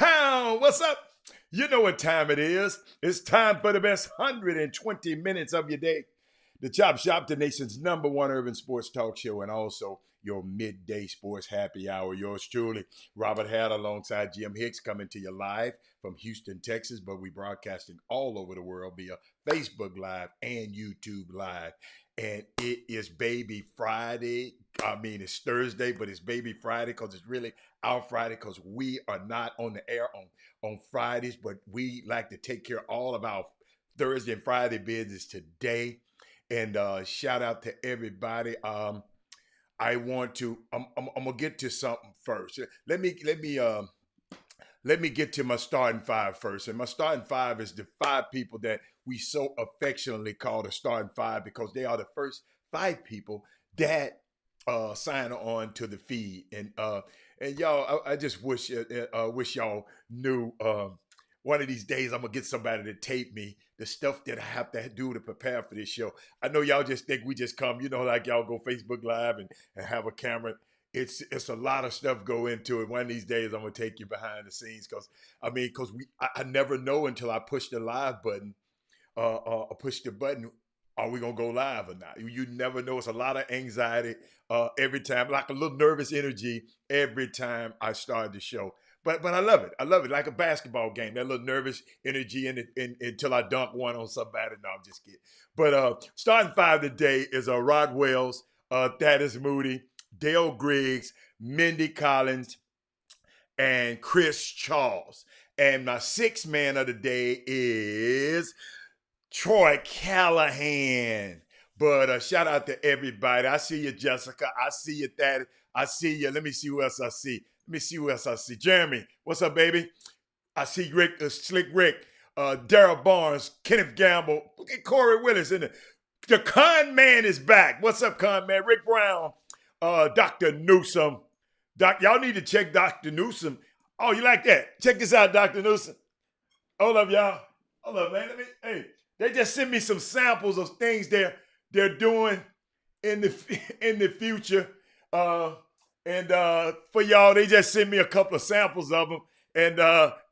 Town. What's up? You know what time it is. It's time for the best 120 minutes of your day. The Chop Shop, the nation's #1 urban sports talk show, and also your midday sports happy hour. Yours truly, Robert Hadd alongside Jim Hicks, coming to you live from Houston, Texas, but we broadcasting all over the world via Facebook Live and YouTube Live. And it is Baby Friday. I mean, it's Thursday, but it's Baby Friday because it's really our Friday because we are not on the air on Fridays, but we like to take care of all of our Thursday and Friday business today. And shout out to everybody. I want to. I'm gonna get to something first. Let me get to my starting five first. And my starting five is the five people that we so affectionately call the starting five because they are the first five people that sign on to the feed. And y'all, I just wish y'all knew. One of these days, I'm gonna get somebody to tape me the stuff that I have to do to prepare for this show. I know y'all just think we just come, like y'all go Facebook Live and have a camera. It's a lot of stuff go into it. One of these days, I'm gonna take you behind the scenes because I never know until I push the live button, push the button. Are we gonna go live or not? You never know. It's a lot of anxiety every time, like a little nervous energy every time I start the show. But I love it. I love it like a basketball game. That little nervous energy until I dunk one on somebody. No, I'm just kidding. But starting five today is Rod Wells, Thaddeus Moody, Dale Griggs, Mindy Collins, and Chris Charles. And my sixth man of the day is Troy Callahan. But shout out to everybody. I see you, Jessica. I see you, Thaddeus. I see you. Let me see who else I see. Jeremy, what's up, baby? I see Rick, Slick Rick, Daryl Barnes, Kenneth Gamble, look at Corey Willis. And the con man is back. What's up, con man? Rick Brown, Dr. Newsom. Y'all need to check Dr. Newsom. Oh, you like that? Check this out, Dr. Newsom. Hold up, y'all. Hold up, man. They just sent me some samples of things they're doing in the future. And for y'all, they just sent me a couple of samples of them, and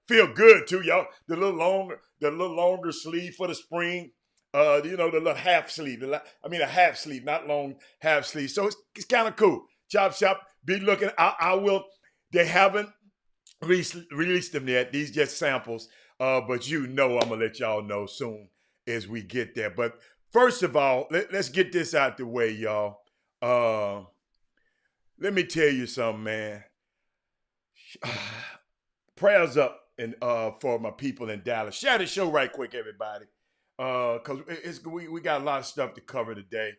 feel good too, y'all. The little longer sleeve for the spring. The little half sleeve. A half sleeve, not long half sleeve. So it's kind of cool. Chop Shop, be looking. I will. They haven't released them yet. These just samples. But I'm gonna let y'all know soon as we get there. But first of all, let's get this out the way, y'all. Let me tell you something, man. Prayers up and for my people in Dallas. Share the show right quick, everybody, because we got a lot of stuff to cover today.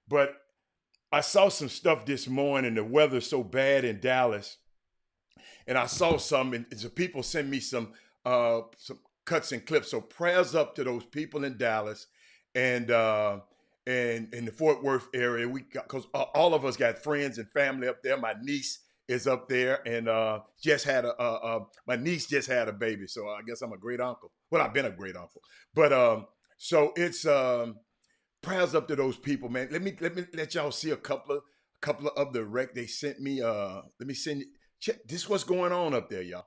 But I saw some stuff this morning. The weather's so bad in Dallas, and I saw some, and some people sent me some cuts and clips. So prayers up to those people in Dallas, and in the Fort Worth area, because all of us got friends and family up there. My niece is up there, and my niece just had a baby, so I guess I'm a great uncle. Well, I've been a great uncle, but so it's prayers up to those people, man. Let y'all see a couple of the rec they sent me. Let me send you. Check this. What's going on up there, y'all?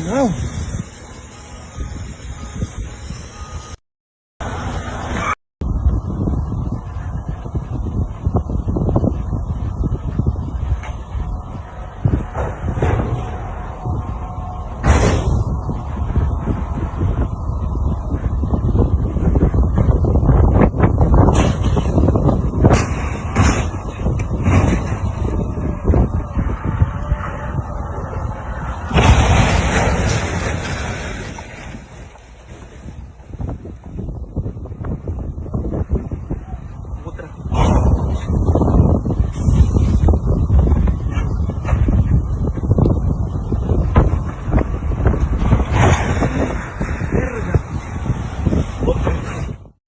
No.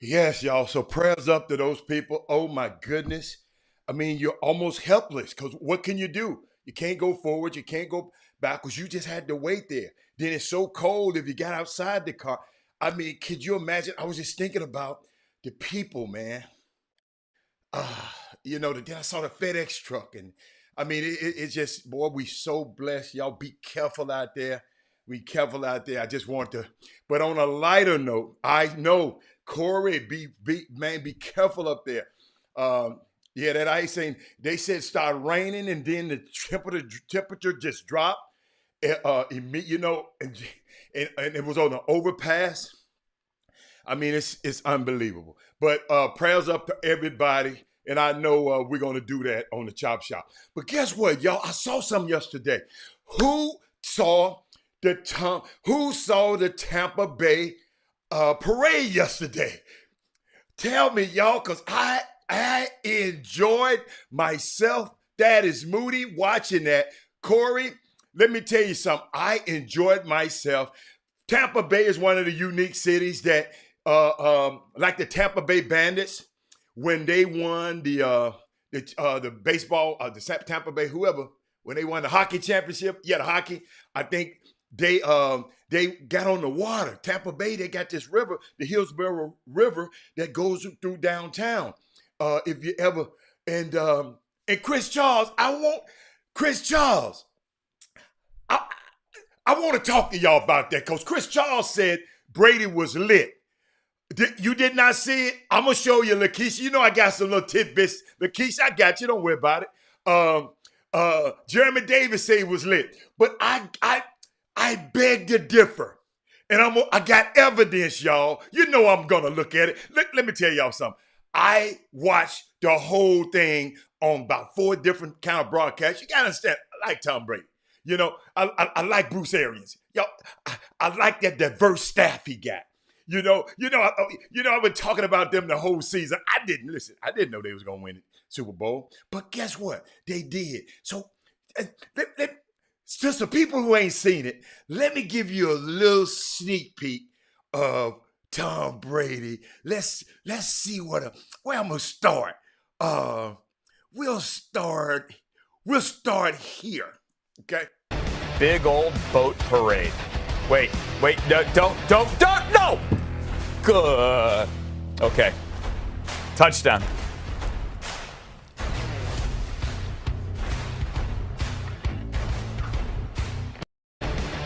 Yes, y'all. So prayers up to those people. Oh my goodness. I mean, you're almost helpless because what can you do? You can't go forward, you can't go backwards. You just had to wait there. Then it's so cold if you got outside the car. I mean, could you imagine? I was just thinking about the people, man. Then I saw the FedEx truck, and I mean, it's just, boy, we so blessed. Y'all be careful out there. Be careful out there. I just want to, but on a lighter note, I know Corey, be careful up there. Yeah, that ice ain't. They said start raining, and then the temperature just dropped. And it was on the overpass. I mean, it's unbelievable. But prayers up to everybody. And I know we're going to do that on the Chop Shop. But guess what, y'all? I saw something yesterday. Who saw the Tampa Bay parade yesterday? Tell me, y'all, because I enjoyed myself. That is Moody watching that. Corey, let me tell you something. I enjoyed myself. Tampa Bay is one of the unique cities that, like the Tampa Bay Bandits, when they won the baseball, the Tampa Bay, whoever, when they won the hockey championship, the hockey, I think they got on the water. Tampa Bay, they got this river, the Hillsborough River, that goes through downtown. If you ever, and Chris Charles, I want to talk to y'all about that because Chris Charles said Brady was lit. You did not see it? I'm going to show you, Lakeisha. You know I got some little tidbits. Lakeisha, I got you. Don't worry about it. Jeremy Davis said he was lit. But I beg to differ. And I got evidence, y'all. You know I'm going to look at it. Let me tell y'all something. I watched the whole thing on about 4 different kind of broadcasts. You got to understand, I like Tom Brady. You know, I like Bruce Arians. Y'all, I like that diverse staff he got. I've been talking about them the whole season. I didn't know they was gonna win the Super Bowl, but guess what? They did. So, just the people who ain't seen it, let me give you a little sneak peek of Tom Brady. Let's see where I'm gonna start. We'll start here. Okay. Big old boat parade. Wait, no! Good. Okay. Touchdown.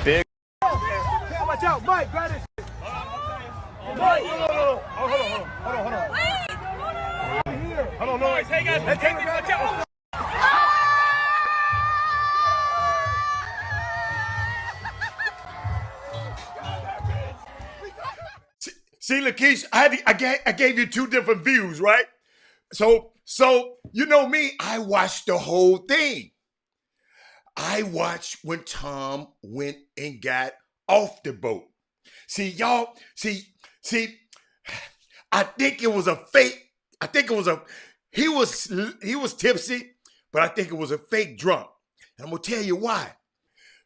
Big. Watch out, Mike, grab it. Mike, hold on. Wait! Hold on, no. Hey guys, let's take it out. See, Lakeisha, I gave you 2 different views, right? So you know me, I watched the whole thing. I watched when Tom went and got off the boat. See, y'all, I think it was a fake. He was tipsy, but I think it was a fake drunk. And I'm gonna tell you why.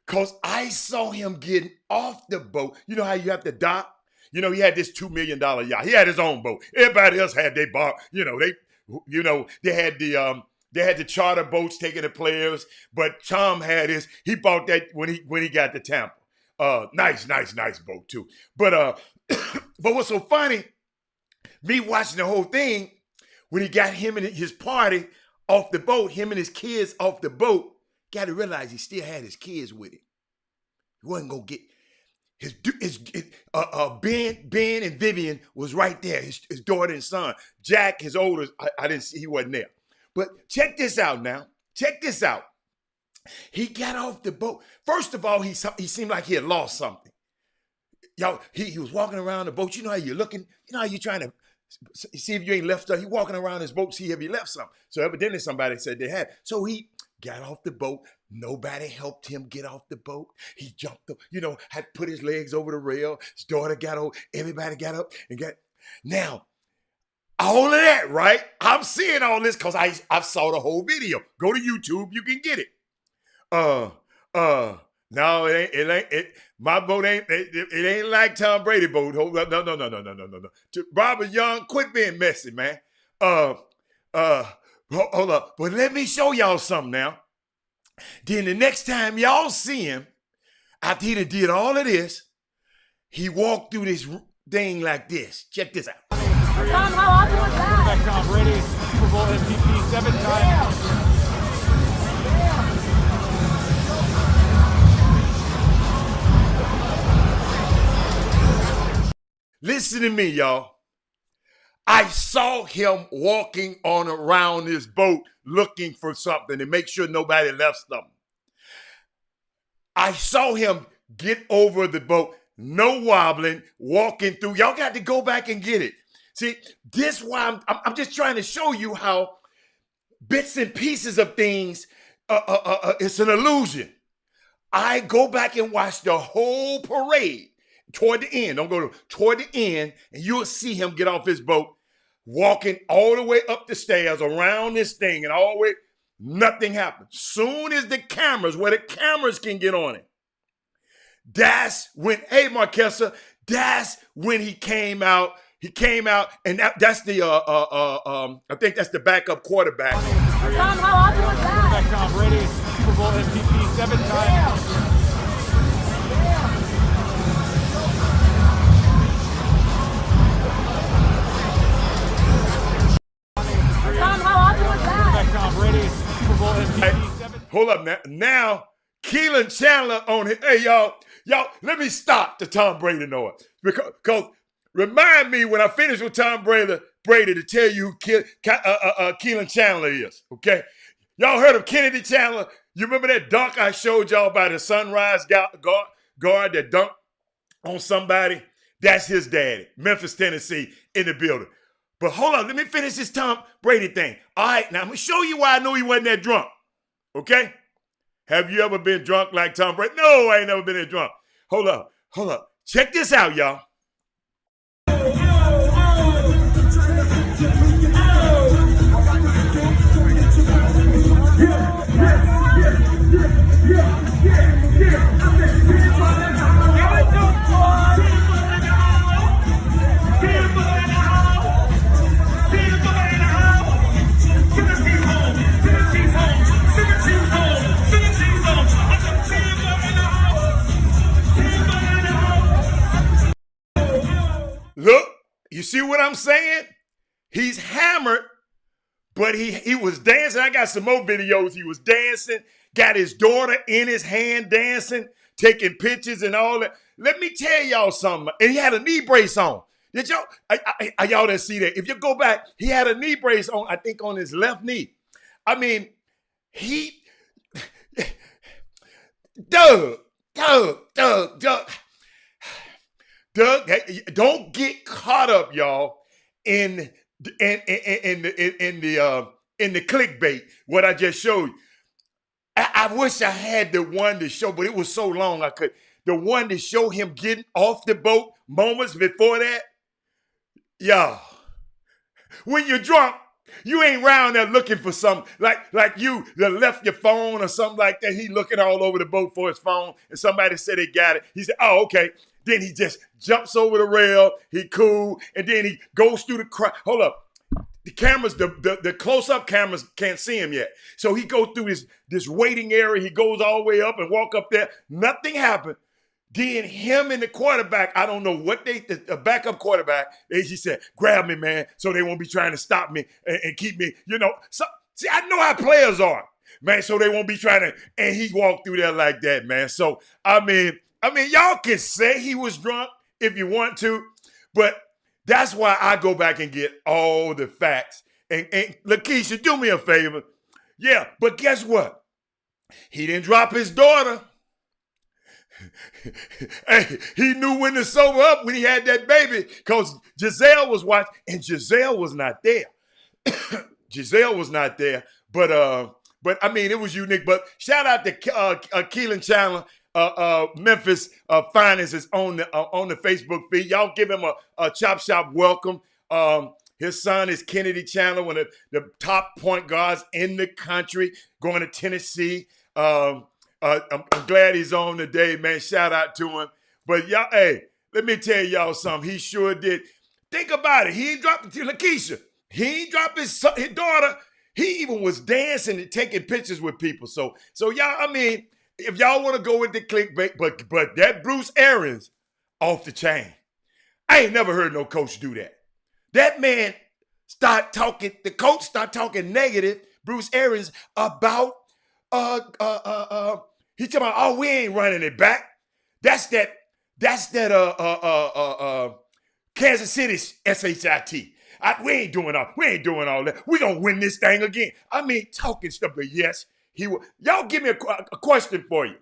Because I saw him getting off the boat. You know how you have to dock? You know, he had this $2 million yacht. He had his own boat. Everybody else had their bar. They had the charter boats taking the players, but Tom had his. He bought that when he got to Tampa. Nice boat too. But but what's so funny? Me watching the whole thing when he got him and his party off the boat, him and his kids off the boat. Got to realize he still had his kids with him. He wasn't gonna get. Ben and Vivian was right there. His daughter and son. Jack, his oldest, I didn't see, he wasn't there. But check this out now. Check this out. He got off the boat. First of all, he seemed like he had lost something. Y'all, he was walking around the boat. You know how you're looking. You know how you're trying to see if you ain't left something. He walking around his boat, see if he left something. So evidently somebody said they had. So he got off the boat. Nobody helped him get off the boat. He jumped up, had put his legs over the rail. His daughter got over. Everybody got up and got. Now, all of that, right? I'm seeing all this because I saw the whole video. Go to YouTube, you can get it. No, it ain't. My boat ain't. It ain't like Tom Brady boat. Hold up, no. Robert Young, quit being messy, man. Hold up. But let me show y'all something now. Then the next time y'all see him, after he did all of this, he walked through this thing like this. Check this out. Tom, how awesome was that? Tom Brady, Super Bowl MVP 7 times. Listen to me, y'all. I saw him walking on around his boat looking for something to make sure nobody left something. I saw him get over the boat, no wobbling, walking through. Y'all got to go back and get it. See, this why I'm just trying to show you how bits and pieces of things, it's an illusion. I go back and watch the whole parade toward the end. Don't go toward the end, and you'll see him get off his boat, walking all the way up the stairs around this thing, and all the way, nothing happened. Soon as the cameras, where the cameras can get on it, that's when, hey, Marquessa, that's when he came out. He came out, and that's the, I think that's the backup quarterback. Tom, how awesome was that? Tom Brady, Super Bowl MVP 7 times. Tom, how awesome was that? Tom Brady, Super Bowl MVP 7 times. Hold up now. Now, Keelan Chandler on his, hey, y'all, let me stop the Tom Brady noise. Because remind me when I finish with Tom Brady to tell you who Keelan Chandler is, okay? Y'all heard of Kennedy Chandler? You remember that dunk I showed y'all by the Sunrise guard that dunked on somebody? That's his daddy, Memphis, Tennessee, in the building. But hold on, let me finish this Tom Brady thing. All right, now I'm going to show you why I knew he wasn't that drunk, okay? Have you ever been drunk like Tom Brady? No, I ain't never been that drunk. Hold up. Check this out, y'all. Look, you see what I'm saying? He's hammered, but he was dancing. I got some more videos. He was dancing, got his daughter in his hand dancing, taking pictures and all that. Let me tell y'all something. And he had a knee brace on. Did y'all? Y'all didn't see that. If you go back, he had a knee brace on, I think on his left knee. I mean, Doug, don't get caught up, y'all, in the clickbait. What I just showed you. I wish I had the one to show, but it was so long I could. The one to show him getting off the boat moments before that. Y'all, when you're drunk, you ain't round there looking for something like you that left your phone or something like that. He looking all over the boat for his phone, and somebody said they got it. He said, "Oh, okay." Then he just jumps over the rail. He cool, and then he goes through the crowd. Hold up, the cameras, the close-up cameras can't see him yet. So he goes through this waiting area. He goes all the way up and walk up there. Nothing happened. Then him and the quarterback, I don't know what the backup quarterback, he said, "Grab me, man, so they won't be trying to stop me and keep me, So, see, I know how players are, man, so they won't be trying to, and he walked through there like that, man. So, I mean, y'all can say he was drunk if you want to, but that's why I go back and get all the facts. And Lakeisha, do me a favor. Yeah, but guess what? He didn't drop his daughter. Hey, he knew when to sober up when he had that baby because Giselle was watching, and Giselle was not there. Giselle was not there, but I mean, it was unique. But shout out to Keelan Chandler, Memphis Finance is on the Facebook feed. Y'all give him a chop shop welcome. His son is Kennedy Chandler, one of the top point guards in the country, going to Tennessee. I'm glad he's on today, man. Shout out to him. But y'all, hey, let me tell y'all something. He sure did. Think about it. He ain't dropped Lakeisha. He ain't dropped his daughter. He even was dancing and taking pictures with people. So y'all, I mean, if y'all want to go with the clickbait, but that Bruce Arians off the chain. I ain't never heard no coach do that. That man the coach start talking negative, Bruce Arians, about he talking about, oh, we ain't running it back. That's that Kansas City SHIT. We ain't doing all that. We gonna win this thing again. I mean, talking stuff, but yes, he will. Y'all give me a question for you,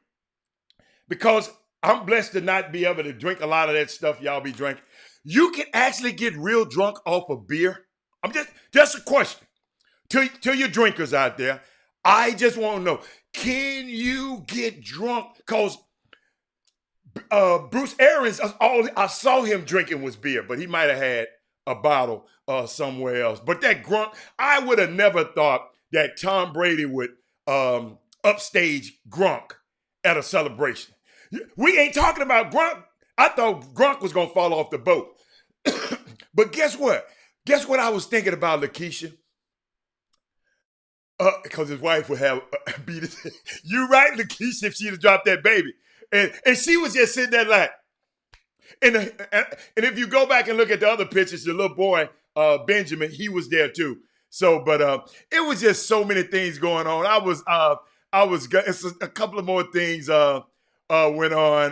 because I'm blessed to not be able to drink a lot of that stuff y'all be drinking. You can actually get real drunk off of beer. I'm just a question to your drinkers out there. I just want to know, can you get drunk? Because Bruce Arians, all I saw him drinking was beer, but he might have had a bottle somewhere else. But that Gronk, I would have never thought that Tom Brady would upstage Gronk at a celebration. We ain't talking about Gronk. I thought Gronk was going to fall off the boat. But guess what? Guess what I was thinking about, Lakeisha? Because his wife would have beat his. You right, Lakeisha, if she'd have dropped that baby. And she was just sitting there like, and if you go back and look at the other pictures, the little boy, Benjamin, he was there too. So, but it was just so many things going on. It's a couple of more things went on.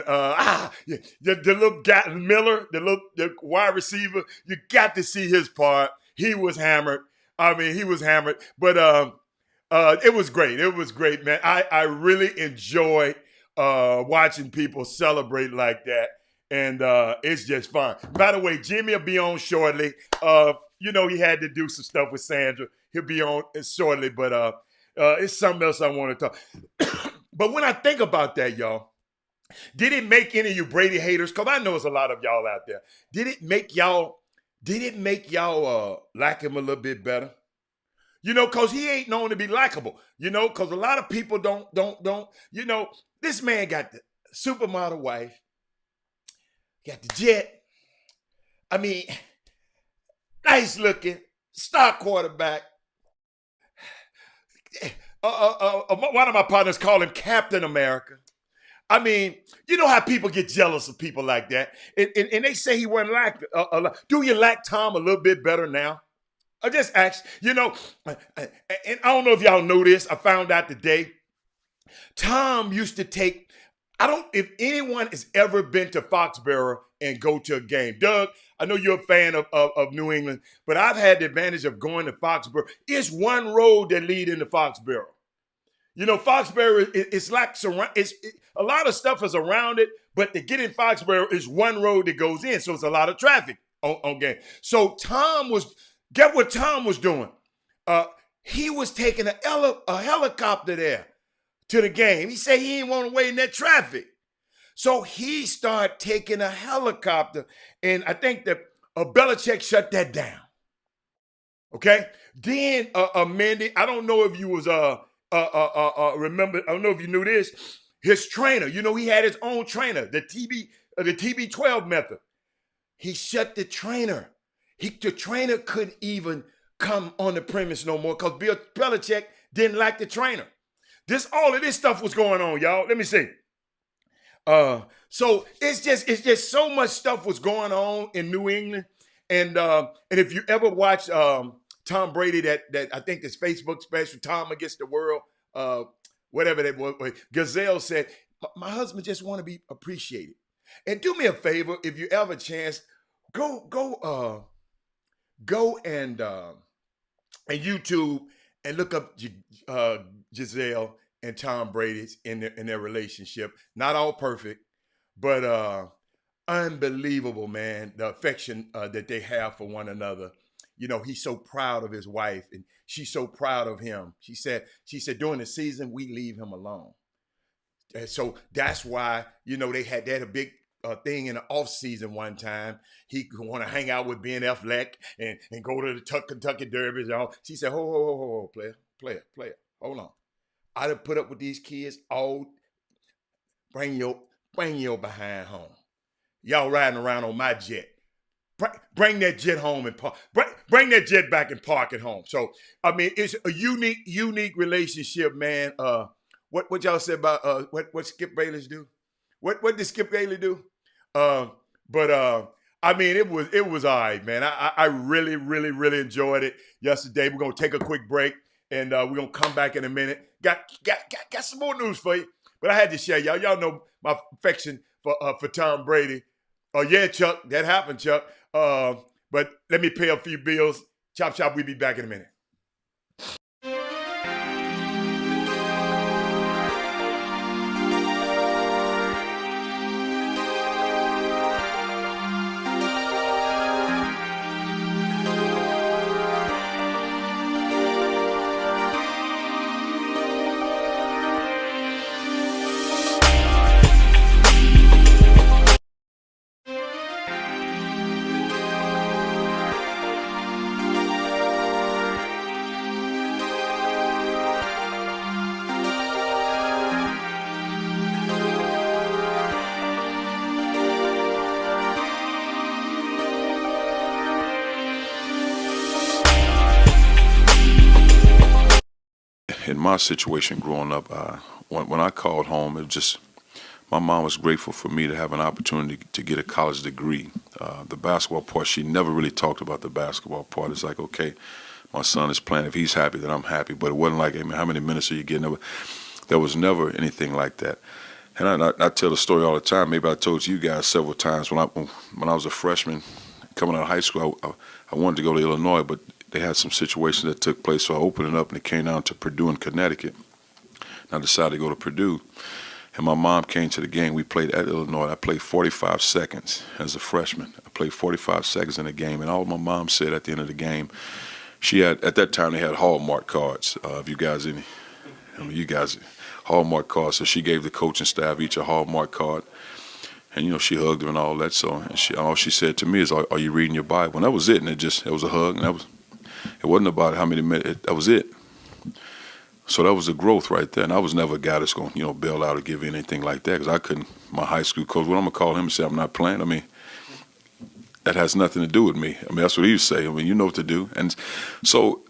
The little guy, Miller, the wide receiver, you got to see his part. He was hammered. I mean, he was hammered. But it was great. It was great, man. I really enjoy watching people celebrate like that. And it's just fun. By the way, Jimmy will be on shortly. You know, he had to do some stuff with Sandra. He'll be on shortly, but it's something else I want to talk. But when I think about that, y'all, did it make any of you Brady haters? Because I know there's a lot of y'all out there. Did it make y'all like him a little bit better? You know, because he ain't known to be likable. You know, because a lot of people don't. You know, this man got the supermodel wife, got the jet. I mean, nice looking, star quarterback. One of my partners called him Captain America. I mean, you know how people get jealous of people like that. And they say he wasn't like, do you like Tom a little bit better now? I just asked, you know, and I don't know if y'all know this. I found out today. Tom used to take, if anyone has ever been to Foxborough and go to a game. Doug, I know you're a fan of New England, but I've had the advantage of going to Foxborough. It's one road that leads into Foxborough. You know, Foxborough, it's like, a lot of stuff is around it, but to get in Foxborough is one road that goes in, so it's a lot of traffic on game. So get what Tom was doing. He was taking a helicopter there to the game. He said he didn't want to wait in that traffic. So he started taking a helicopter, and I think that Belichick shut that down. Okay? Then, Mandy, I don't know if you was, remember, I don't know if you knew this, his trainer, you know, he had his own trainer, the TB12 method. He shut the trainer. The trainer couldn't even come on the premise no more because Bill Belichick didn't like the trainer. All of this stuff was going on, y'all. Let me see. So it's just so much stuff was going on in New England. And if you ever watch Tom Brady, that I think this Facebook special, Tom Against the World, whatever that was, Gazelle said, my husband just want to be appreciated. And do me a favor, if you ever chance, go and YouTube and look up Giselle and Tom Brady's in their relationship. Not all perfect, but unbelievable, man. The affection that they have for one another. You know, he's so proud of his wife, and she's so proud of him. She said during the season we leave him alone, and so that's why, you know, they had a big thing in the off season one time. He want to hang out with Ben Affleck and go to the Kentucky Derby and all. She said, "Ho, player, hold on. I'd have put up with these kids all. Bring your behind home. Y'all riding around on my jet. bring that jet home and park. Bring that jet back and park it home. So I mean, it's a unique relationship, man. What y'all said about what Skip Bayless do? What did Skip Bayless do? But I mean, it was all right, man. I really enjoyed it yesterday. We're gonna take a quick break, and we're gonna come back in a minute. Got some more news for you, but I had to share y'all. Y'all know my affection for Tom Brady. Oh yeah, Chuck, that happened, Chuck. But let me pay a few bills. Chop chop. We'll be back in a minute. In my situation growing up, when I called home, it was just my mom was grateful for me to have an opportunity to get a college degree. The basketball part, she never really talked about the basketball part. It's like, okay, my son is playing. If he's happy, then I'm happy. But it wasn't like, hey, man, how many minutes are you getting? There was never anything like that. And I tell the story all the time. Maybe I told you guys several times when I was a freshman coming out of high school, I wanted to go to Illinois, but they had some situations that took place, so I opened it up, and it came down to Purdue in Connecticut. And I decided to go to Purdue, and my mom came to the game. We played at Illinois. I played 45 seconds as a freshman. I played 45 seconds in the game, and all my mom said at the end of the game, she had, at that time they had Hallmark cards. If you guys Hallmark cards. So she gave the coaching staff each a Hallmark card. And, you know, she hugged them and all that. So and all she said to me is, are you reading your Bible? And that was it. And it was a hug. And it wasn't about how many minutes. That was it. So that was the growth right there. And I was never a guy that's going to, bail out or give anything like that. Because I couldn't, my high school coach, what I'm going to call him and say I'm not playing? I mean, that has nothing to do with me. I mean, that's what he would say. I mean, you know what to do. And so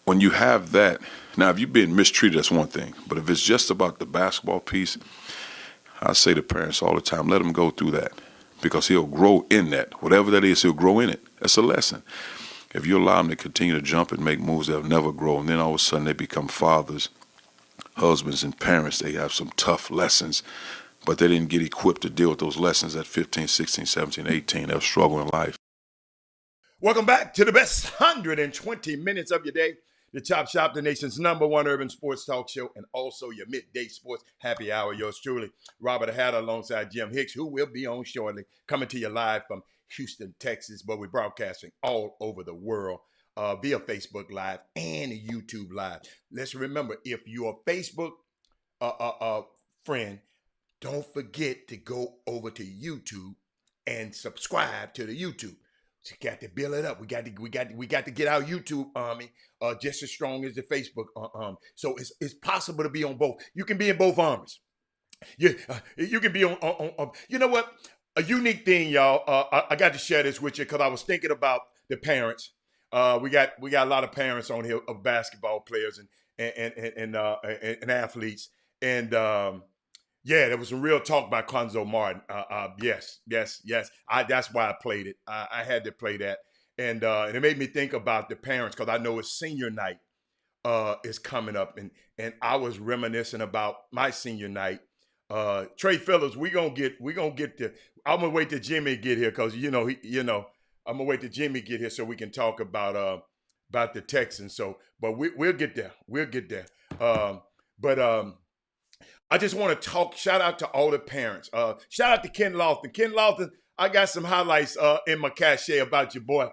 when you have that, now if you're being mistreated, that's one thing. But if it's just about the basketball piece, I say to parents all the time, let him go through that, because he'll grow in that. Whatever that is, he'll grow in it. That's a lesson. If you allow them to continue to jump and make moves, they'll never grow. And then all of a sudden they become fathers, husbands, and parents. They have some tough lessons, but they didn't get equipped to deal with those lessons at 15, 16, 17, 18. They'll struggle in life. Welcome back to the best 120 minutes of your day. The Chop Shop, the nation's #1 urban sports talk show, and also your midday sports happy hour. Yours truly, Robert Hatter, alongside Jim Hicks, who will be on shortly, coming to you live from Houston, Texas. But we're broadcasting all over the world via Facebook Live and YouTube Live. Let's remember, if you're a Facebook friend, don't forget to go over to YouTube and subscribe to the YouTube. So you got to build it up. We got to get our YouTube army just as strong as the Facebook so it's possible to be on both. You can be in both armies. You can be on. You know what? A unique thing, y'all. I got to share this with you because I was thinking about the parents. We got a lot of parents on here of basketball players and athletes. And yeah, there was some real talk by Conzo Martin. Yes. That's why I played it. I had to play that. And it made me think about the parents, because I know it's senior night is coming up. And I was reminiscing about my senior night. Trey Phillips, we gonna get to. I'm gonna wait till Jimmy get here, because I'm gonna wait till Jimmy get here so we can talk about the Texans. So, but we'll get there. I just want to talk. Shout out to all the parents. Shout out to Ken Lofton. Ken Lofton, I got some highlights in my cachet about your boy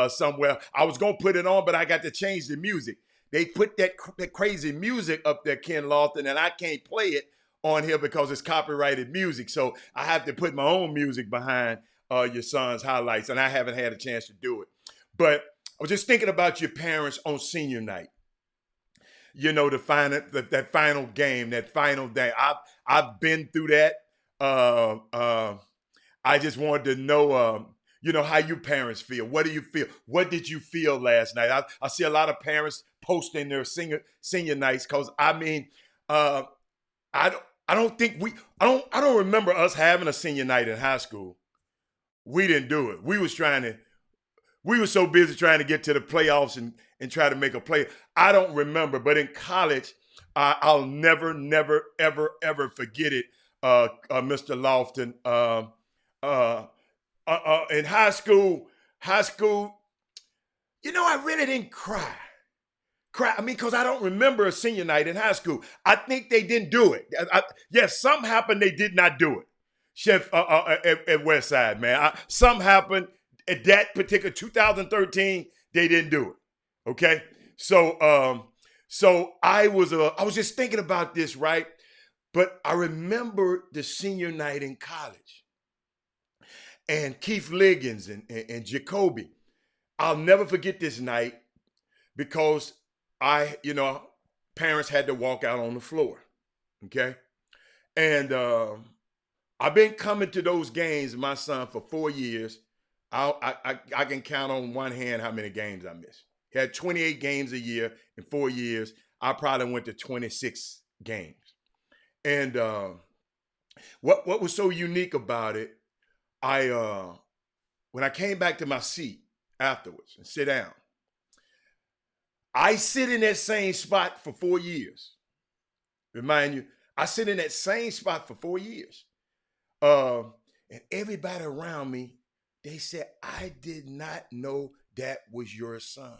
somewhere. I was gonna put it on, but I got to change the music. They put that crazy music up there, Ken Lofton, and I can't play it on here because it's copyrighted music. So I have to put my own music behind your son's highlights, and I haven't had a chance to do it. But I was just thinking about your parents on senior night. That final game, that final day. I've been through that. I just wanted to know, how you parents feel. What do you feel? What did you feel last night? I see a lot of parents posting their senior nights because I don't think I don't remember us having a senior night in high school. We didn't do it. We were so busy trying to get to the playoffs and try to make a play. I don't remember, but in college, I'll never, ever, ever forget it, Mr. Lofton. In high school, I really didn't cry. Because I don't remember a senior night in high school. I think they didn't do it. Yes, some happened they did not do it. Chef at Westside, man. Some happened at that particular 2013, they didn't do it. Okay? So I was just thinking about this, right? But I remember the senior night in college. And Keith Liggins and Jacoby. I'll never forget this night because parents had to walk out on the floor. Okay? And I've been coming to those games, my son, for 4 years. I can count on one hand how many games I missed. He had 28 games a year in 4 years. I probably went to 26 games. And what was so unique about it, when I came back to my seat afterwards and sit down, I sit in that same spot for 4 years. Remind you, I sit in that same spot for 4 years. And everybody around me, they said, I did not know that was your son.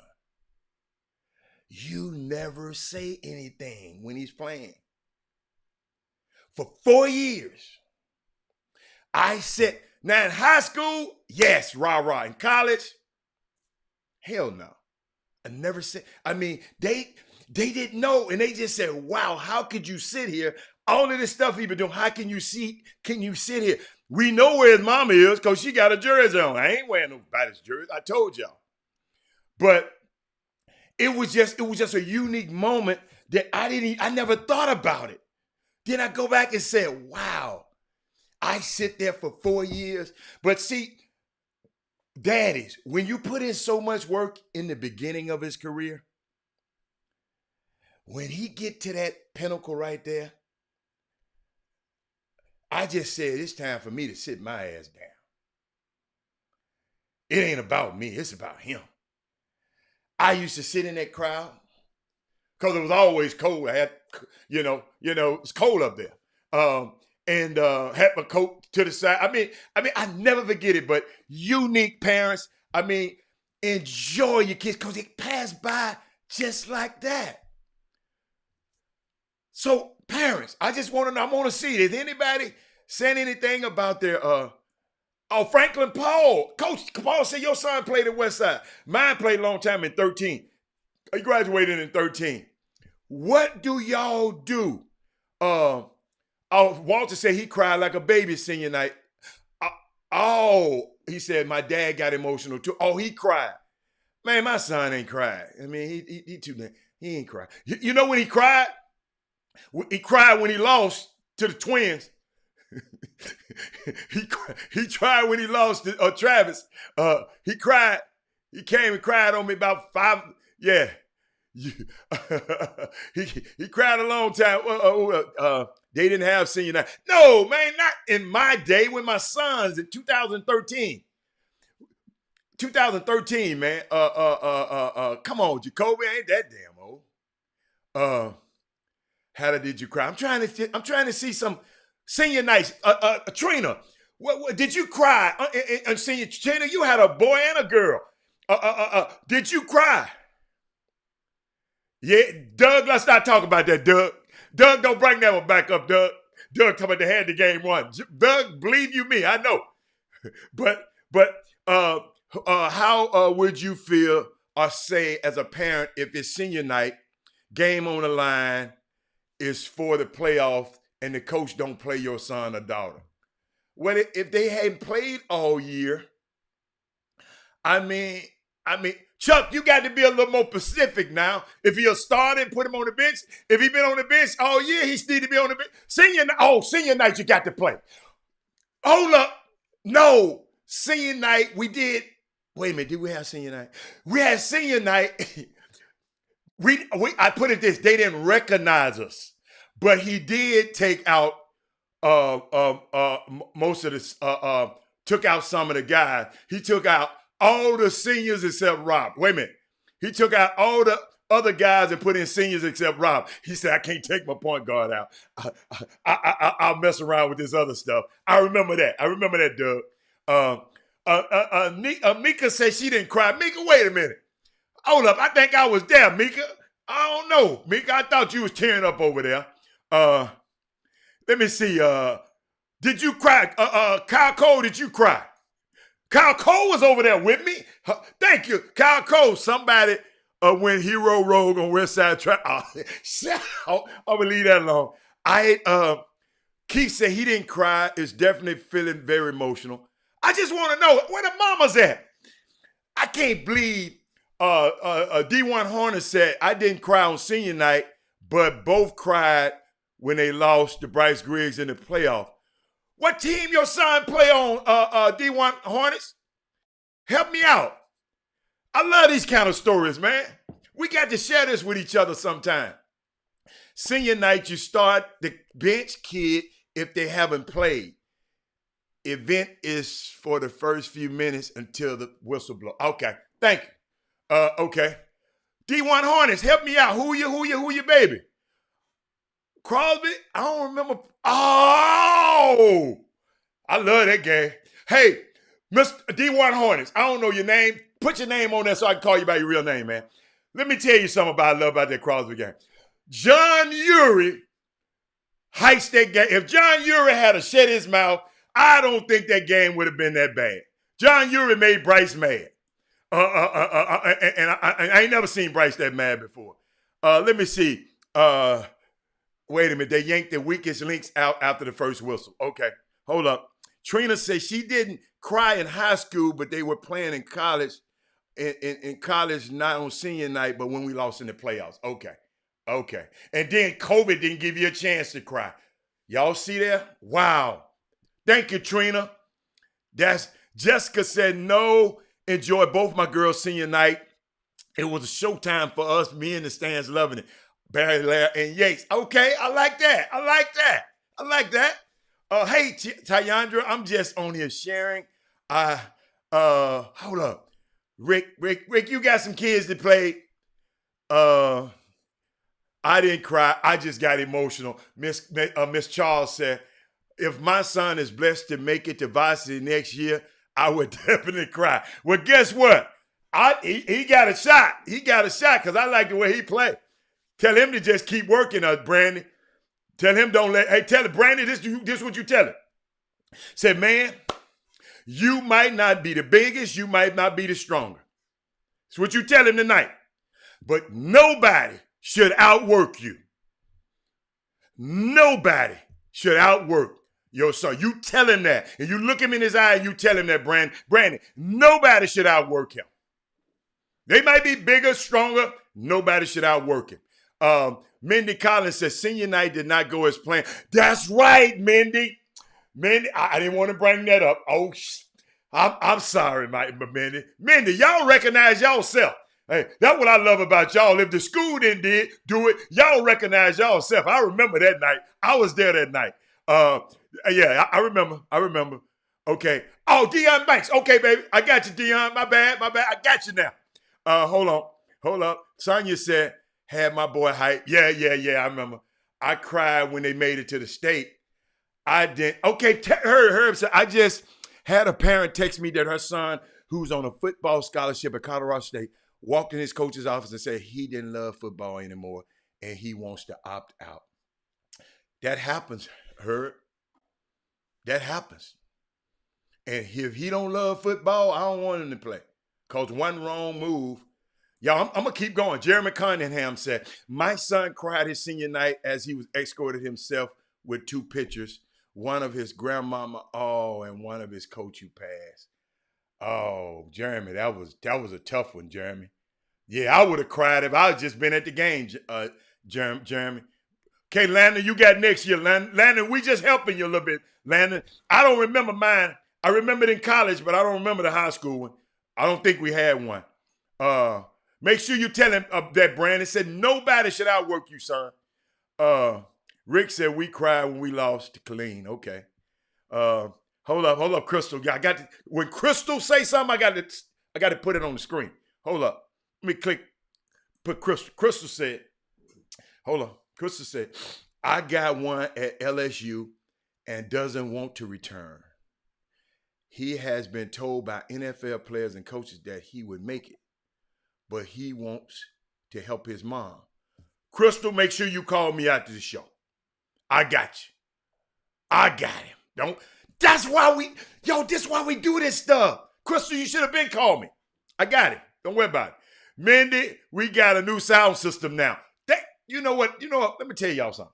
You never say anything when he's playing. For 4 years, I said, now in high school, yes, rah-rah. In college, hell no. I never said, they didn't know, and they just said, wow, how could you sit here? All of this stuff he been doing, how can you sit here? We know where his mama is because she got a jersey on. I ain't wearing nobody's jersey. I told y'all. But it was just a unique moment that I never thought about it. Then I go back and say, wow, I sit there for 4 years. But see, daddies, when you put in so much work in the beginning of his career, when he get to that pinnacle right there, I just said, it's time for me to sit my ass down. It ain't about me, it's about him. I used to sit in that crowd because it was always cold. I had, it's cold up there. And had my coat to the side. I never forget it, but unique parents, enjoy your kids because they pass by just like that. So parents, I want to see, is anybody saying anything about their, Franklin Paul. Coach Paul said your son played at Westside. Mine played a long time in 13. He graduated in 13. What do y'all do? Walter said he cried like a baby senior night. He said my dad got emotional too. Oh, he cried. Man, my son ain't cried. He too late. He ain't cried. You know when he cried? He cried when he lost to the Twins. he cried when he lost to Travis. He cried. He came and cried on me about 5. Yeah. he cried a long time. They didn't have senior night. No, man, not in my day when my sons in 2013. 2013, man. Come on, Jacoby, ain't that damn old. How did you cry? I'm trying to see some senior nights. Trina, what did you cry? And senior Trina, you had a boy and a girl. Did you cry? Yeah, Doug, let's not talk about that, Doug. Doug, don't bring that one back up, Doug. Doug talking about they had the game won. Doug, believe you me, I know. But how would you feel or say as a parent if it's senior night, game on the line, is for the playoff, and the coach don't play your son or daughter? Well, if they hadn't played all year, Chuck, you got to be a little more specific now. If he'll start and put him on the bench, if he been on the bench all year, he still to be on the bench. Senior night, you got to play. Hold up. No. Senior night, we did. Wait a minute, did we have senior night? We had senior night. I put it this: they didn't recognize us, but he did take out most of the took out some of the guys. He took out all the seniors except Rob. Wait a minute, he took out all the other guys and put in seniors except Rob. He said, I can't take my point guard out. I'll mess around with this other stuff. I remember that, Doug. Mika said she didn't cry. Mika, wait a minute. Hold up. I think I was there, Mika. I don't know. Mika, I thought you was tearing up over there. Let me see. Did you cry? Kyle Cole, did you cry? Kyle Cole was over there with me. Thank you. Kyle Cole, somebody went hero rogue on West Side Track. I'm going to leave that alone. Keith said he didn't cry. Is definitely feeling very emotional. I just want to know, where the mamas at? I can't believe D1 Horner said, I didn't cry on senior night, but both cried when they lost to Bryce Griggs in the playoff. What team your son play on, D1 Hornets? Help me out. I love these kind of stories, man. We got to share this with each other sometime. Senior night, you start the bench kid if they haven't played. Event is for the first few minutes until the whistle blows. Okay, thank you. Okay. D1 Hornets, help me out. Who you, baby? Crosby? I don't remember. Oh! I love that game. Hey, Mr. D1 Hornets, I don't know your name. Put your name on there so I can call you by your real name, man. Let me tell you something I love about that Crosby game. John Uri heist that game. If John Uri had to shut his mouth, I don't think that game would have been that bad. John Uri made Bryce mad. And I ain't never seen Bryce that mad before. Let me see. Wait a minute. They yanked the weakest links out after the first whistle. Okay, hold up. Trina says she didn't cry in high school, but they were playing in college. In college, not on senior night, but when we lost in the playoffs. Okay. And then COVID didn't give you a chance to cry. Y'all see that? Wow. Thank you, Trina. Jessica said no. Enjoy both my girls' senior night. It was a showtime for us. Me in the stands loving it. Barry Lair and Yates. Okay, I like that. Hey, Tyandra, I'm just on here sharing. Hold up. Rick, you got some kids that played. I didn't cry. I just got emotional. Miss Charles said, if my son is blessed to make it to varsity next year, I would definitely cry. Well, guess what? He got a shot. He got a shot because I like the way he played. Tell him to just keep working, Brandon. Tell him tell him, Brandon, this is what you tell him. Say, man, you might not be the biggest, you might not be the stronger. That's what you tell him tonight. But nobody should outwork you. Nobody should outwork your son. You tell him that. And you look him in his eye and you tell him that, Brandon, nobody should outwork him. They might be bigger, stronger. Nobody should outwork him. Mindy Collins says senior night did not go as planned. That's right, Mindy. I didn't want to bring that up. Oh, I'm sorry, Mindy. Mindy, y'all recognize y'allself. Hey, that's what I love about y'all. If the school didn't do it, y'all recognize y'allself. I remember that night. I was there that night. Yeah, I remember. Okay. Oh, Deion Banks. Okay, baby. I got you, Deion. My bad. I got you now. Hold up. Sonia said, had my boy hype. Yeah, I remember. I cried when they made it to the state. I didn't. Okay, Herb said, I just had a parent text me that her son, who's on a football scholarship at Colorado State, walked in his coach's office and said he didn't love football anymore and he wants to opt out. That happens, Herb. That happens. And if he don't love football, I don't want him to play. Because one wrong move. Y'all, I'm going to keep going. Jeremy Cunningham said, my son cried his senior night as he was escorted himself with two pictures. One of his grandmama, and one of his coach who passed. Oh, Jeremy, that was a tough one, Jeremy. Yeah, I would have cried if I had just been at the game, Jeremy. Okay, Landon, you got next year. Landon, we just helping you a little bit. Landon, I don't remember mine. I remember it in college, but I don't remember the high school one. I don't think we had one. Make sure you tell him that Brandon said nobody should outwork you, son. Rick said we cried when we lost to Colleen. Okay. Hold up, Crystal. When Crystal say something, I got to put it on the screen. Hold up. Let me put Crystal. Crystal said, hold on. Crystal said, I got one at LSU and doesn't want to return. He has been told by NFL players and coaches that he would make it, but he wants to help his mom. Crystal, make sure you call me after the show. I got you. I got him. This is why we do this stuff. Crystal, you should have been called me. I got it. Don't worry about it. Mindy, we got a new sound system now. You know what? Let me tell y'all something.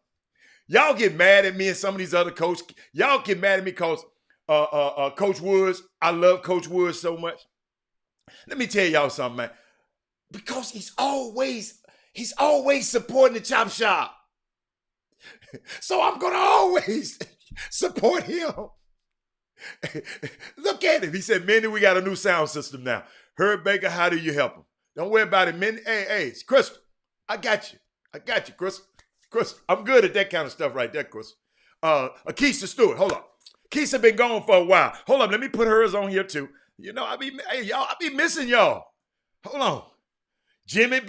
Y'all get mad at me and some of these other coaches. Y'all get mad at me because Coach Woods, I love Coach Woods so much. Let me tell y'all something, man. Because he's always supporting the chop shop. So I'm going to always support him. Look at him. He said, Mindy, we got a new sound system now. Herb Baker, how do you help him? Don't worry about it, Mindy. Hey, Crystal, I got you, Crystal. Crystal, I'm good at that kind of stuff right there, Crystal. Keisha Stewart, hold up. Keisha been gone for a while. Hold up, let me put hers on here too. You know, I be missing y'all. Hold on. Jimmy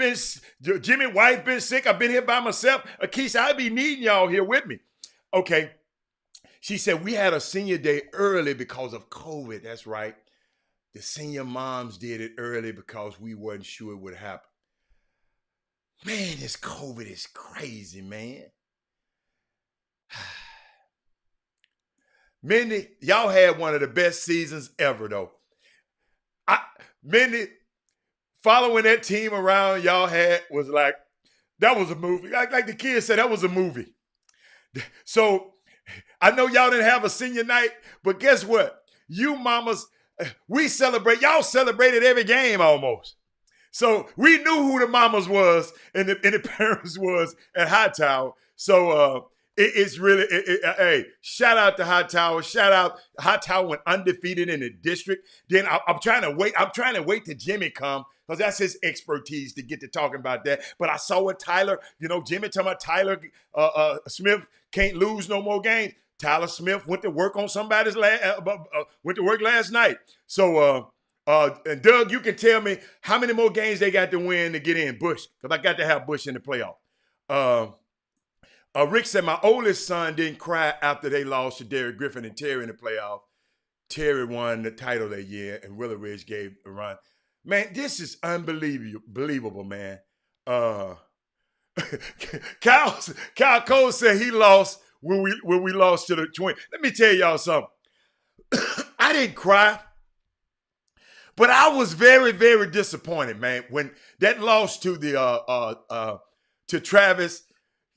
wife been sick. I've been here by myself. Keisha, I be needing y'all here with me. Okay. She said we had a senior day early because of COVID. That's right. The senior moms did it early because we wasn't sure it would happen. Man, this COVID is crazy, man. Mindy, y'all had one of the best seasons ever, though. Mindy, following that team around y'all had was like, that was a movie. Like the kids said, that was a movie. So I know y'all didn't have a senior night, but guess what? You mamas, y'all celebrated every game almost. So we knew who the mamas was and the parents was at Hightower. So it's really, hey, shout out to Hightower. Shout out, Hightower went undefeated in the district. Then I'm trying to wait till Jimmy come because that's his expertise to get to talking about that. But I saw what Tyler, Jimmy talking about Tyler Smith can't lose no more games. Tyler Smith went to work on somebody's last night. So, and Doug, you can tell me how many more games they got to win to get in, Bush, because I got to have Bush in the playoff. Rick said my oldest son didn't cry after they lost to Derek Griffin and Terry in the playoff. Terry won the title that year, and Willow Ridge gave a run. Man, this is unbelievable, man. Kyle Cole said he lost when we lost to the Twins. Let me tell y'all something. I didn't cry, but I was very, very disappointed, man. When that loss to to Travis,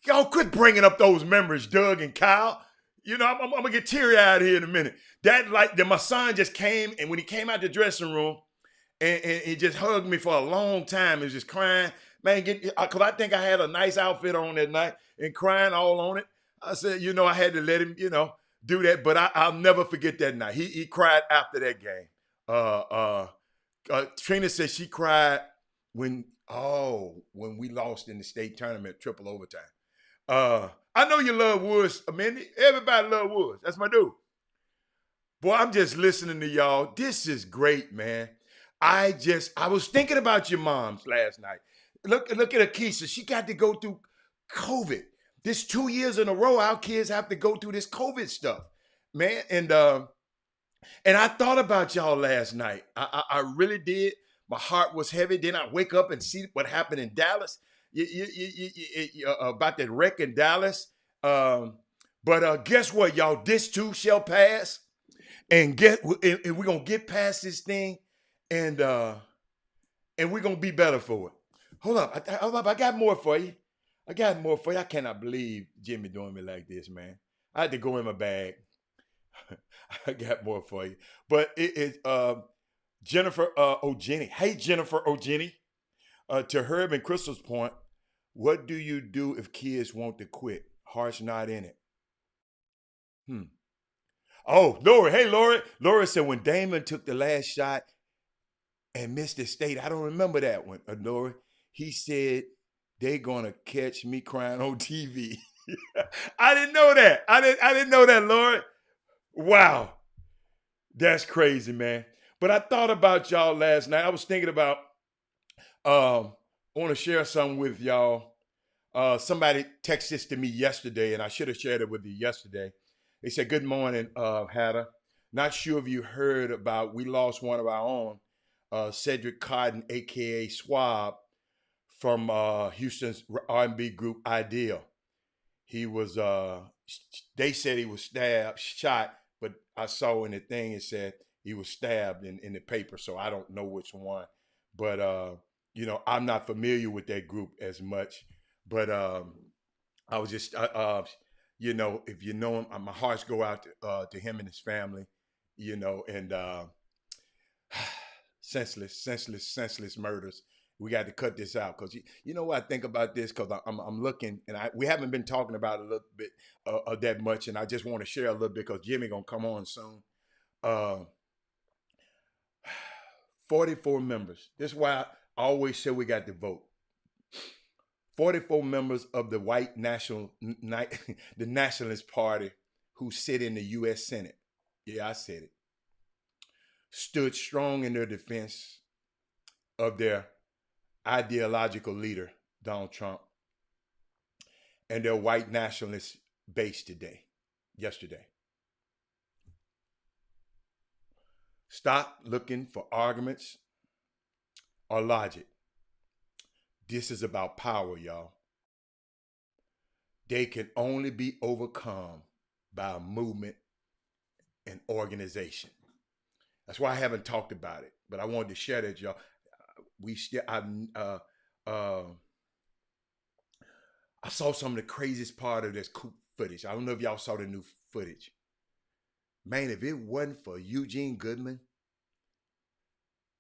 y'all quit bringing up those memories, Doug and Kyle. I'm gonna get teary-eyed here in a minute. My son just came, and when he came out the dressing room, and he just hugged me for a long time. He was just crying, man. Because I think I had a nice outfit on that night and crying all on it. I said, I had to let him, do that. But I'll never forget that night. He cried after that game. Trina said she cried when we lost in the state tournament, triple overtime. I know you love Woods, Mindy. Everybody love Woods. That's my dude. Boy, I'm just listening to y'all. This is great, man. I was thinking about your moms last night. Look at Akeisha. She got to go through COVID. This 2 years in a row, our kids have to go through this COVID stuff, man. And I thought about y'all last night. I really did. My heart was heavy. Then I wake up and see what happened in Dallas. About that wreck in Dallas. But guess what, y'all? This too shall pass. And we're gonna get past this thing, and we're gonna be better for it. Hold up, I got more for you. I cannot believe Jimmy doing me like this, man. I had to go in my bag. I got more for you. But Jennifer O'Jenny. Hey, Jennifer O'Jenny. To Herb and Crystal's point, what do you do if kids want to quit? Heart's not in it. Oh, Lori. Hey, Lori. Lori said when Damon took the last shot and missed the state, I don't remember that one, Lori. He said they're gonna catch me crying on TV. I didn't know that. I didn't know that, Lori. Wow. That's crazy, man. But I thought about y'all last night. I was thinking about I want to share something with y'all. Somebody texted this to me yesterday, and I should have shared it with you yesterday. They said, "Good morning, Hatter. Not sure if you heard about, we lost one of our own, Cedric Cotton, a.k.a. Swab, from Houston's R&B group Ideal. He was, they said he was shot, but I saw in the thing it said he was stabbed in the paper, so I don't know which one. But, you know, I'm not familiar with that group as much, but I was just, you know, if you know him, my hearts go out to him and his family, you know, and senseless murders. We got to cut this out because you know what I think about this, because I'm looking, and we haven't been talking about it a little bit that much, and I just want to share a little bit because Jimmy gonna come on soon. 44 members. This is why I always say we got to vote. 44 members of the white the Nationalist Party who sit in the U.S. Senate. Yeah, I said it. Stood strong in their defense of their ideological leader, Donald Trump, and their white nationalist base yesterday. Stop looking for arguments or logic. This is about power, y'all. They can only be overcome by a movement and organization. That's why I haven't talked about it, but I wanted to share that, y'all. I saw some of the craziest part of this coup footage. I don't know if y'all saw the new footage. Man, if it wasn't for Eugene Goodman,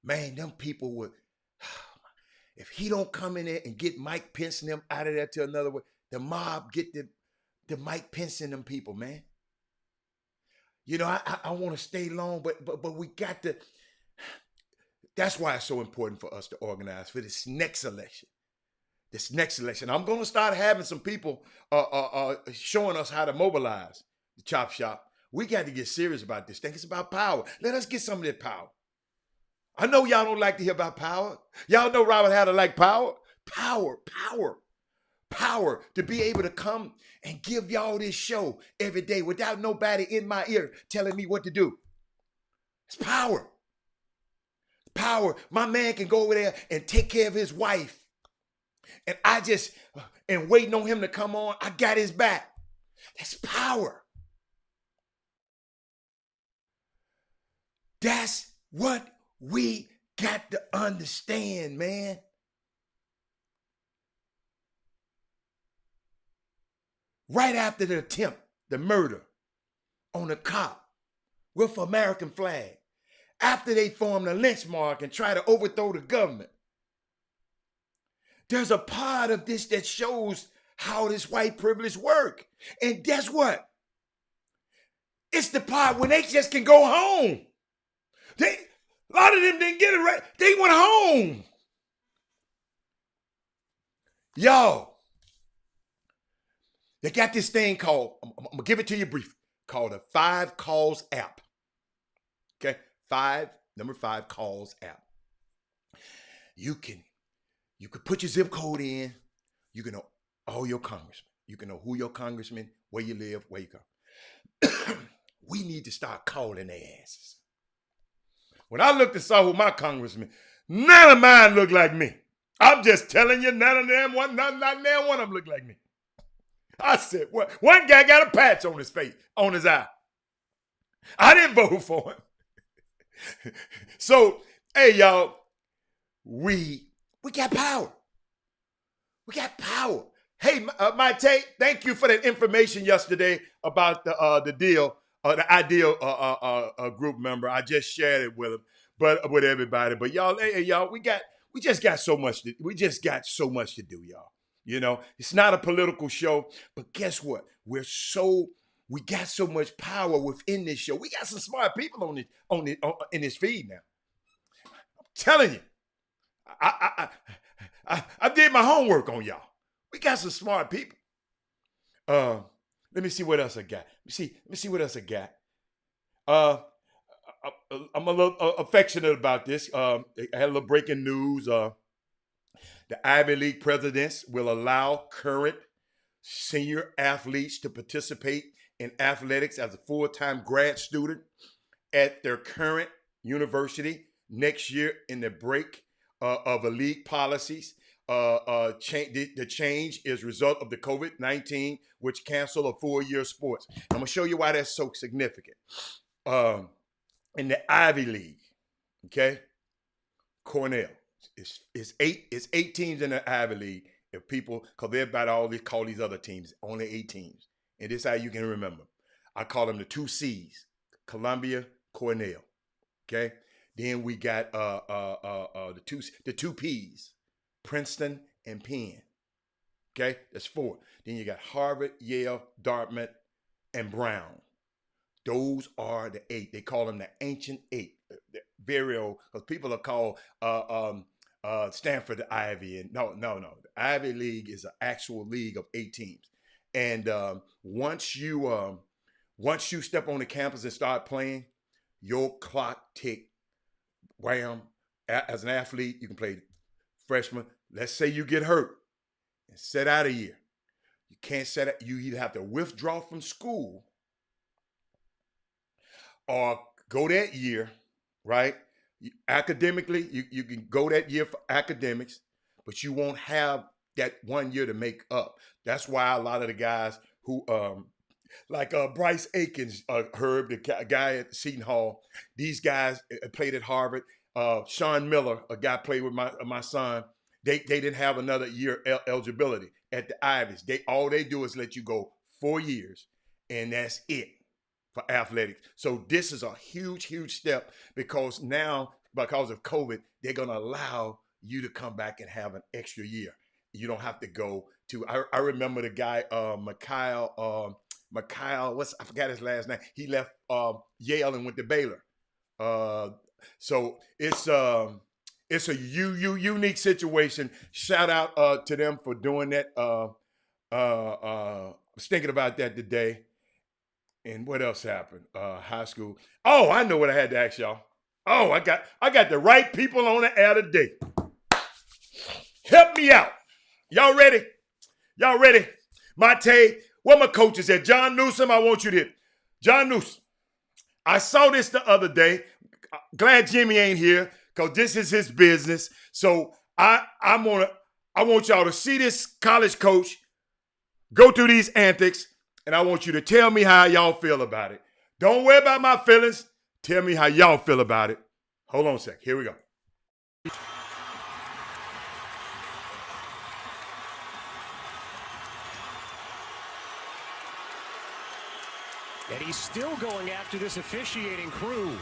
man, them people would, if he don't come in there and get Mike Pence and them out of there to another way, the mob get the Mike Pence and them people, man. You know, I want to stay long, but we got to, that's why it's so important for us to organize for this next election. I'm going to start having some people showing us how to mobilize the chop shop. We got to get serious about this thing. It's about power. Let us get some of that power. I know y'all don't like to hear about power. Y'all know Robert Hatter like power. Power to be able to come and give y'all this show every day without nobody in my ear telling me what to do. It's power. Power. My man can go over there and take care of his wife. And and waiting on him to come on, I got his back. That's power. That's what we got to understand, man. Right after the attempt, the murder on a cop with an American flag, after they formed a lynch mob and try to overthrow the government, there's a part of this that shows how this white privilege work. And guess what? It's the part when they just can go home. A lot of them didn't get it right. They went home. Y'all, they got this thing called, I'm going to give it to you brief, called a 5 Calls app. Okay? Number 5 Calls app. You could put your zip code in. You can know all your congressmen. You can know who your congressman, where you live, where you go. We need to start calling their asses. When I looked and saw who my congressman, none of mine look like me. I'm just telling you, none of them, not one of them look like me. I said, what? One guy got a patch on his face, on his eye. I didn't vote for him. So, hey, y'all, we got power. We got power. Hey, Maite, thank you for that information yesterday about the deal, the Ideal group member. I just shared it with him, but with everybody. But y'all, hey, y'all, we just got so much to do, y'all. You know, it's not a political show, but guess what? We're so we got so much power within this show. We got some smart people in this feed now. I'm telling you, I did my homework on y'all. We got some smart people. Let me see what else I got. Let me see what else I got. I'm a little affectionate about this. I had a little breaking news. The Ivy League presidents will allow current senior athletes to participate in athletics as a full-time grad student at their current university next year in the break of the league policies. The change is a result of the COVID-19, which canceled a full-year sports. I'm going to show you why that's so significant. In the Ivy League, okay, Cornell, it's eight teams in the Ivy League. If people, because they're about all they call these other teams, only 8 teams. And this is how you can remember. I call them the 2 C's, Columbia, Cornell, okay? Then we got the 2 P's, Princeton and Penn, okay? That's 4. Then you got Harvard, Yale, Dartmouth, and Brown. Those are the 8. They call them the ancient 8. Very old, because people are called Stanford the Ivy. And no. The Ivy League is an actual league of 8 teams. And once you step on the campus and start playing, your clock tick. Wham! As an athlete, you can play freshman. Let's say you get hurt and sit out a year. You can't set out. You either have to withdraw from school or go that year, right? Academically, you can go that year for academics, but you won't have that 1 year to make up. That's why a lot of the guys who, like Bryce Aikens, Herb, the guy at Seton Hall, these guys played at Harvard. Sean Miller, a guy played with my son, they didn't have another year eligibility at the Ivies. All they do is let you go 4 years, and that's it for athletics. So this is a huge, huge step, because now, because of COVID, they're going to allow you to come back and have an extra year. You don't have to go to, I remember the guy, Mikhail, I forgot his last name. He left Yale and went to Baylor. So it's a unique situation. Shout out to them for doing that. I was thinking about that today. And what else happened? High school. Oh, I know what I had to ask y'all. Oh, I got the right people on the air today. Help me out. Y'all ready? Y'all ready? Mate, where my coaches at? John Newsom, I want you to hit. John Newsom. I saw this the other day. Glad Jimmy ain't here, because this is his business. So I want y'all to see this college coach go through these antics, and I want you to tell me how y'all feel about it. Don't worry about my feelings. Tell me how y'all feel about it. Hold on a sec. Here we go. And he's still going after this officiating crew.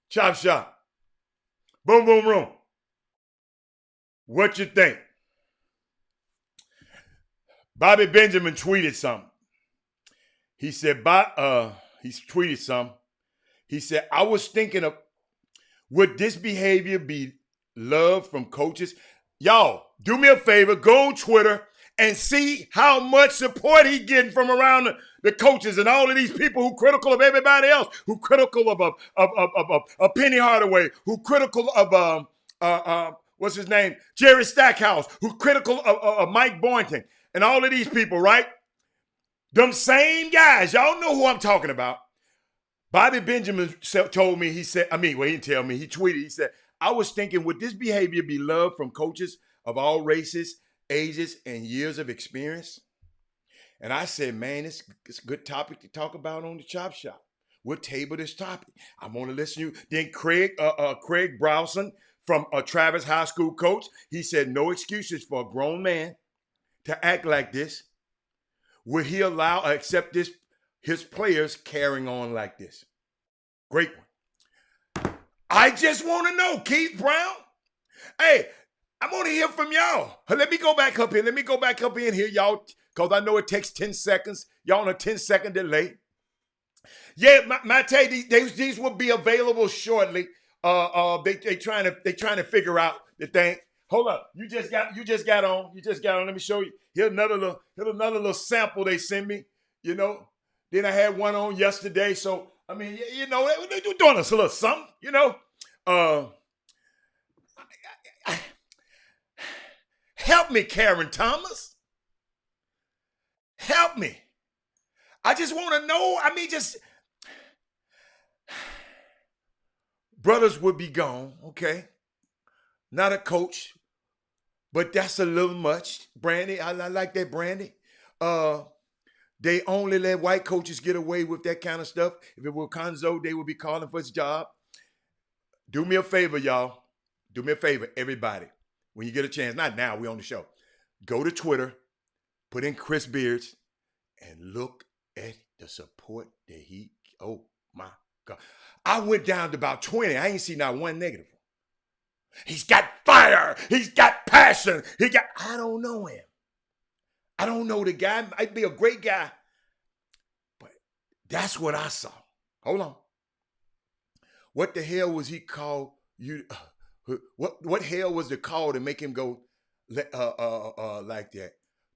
Chop shop. Boom, boom, boom. What you think? Bobby Benjamin tweeted something. He said, he tweeted something. He said, I was thinking of, would this behavior be love from coaches? Y'all, do me a favor, go on Twitter and see how much support he's getting from around the coaches and all of these people who critical of everybody else, who critical of Penny Hardaway, who critical of what's his name, Jerry Stackhouse, who critical of Mike Boynton, and all of these people, right? Them same guys, y'all know who I'm talking about. Bobby Benjamin told me, he said, he didn't tell me, he tweeted, he said, I was thinking, would this behavior be love from coaches of all races, ages, and years of experience? And I said, man, it's a good topic to talk about on the Chop Shop. We'll table this topic. I'm going to listen to you. Then Craig Browson from Travis High School coach, he said, no excuses for a grown man to act like this. Would he allow or accept his players carrying on like this? Great one. I just want to know, Keith Brown. Hey, I want to hear from y'all. Let me go back up here. Let me go back up in here, y'all, because I know it takes 10 seconds. Y'all on a 10-second delay. Yeah, Mate, these will be available shortly. They trying to figure out the thing. Hold up, you just got on. Let me show you. Here's another little sample they sent me. You know, then I had one on yesterday. So I mean, you know, they're doing us a little something. You know, help me, Karen Thomas. Help me. I just want to know. I mean, just brothers would be gone. Okay, not a coach. But that's a little much. Brandy, I like that, Brandy. They only let white coaches get away with that kind of stuff. If it were Conzo, they would be calling for his job. Do me a favor, y'all. Do me a favor, everybody. When you get a chance, not now, we're on the show. Go to Twitter, put in Chris Beards, and look at the support that oh my God. I went down to about 20. I ain't seen not one negative. He's got fire. He's got passion. I don't know him. I don't know the guy. Might be a great guy. But that's what I saw. Hold on. What the hell was he called? What hell was the call to make him go like that?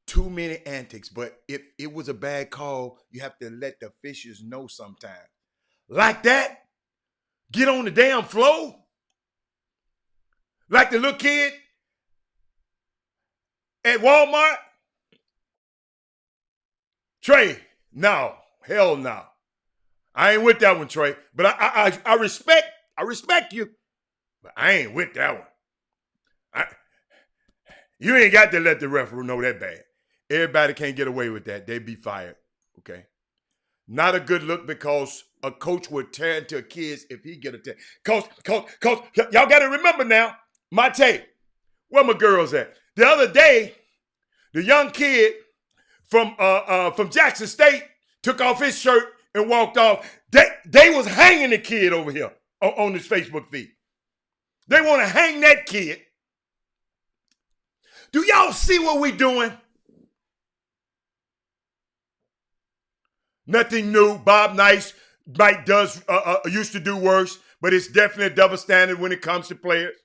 Too many antics. But if it was a bad call, you have to let the officials know sometimes. Like that? Get on the damn floor? Like the little kid at Walmart? Trey, no. Hell no. I ain't with that one, Trey. But I respect you. But I ain't with that one. You ain't got to let the referee know that bad. Everybody can't get away with that. They be fired. Okay? Not a good look because a coach would tear into kids if he get a tear. Coach, y'all got to remember now, Mate, where my girls at? The other day, the young kid from Jackson State took off his shirt and walked off. They was hanging the kid over here on his Facebook feed. They want to hang that kid. Do y'all see what we doing? Nothing new. Bob Nice used to do worse, but it's definitely a double standard when it comes to players.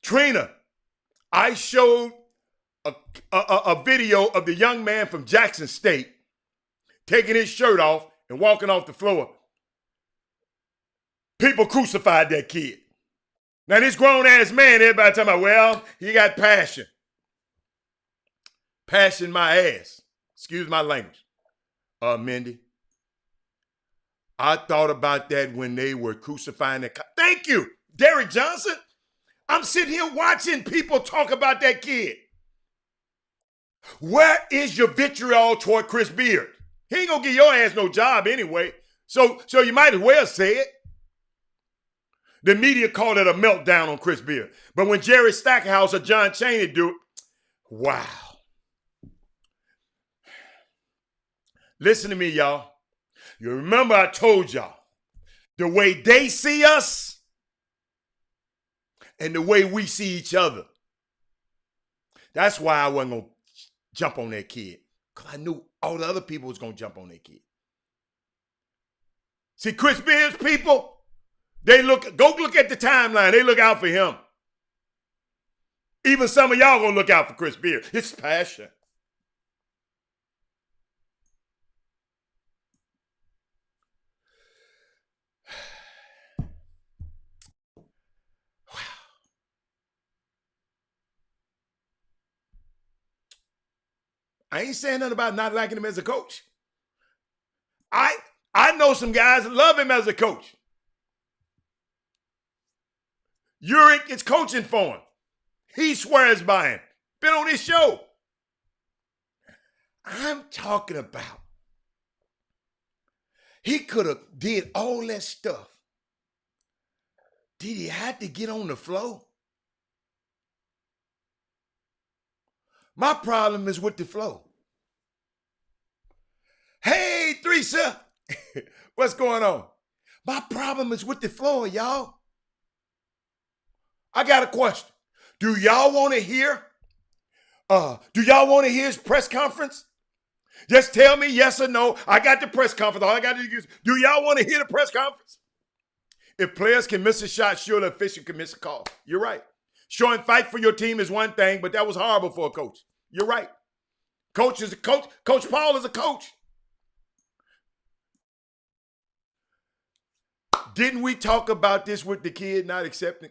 Trina, I showed a video of the young man from Jackson State taking his shirt off and walking off the floor. People crucified that kid. Now this grown-ass man, everybody talking about, well, he got passion. Passion my ass. Excuse my language. Mindy. I thought about that when they were crucifying the Thank you, Derek Johnson. I'm sitting here watching people talk about that kid. Where is your vitriol toward Chris Beard? He ain't gonna give your ass no job anyway. So you might as well say it. The media called it a meltdown on Chris Beard. But when Jerry Stackhouse or John Chaney do it, wow. Listen to me, y'all. You remember I told y'all, the way they see us and the way we see each other. That's why I wasn't going to jump on that kid. Because I knew all the other people was going to jump on that kid. See, Chris Beard's people, go look at the timeline. They look out for him. Even some of y'all going to look out for Chris Beard. It's passion. I ain't saying nothing about not liking him as a coach. I know some guys that love him as a coach. Uric is coaching for him. He swears by him. Been on his show. I'm talking about he could have did all that stuff. Did he have to get on the floor? My problem is with the flow. Hey, Theresa, what's going on? My problem is with the floor, y'all. I got a question. Do y'all want to hear? Do y'all want to hear his press conference? Just tell me yes or no. I got the press conference. All I got to do is, do y'all want to hear the press conference? If players can miss a shot, surely the official can miss a call. You're right. Showing fight for your team is one thing, but that was horrible for a coach. You're right. Coach is a coach. Coach Paul is a coach. Didn't we talk about this with the kid not accepting?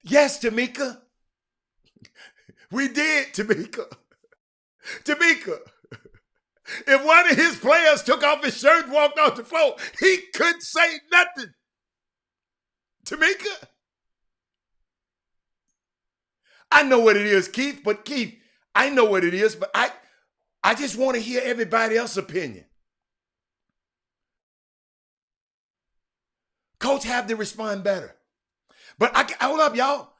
Yes, Tamika. We did, Tamika. Tamika. If one of his players took off his shirt and walked off the floor, he couldn't say nothing. Tamika. I know what it is, Keith, I know what it is, but I just want to hear everybody else's opinion. Coach have to respond better. But hold up, y'all.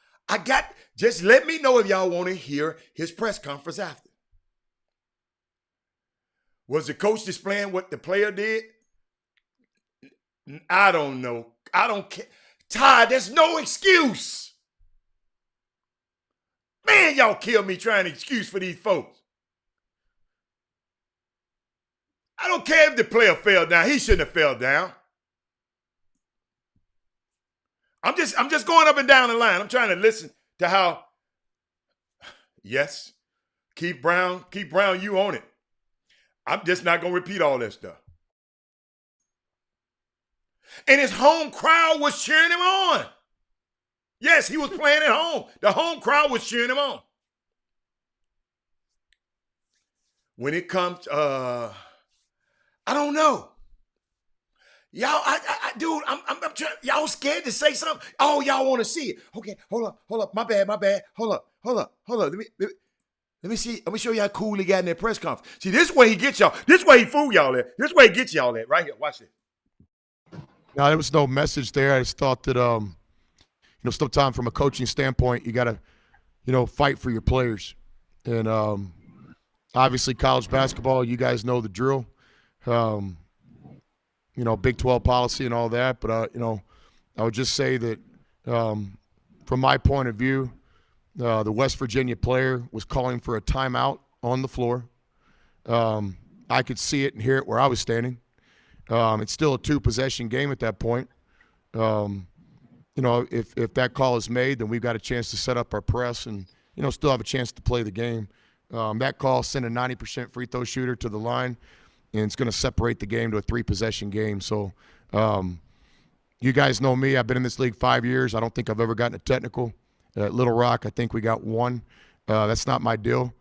Just let me know if y'all want to hear his press conference after. Was the coach displaying what the player did? I don't know. I don't care. Ty, there's no excuse. Man, y'all kill me trying to excuse for these folks. I don't care if the player fell down. He shouldn't have fell down. I'm just going up and down the line. I'm trying to listen to how, yes, Keith Brown, you own it. I'm just not going to repeat all that stuff. And his home crowd was cheering him on. Yes, he was playing at home. The home crowd was cheering him on. When it comes, I don't know. Y'all, dude, I'm trying. Y'all scared to say something? Oh, y'all want to see it? Okay, hold up. My bad. Hold up. Let me see. Let me show you how cool he got in that press conference. See, this way he gets y'all. This way he fool y'all at. This way he gets y'all at. Right here. Watch it. No, there was no message there. I just thought that, sometimes from a coaching standpoint, you got to, fight for your players. And obviously college basketball, you guys know the drill. Big 12 policy and all that. But, I would just say that from my point of view, the West Virginia player was calling for a timeout on the floor. I could see it and hear it where I was standing. It's still a 2-possession game at that point. If that call is made, then we've got a chance to set up our press and, still have a chance to play the game. That call sent a 90% free throw shooter to the line, and it's going to separate the game to a 3-possession game. So you guys know me. I've been in this league 5 years. I don't think I've ever gotten a technical. At Little Rock, I think we got one. That's not my deal.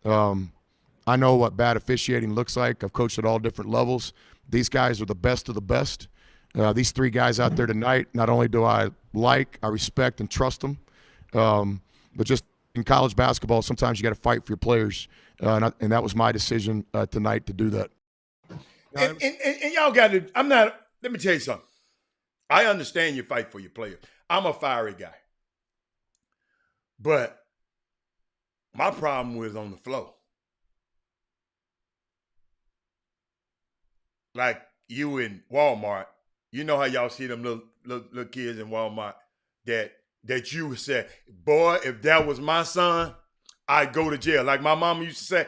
I know what bad officiating looks like. I've coached at all different levels. These guys are the best of the best. These 3 guys out there tonight, not only do I respect and trust them, but just in college basketball, sometimes you got to fight for your players. And that was my decision tonight to do that. And y'all got to, let me tell you something. I understand you fight for your players. I'm a fiery guy. But my problem was on the floor. Like you in Walmart, you know how y'all see them little kids in Walmart that you said, boy, if that was my son, I'd go to jail. Like my mama used to say,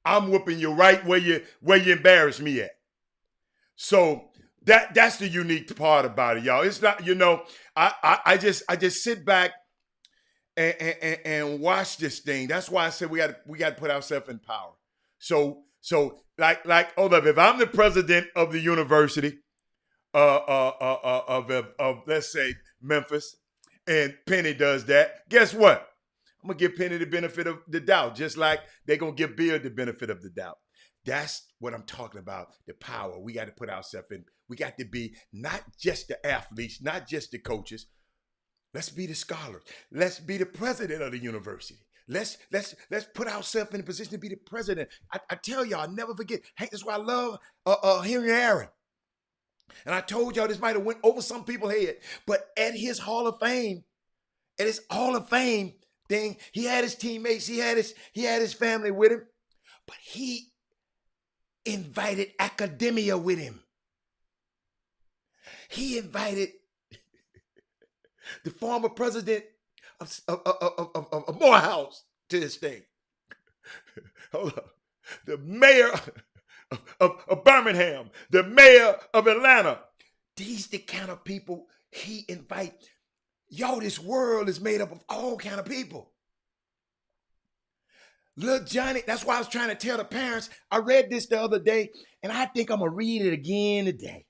I'm whooping you right where you embarrass me at. So that's the unique part about it, y'all. It's not, I just sit back and watch this thing. That's why I said we got to put ourselves in power. So like hold up, if I'm the president of the university of let's say Memphis, and Penny does that, guess what? I'm gonna give Penny the benefit of the doubt, just like they're gonna give Bill the benefit of the doubt. That's what I'm talking about, the power. We got to put ourselves in. We got to be not just the athletes, not just the coaches. Let's be the scholars. Let's be the president of the university. Let's put ourselves in a position to be the president. I tell y'all, I'll never forget. Hey, that's why I love Henry Aaron. And I told y'all this might have went over some people's head, but at his Hall of Fame thing, he had his teammates, he had his family with him, but he invited academia with him. He invited the former president of Morehouse to this thing. Hold up. The mayor of Birmingham, the mayor of Atlanta. These the kind of people he invite. Yo, this world is made up of all kind of people. Little Johnny, that's why I was trying to tell the parents. I read this the other day, and I think I'm going to read it again today.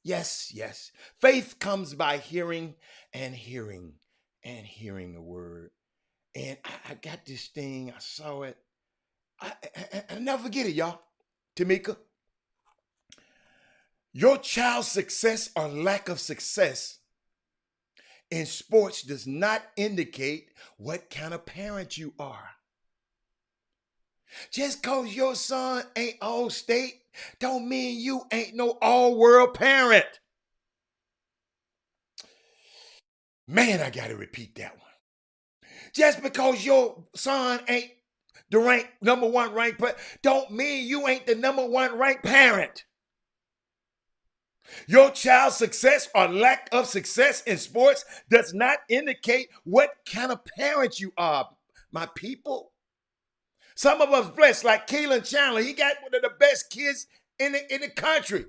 Yes, yes. Faith comes by hearing and hearing and hearing the word. And I got this thing. I saw it. I'll never forget it, y'all. Tamika, your child's success or lack of success in sports does not indicate what kind of parent you are. Just because your son ain't all state don't mean you ain't no all-world parent. Man, I got to repeat that one. Just because your son ain't the number one ranked player don't mean you ain't the number one ranked parent. Your child's success or lack of success in sports does not indicate what kind of parent you are, my people. Some of us blessed, like Keelan Chandler. He got one of the best kids in the country.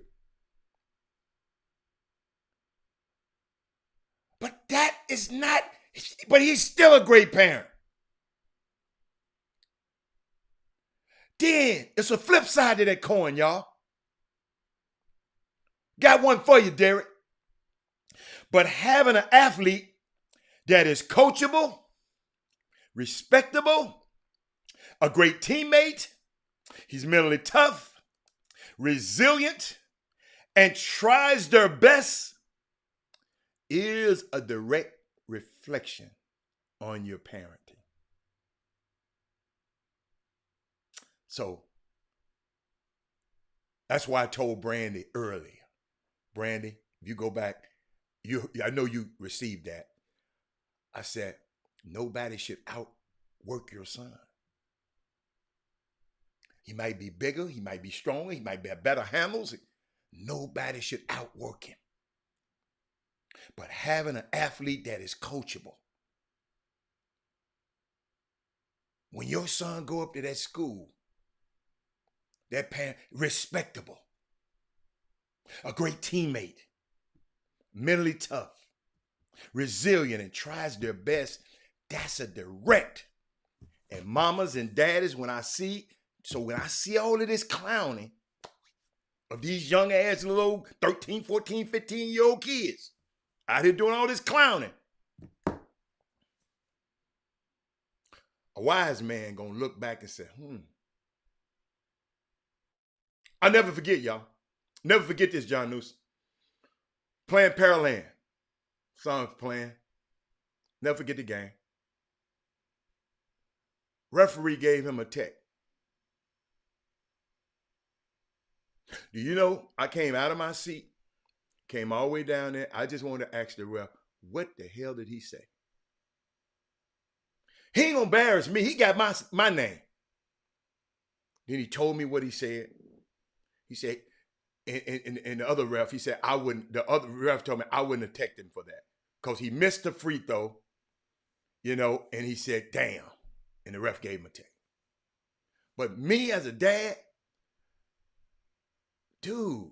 But that is not, but he's still a great parent. Then it's a flip side to that coin, y'all. Got one for you, Derek. But having an athlete that is coachable, respectable, a great teammate, he's mentally tough, resilient, and tries their best is a direct reflection on your parenting. So that's why I told Brandy earlier. Brandy, if you go back, I know you received that. I said, nobody should outwork your son. He might be bigger, he might be stronger, he might have better handles. Nobody should outwork him. But having an athlete that is coachable. When your son go up to that school, that parent, respectable, a great teammate, mentally tough, resilient, and tries their best, that's a direct. And mamas and daddies, when I see all of this clowning of these young ass little 13, 14, 15-year-old kids out here doing all this clowning, a wise man gonna look back and say, I'll never forget, y'all. Never forget this, John Newsom. Playing Pearland. Son's playing. Never forget the game. Referee gave him a tech. Do you know, I came out of my seat, came all the way down there. I just wanted to ask the ref, what the hell did he say? He ain't gonna embarrass me. He got my name. Then he told me what he said. He said, and the other ref, he said, the other ref told me I wouldn't have teched him for that because he missed the free throw, and he said, damn. And the ref gave him a tech. But me as a dad, dude,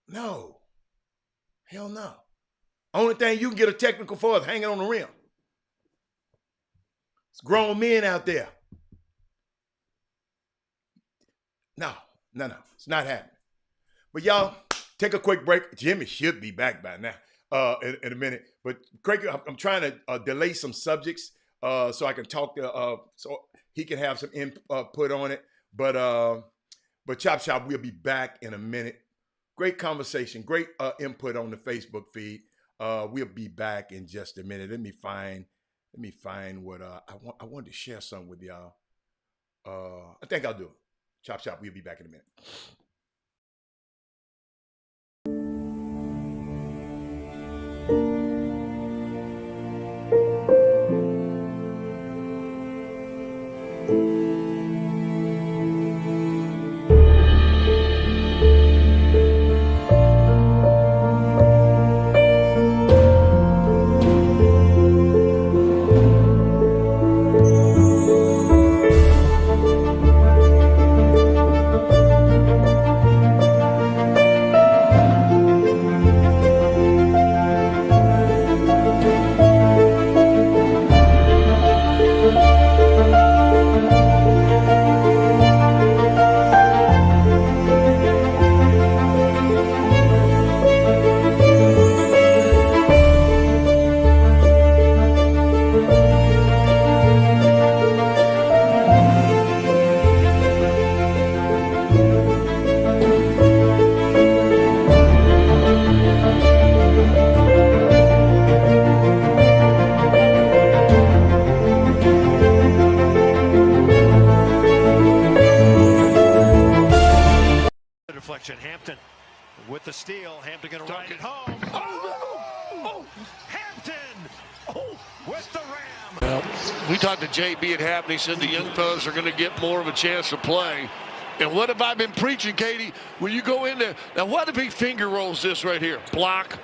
no. Hell no. Only thing you can get a technical for is hanging on the rim. It's grown men out there. No. It's not happening. But y'all, take a quick break. Jimmy should be back by now in a minute. But Craig, I'm trying to delay some subjects so I can talk to, so he can have some input on it. But Chop Shop, we'll be back in a minute. Great conversation, great input on the Facebook feed. We'll be back in just a minute. Let me find what I wanted to share something with y'all. I think I'll do it. Chop Shop, we'll be back in a minute. deflection. Hampton with the steal. Hampton going to ride it home. Hampton with the ram. Well, we talked to JB at half, and he said the young fellas are going to get more of a chance to play. And what have I been preaching, Katie? When you go in there, now what if he finger rolls this right here? Block.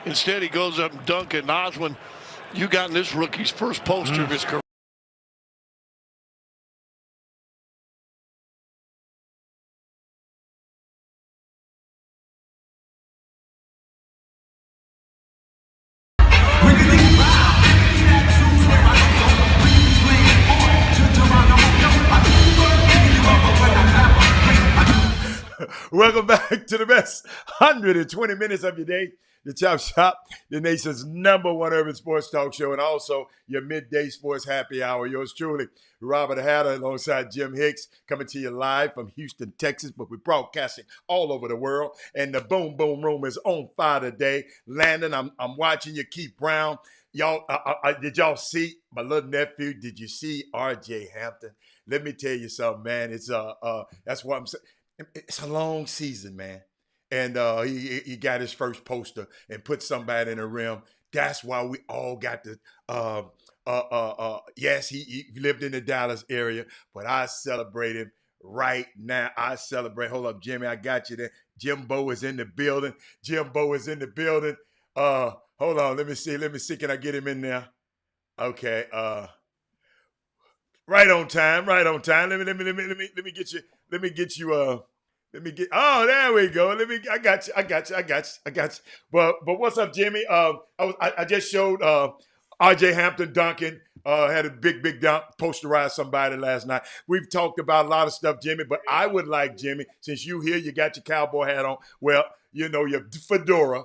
Instead, he goes up and dunk it. And Oswin, you got in this rookie's first poster of his career. Welcome back to the best 120 minutes of your day. The Chop Shop, the nation's #1 urban sports talk show, and also your midday sports happy hour. Yours truly, Robert Hatter, alongside Jim Hicks, coming to you live from Houston, Texas, but we're broadcasting all over the world. And the Boom Boom Room is on fire today. Landon, I'm watching you, Keith Brown. Y'all, did y'all see my little nephew? Did you see R.J. Hampton? Let me tell you something, man. It's that's what I'm saying. It's a long season, man. And he got his first poster and put somebody in the rim. That's why we all got to, yes, he lived in the Dallas area, but I celebrate him right now. Hold up, Jimmy, I got you there. Jimbo is in the building. Hold on, let me see. Can I get him in there? Okay, right on time. Let me get you. Oh, there we go. I got you. But what's up, Jimmy? I just showed R.J. Hampton dunking. Had a big dunk, posterized somebody last night. We've talked about a lot of stuff, Jimmy, but I would like, Jimmy, since you here, you got your cowboy hat on. Well, you know, your fedora.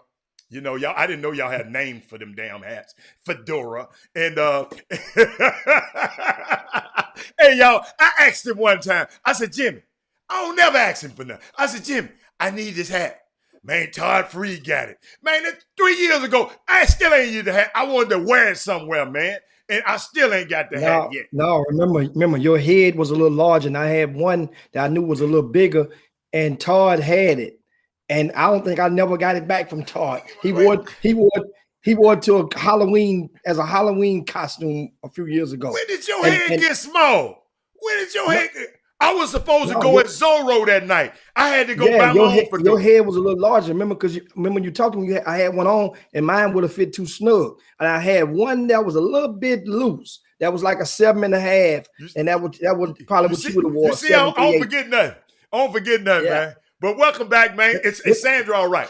You know, y'all, I didn't know y'all had names for them damn hats. Fedora. And hey, y'all, I asked him one time. I said, Jimmy, I don't never ask him for nothing. I said, Jimmy, I need this hat. Man, Todd Freed got it. Man, that's 3 years ago, I still ain't used the hat. I wanted to wear it somewhere, man. And I still ain't got the hat yet. No, remember, your head was a little large, and I had one that I knew was a little bigger, and Todd had it. And I don't think I never got it back from Todd. He wore it to a Halloween costume a few years ago. When did your head get small? When did your head get? I was supposed to go at Zorro that night. I had to go buy my own for your head was a little larger. Remember, because when you talked to me, I had one on, and mine would have fit too snug. And I had one that was a little bit loose. That was like a 7.5, and that would probably what you would have worn. You see, I don't forget nothing. Man. But welcome back, man. Is Sandra all right?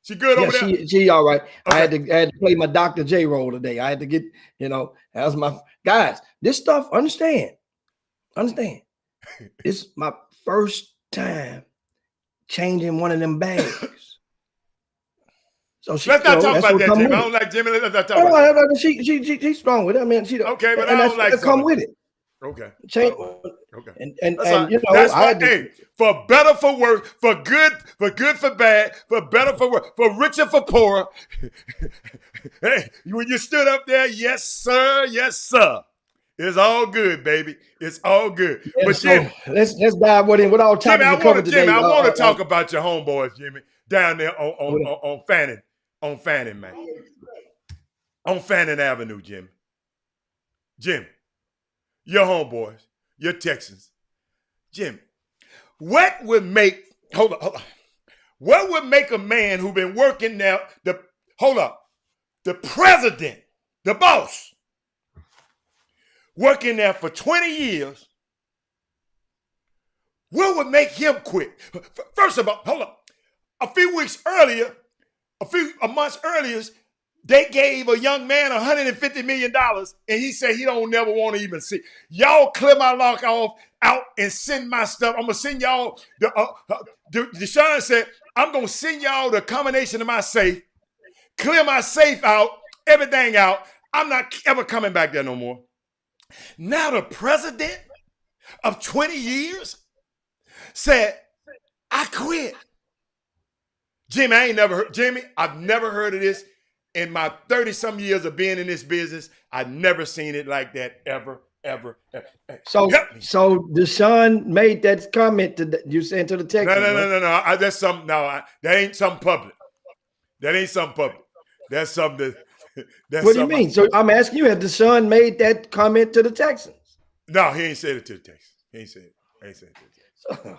She good over there? She all right. Okay. I had to play my Dr. J role today. I had to get, that was my guys. This stuff, understand. It's my first time changing one of them bags. So let's not talk about that, Jimmy. I don't like Jimmy. Let's not talk about that. She's strong with it. I mean, okay, but I don't like that. Come with it. Okay. Change. Okay. And that's I had to, for better, for worse, for good, for bad, for better, for worse, for richer, for poorer. Hey, when you stood up there, yes, sir. It's all good, baby. It's all good. Yeah, but so Jimmy, let's dive with all topics we covered today. Jimmy, I want to talk about your homeboys, Jimmy, down there on Fannin, man. On Fannin Avenue, Jimmy. Your homeboys, your Texans. Jimmy, what would make a man who been working now, the president, the boss, working there for 20 years, what would make him quit? First of all, a few months earlier, they gave a young man $150 million, and he said he don't never want to even see. Y'all clear my lock out and send my stuff. I'm going to send y'all. Deshaun said, I'm going to send y'all the combination of my safe, clear my safe out, everything out. I'm not ever coming back there no more. Now the president of 20 years said, I quit. Jimmy, I've never heard of this. In my 30-some years of being in this business, I've never seen it like that ever ever. So Help me. so Deshaun made that comment you sent to the Texans. No. That's something. No, that ain't something public. That ain't something public. That's something that. That's What do you something. mean? So I'm asking you, has Deshaun made that comment to the Texans? No, he ain't said it to the Texans. He ain't said it. He said it.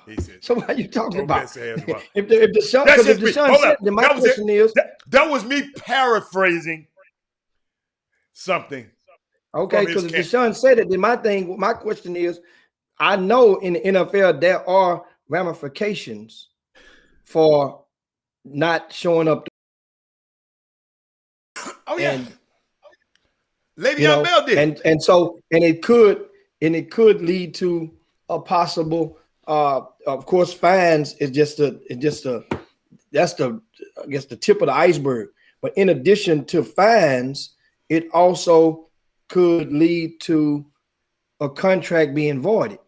He said. So what are you talking about? If Deshaun, That's because if just me. Deshaun Hold said, up. then my question is, that was me paraphrasing something. okay, because if Deshaun said it, then my question is, I know in the NFL there are ramifications for not showing up. Oh yeah, and, Le'Veon Bell did, and so it could lead to a possible. Of course, fines is that's the I guess the tip of the iceberg. But in addition to fines, it also could lead to a contract being voided.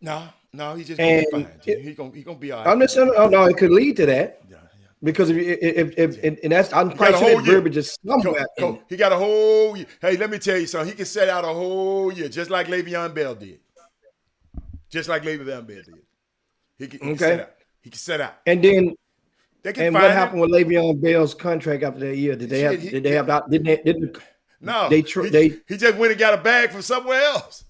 No, he's just gonna be fine. He's gonna be all right. I'm just saying, no, it could lead to that. Yeah. Because if and that's I'm quite sure that verbiage is somewhere. He got a whole year. Hey, let me tell you something. He can set out a whole year, just like Le'Veon Bell did. Just like Le'Veon Bell did. He can set out. He can set out. And then they can and what happened with Le'Veon Bell's contract after that year? Did they have No, he just went and got a bag from somewhere else.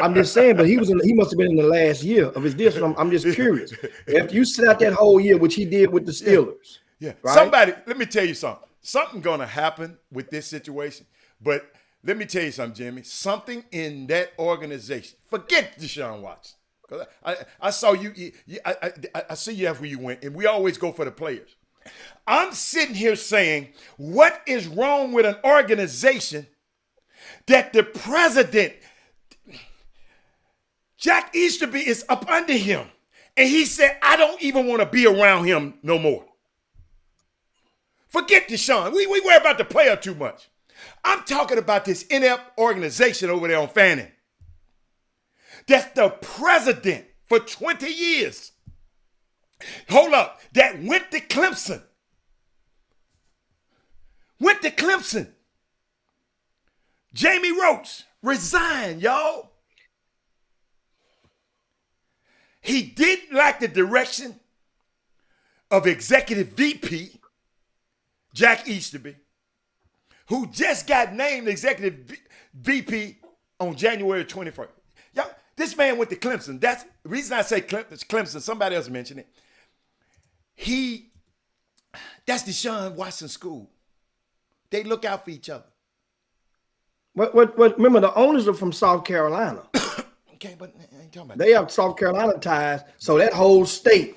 I'm just saying, but he must have been in the last year of his deal. So I'm just curious. If you sit out that whole year, which he did with the Steelers, yeah. Right? Somebody, let me tell you something. Something gonna happen with this situation. But let me tell you something, Jimmy. Something in that organization. Forget Deshaun Watson. Because I saw you. I see you after you went, and we always go for the players. I'm sitting here saying, what is wrong with an organization that the president, Jack Easterby, is up under him? And he said, I don't even want to be around him no more. Forget Deshaun. We worry about the player too much. I'm talking about this inept organization over there on Fannin. That's the president for 20 years. Hold up. That went to Clemson. Jamie Roach resigned, y'all. He didn't like the direction of executive VP Jack Easterby, who just got named executive VP on January 21st. Y'all, this man went to Clemson. That's the reason I say Clemson. Somebody else mentioned it. That's Deshaun Watson school. They look out for each other. What? Remember, the owners are from South Carolina. Okay, but I ain't talking about they have South Carolina ties, so that whole state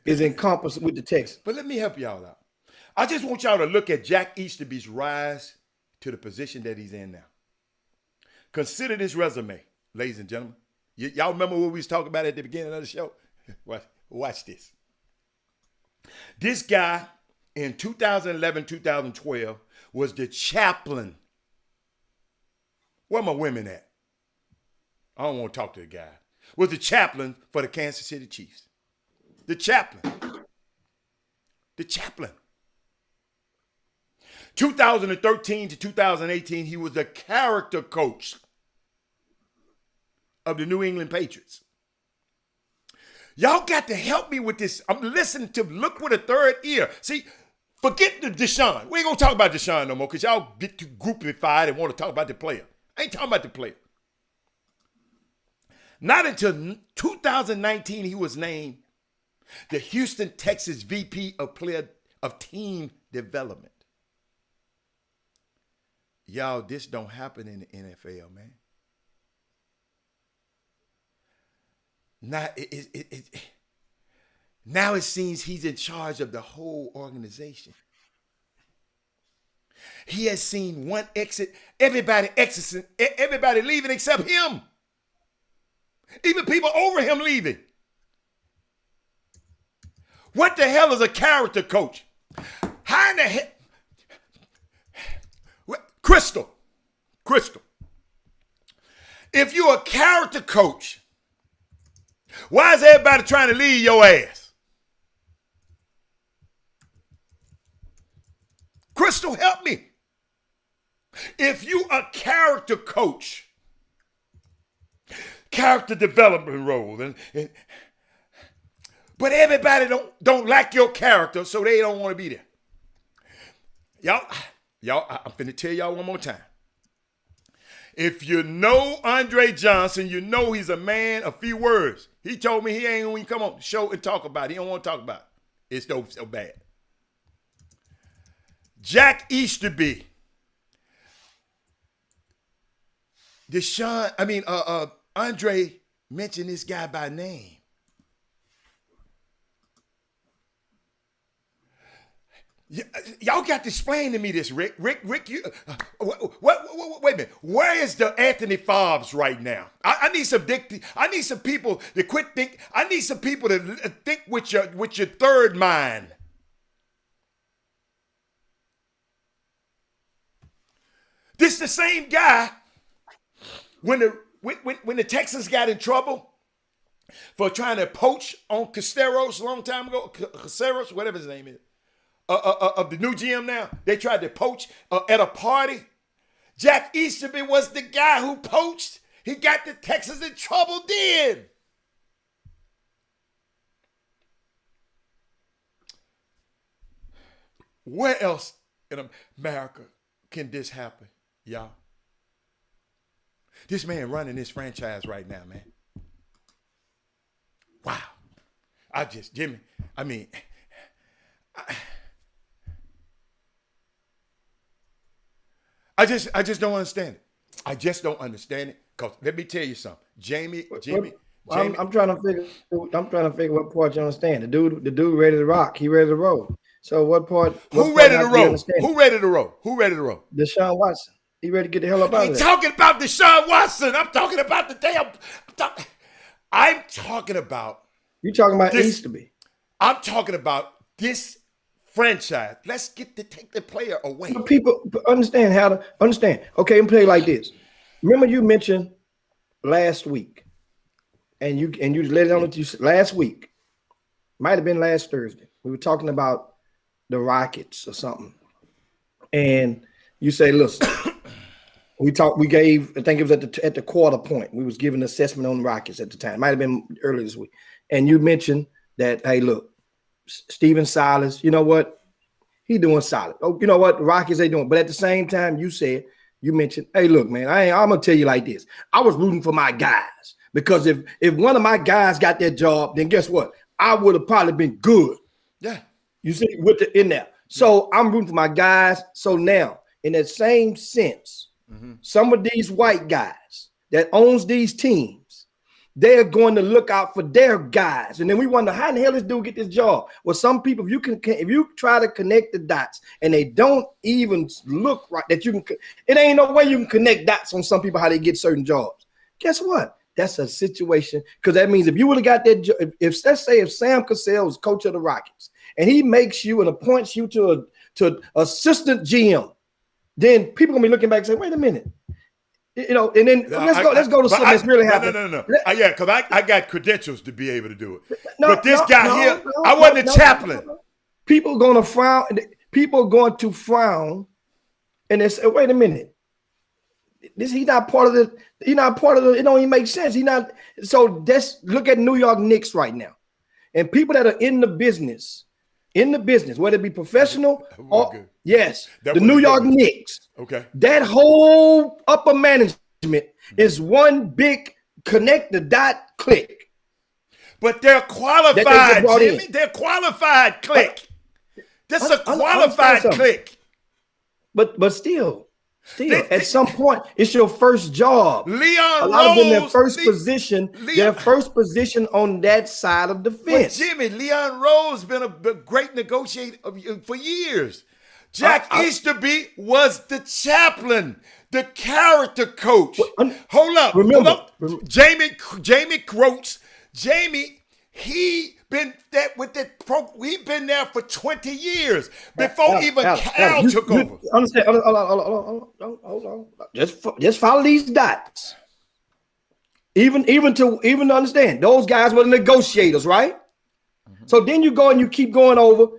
is encompassed with the Texans. But let me help y'all out. I just want y'all to look at Jack Easterby's rise to the position that he's in now. Consider this resume, ladies and gentlemen. Y'all remember what we was talking about at the beginning of the show? Watch this. This guy in 2011, 2012 was the chaplain. Where my women at? I don't want to talk to the guy. Was the chaplain for the Kansas City Chiefs. The chaplain. 2013 to 2018, he was the character coach of the New England Patriots. Y'all got to help me with this. I'm listening to look with a third ear. See, forget the Deshaun. We ain't going to talk about Deshaun no more because y'all get too groupified and want to talk about the player. I ain't talking about the player. Not until 2019 he was named the Houston, Texas VP of Team Development. Y'all, this don't happen in the NFL, man. Now it seems he's in charge of the whole organization. He has seen one exit, everybody leaving except him. Even people over him leaving. What the hell is a character coach? How in the hell? Crystal. If you're a character coach, why is everybody trying to leave your ass? Crystal, help me. If you a character coach, character development role. But everybody don't like your character, so they don't want to be there. Y'all, I'm finna tell y'all one more time. If you know Andre Johnson, you know he's a man of few words. He told me he ain't going to come on the show and talk about it. He don't want to talk about it. It's so bad. Jack Easterby. Andre mentioned this guy by name. Y'all got to explain to me this, Rick. Rick, you wait a minute. Where is the Anthony Fobbs right now? I need some people to quit think. I need some people to think with your third mind. This the same guy when the Texans got in trouble for trying to poach on Casteros a long time ago. Casteros, whatever his name is. Of the new GM now, they tried to poach at a party. Jack Easterby was the guy who poached. He got the Texans in trouble then. Where else in America can this happen, y'all? This man running this franchise right now, man. Wow. I just don't understand it. I just don't understand it. Cause let me tell you something, Jamie. I'm trying to figure what part you understand. The dude ready to rock. He ready to roll. So what part? Who ready to roll? Who ready to roll? Who ready to roll? Deshaun Watson. He ready to get the hell up out of there. Talking about Deshaun Watson. I'm talking about the damn. I'm talking about. You talking about Easterby? I'm talking about this franchise. Let's take the player away. But people understand how to understand. Okay, I'm play like this. Remember you mentioned last week, and you let it on with you last week. Might have been last Thursday. We were talking about the Rockets or something, and you say, "Listen, we gave. I think it was at the quarter point. We was giving an assessment on the Rockets at the time. Might have been earlier this week, and you mentioned that. Hey, look. Steven Silas, you know what? He doing solid. Oh, you know what? The Rockets they doing. But at the same time, you mentioned, hey, look, man, I'm gonna tell you like this. I was rooting for my guys because if one of my guys got that job, then guess what? I would have probably been good. Yeah. You see, in there. So I'm rooting for my guys. So now, in that same sense, some of these white guys that owns these teams, they're going to look out for their guys. And then we wonder, how in the hell this dude get this job? Well, some people, if you try to connect the dots and they don't even look right, it ain't no way you can connect dots on some people, how they get certain jobs. Guess what? That's a situation. Because that means if you would have got that job, if Sam Cassell was coach of the Rockets and he makes you and appoints you to assistant GM, then people gonna be looking back and say, wait a minute. You know, and then let's go to something that's really happening. No. Yeah, because I got credentials to be able to do it. But this guy here, I wasn't a chaplain. People are going to frown. People are going to frown, and they say, "Wait a minute, he's not part of the. He's not part of the. It don't even make sense. He's not." So look at New York Knicks right now, and people that are in the business, whether it be professional or yes, the New York Knicks. Okay. That whole upper management is one big connect the dot click. But they're qualified, Jimmy. They're qualified click. That's a qualified click. But still, at some point, it's your first job. Leon a lot Rose, of them their first position on that side of the fence. But Jimmy, Leon Rose been a great negotiator for years. Jack Easterby was the chaplain, the character coach. Hold up. Jamie Croats. Jamie, he been there with that pro. He been there for 20 years before Cal took over. Understand? Hold on. Just follow these dots. Even to understand, those guys were the negotiators, right? So then you go and you keep going over.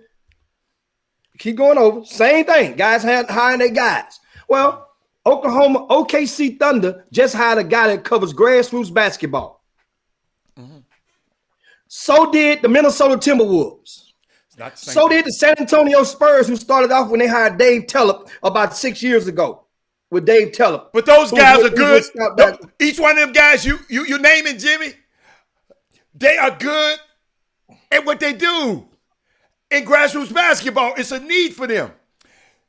Same thing. Guys hiring their guys. Well, Oklahoma OKC Thunder just hired a guy that covers grassroots basketball. So did the Minnesota Timberwolves. So did the San Antonio Spurs, who started off when they hired Dave Tellep about 6 years ago with Dave Tellep. But those guys are good. Each one of them guys you naming, Jimmy, they are good at what they do in grassroots basketball. It's a need for them.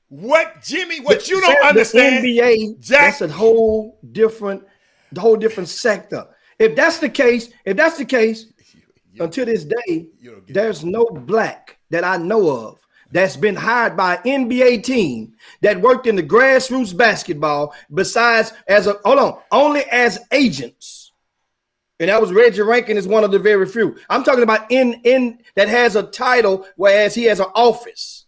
What you don't understand, the NBA, Jack, that's a whole different sector. If that's the case, until this day, there's no black that I know of that's been hired by an NBA team that worked in the grassroots basketball besides only as agents. And that was Reggie Rankin is one of the very few. I'm talking about in that has a title, whereas he has an office.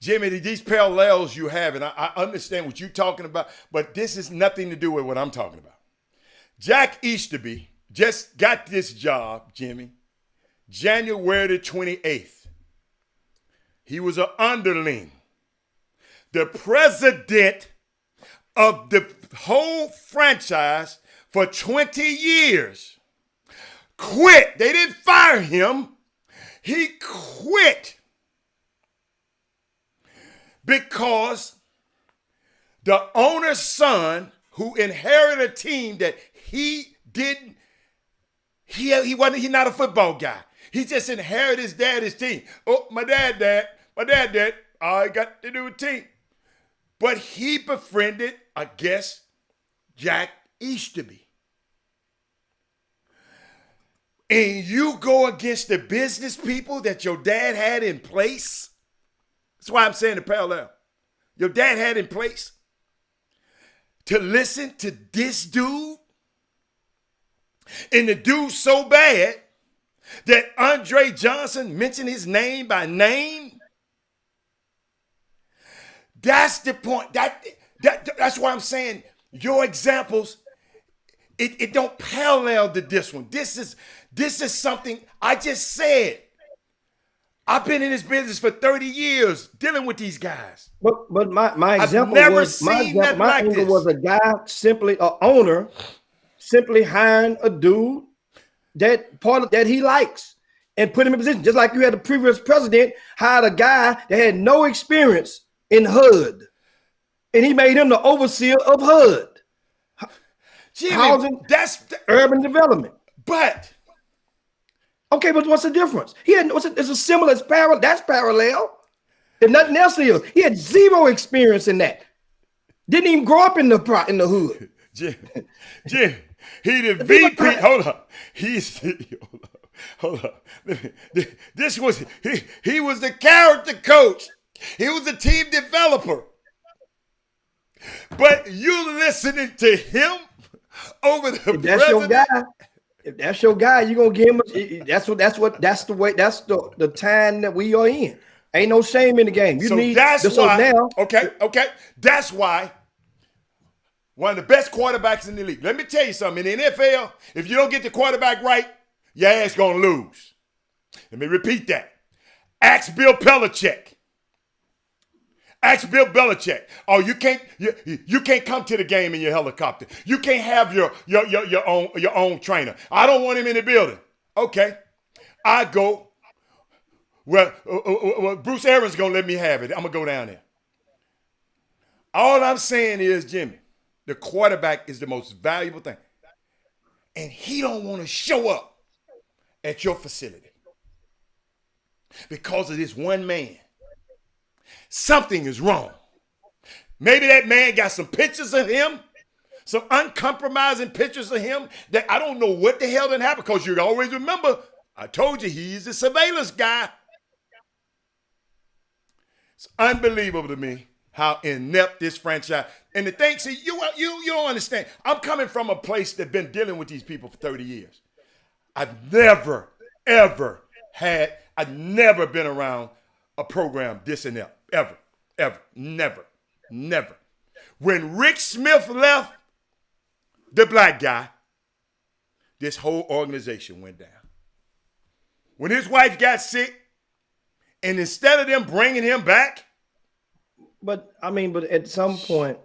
Jimmy, these parallels you have, and I understand what you're talking about, but this is nothing to do with what I'm talking about. Jack Easterby just got this job, Jimmy, January the 28th. He was an underling. The president of the whole franchise for 20 years quit. They didn't fire him. He quit because the owner's son, who inherited a team that he's not a football guy. He just inherited his dad's team. Oh, my dad. I got to do a team. But he befriended, I guess, Jack Easterby. And you go against the business people that your dad had in place. That's why I'm saying the parallel. Your dad had in place to listen to this dude. And the dude so bad that Andre Johnson mentioned his name by name. That's the point. That's why I'm saying your examples, it don't parallel to this one. This is something I just said. I've been in this business for 30 years dealing with these guys. But my example was a guy, simply an owner, simply hiring a dude that he likes and put him in position. Just like you had the previous president hired a guy that had no experience in HUD, and he made him the overseer of HUD. Jimmy, housing, urban development. But okay, but what's the difference? It's a similar, that's parallel. If nothing else is, he had zero experience in that. Didn't even grow up in the hood. Jim, he the VP. Hold up. Hold up. This was he was the character coach. He was the team developer. But you listening to him over the if that's president? Your guy. If that's your guy, you're gonna give him. That's the time that we are in. Ain't no shame in the game. Okay. That's why one of the best quarterbacks in the league. Let me tell you something. In the NFL, if you don't get the quarterback right, your ass gonna lose. Let me repeat that. Ask Bill Belichick. Oh, you can't come to the game in your helicopter. You can't have your own trainer. I don't want him in the building. Okay, I go. Well, Bruce Arians gonna let me have it. I'm gonna go down there. All I'm saying is, Jimmy, the quarterback is the most valuable thing, and he don't want to show up at your facility because of this one man. Something is wrong. Maybe that man got some pictures of him, some uncompromising pictures of him that I don't know what the hell didn't happen, because you always remember, I told you he's the surveillance guy. It's unbelievable to me how inept this franchise. And the thing, see, you don't understand. I'm coming from a place that's been dealing with these people for 30 years. I've never, ever been around a program this inept. Ever. Never. When Rick Smith left, the black guy, this whole organization went down. When his wife got sick, and instead of them bringing him back. But at some point,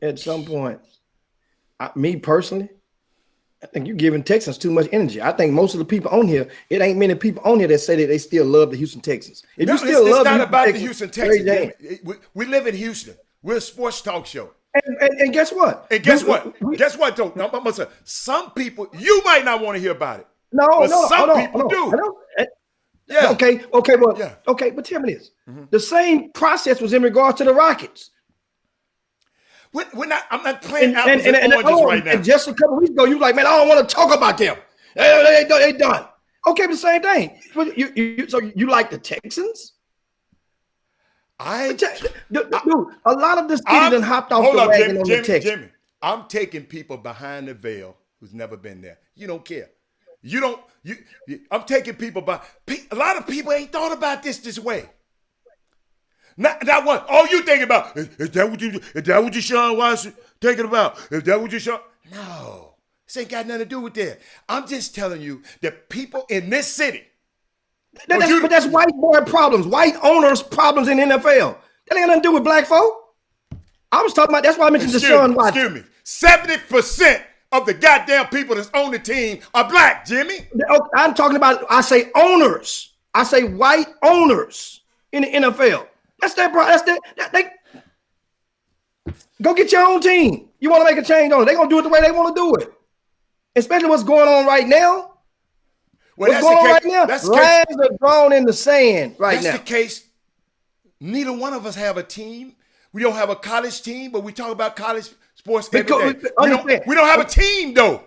at some point. Me personally, I think you're giving Texans too much energy. I think most of the people on here, it ain't many people on here that say that they still love the Houston Texans. If No, you still it's love not the about the Houston Houston Texans, Texans. We live in Houston. We're a sports talk show. and guess what? And guess what? Guess what, though? I'm gonna say, some people, you might not want to hear about it. No, some people do. Yeah. Okay, well, Yeah. okay, but tell me this. The same process was in regards to the Rockets. I'm not playing apples and oranges right now. And just a couple weeks ago, you were like, man, I don't want to talk about them. They done. Okay, but the same thing. So you like the Texans? Dude, a lot of this city done hopped off the wagon on the Texans. Jimmy, I'm taking people behind the veil who's never been there. You don't care. I'm taking people by. A lot of people ain't thought about this way. Not what. All you thinking about is that what Deshaun Watson thinking about? Is that what Deshaun? No, this ain't got nothing to do with that. I'm just telling you that people in this city. But that's white boy problems, white owners problems in NFL. That ain't got nothing to do with black folk. I was talking about. That's why I mentioned Deshaun Watson. Excuse me. 70% of the goddamn people that's on the team are black, Jimmy. I'm talking about. I say owners. I say white owners in the NFL. That's that, bro. Go get your own team. You want to make a change on it? They're going to do it the way they want to do it. Especially what's going on right now. Lines are drawn in the sand right now. That's the case. Neither one of us have a team. We don't have a college team, but we talk about college sports every day. We don't have a team, though.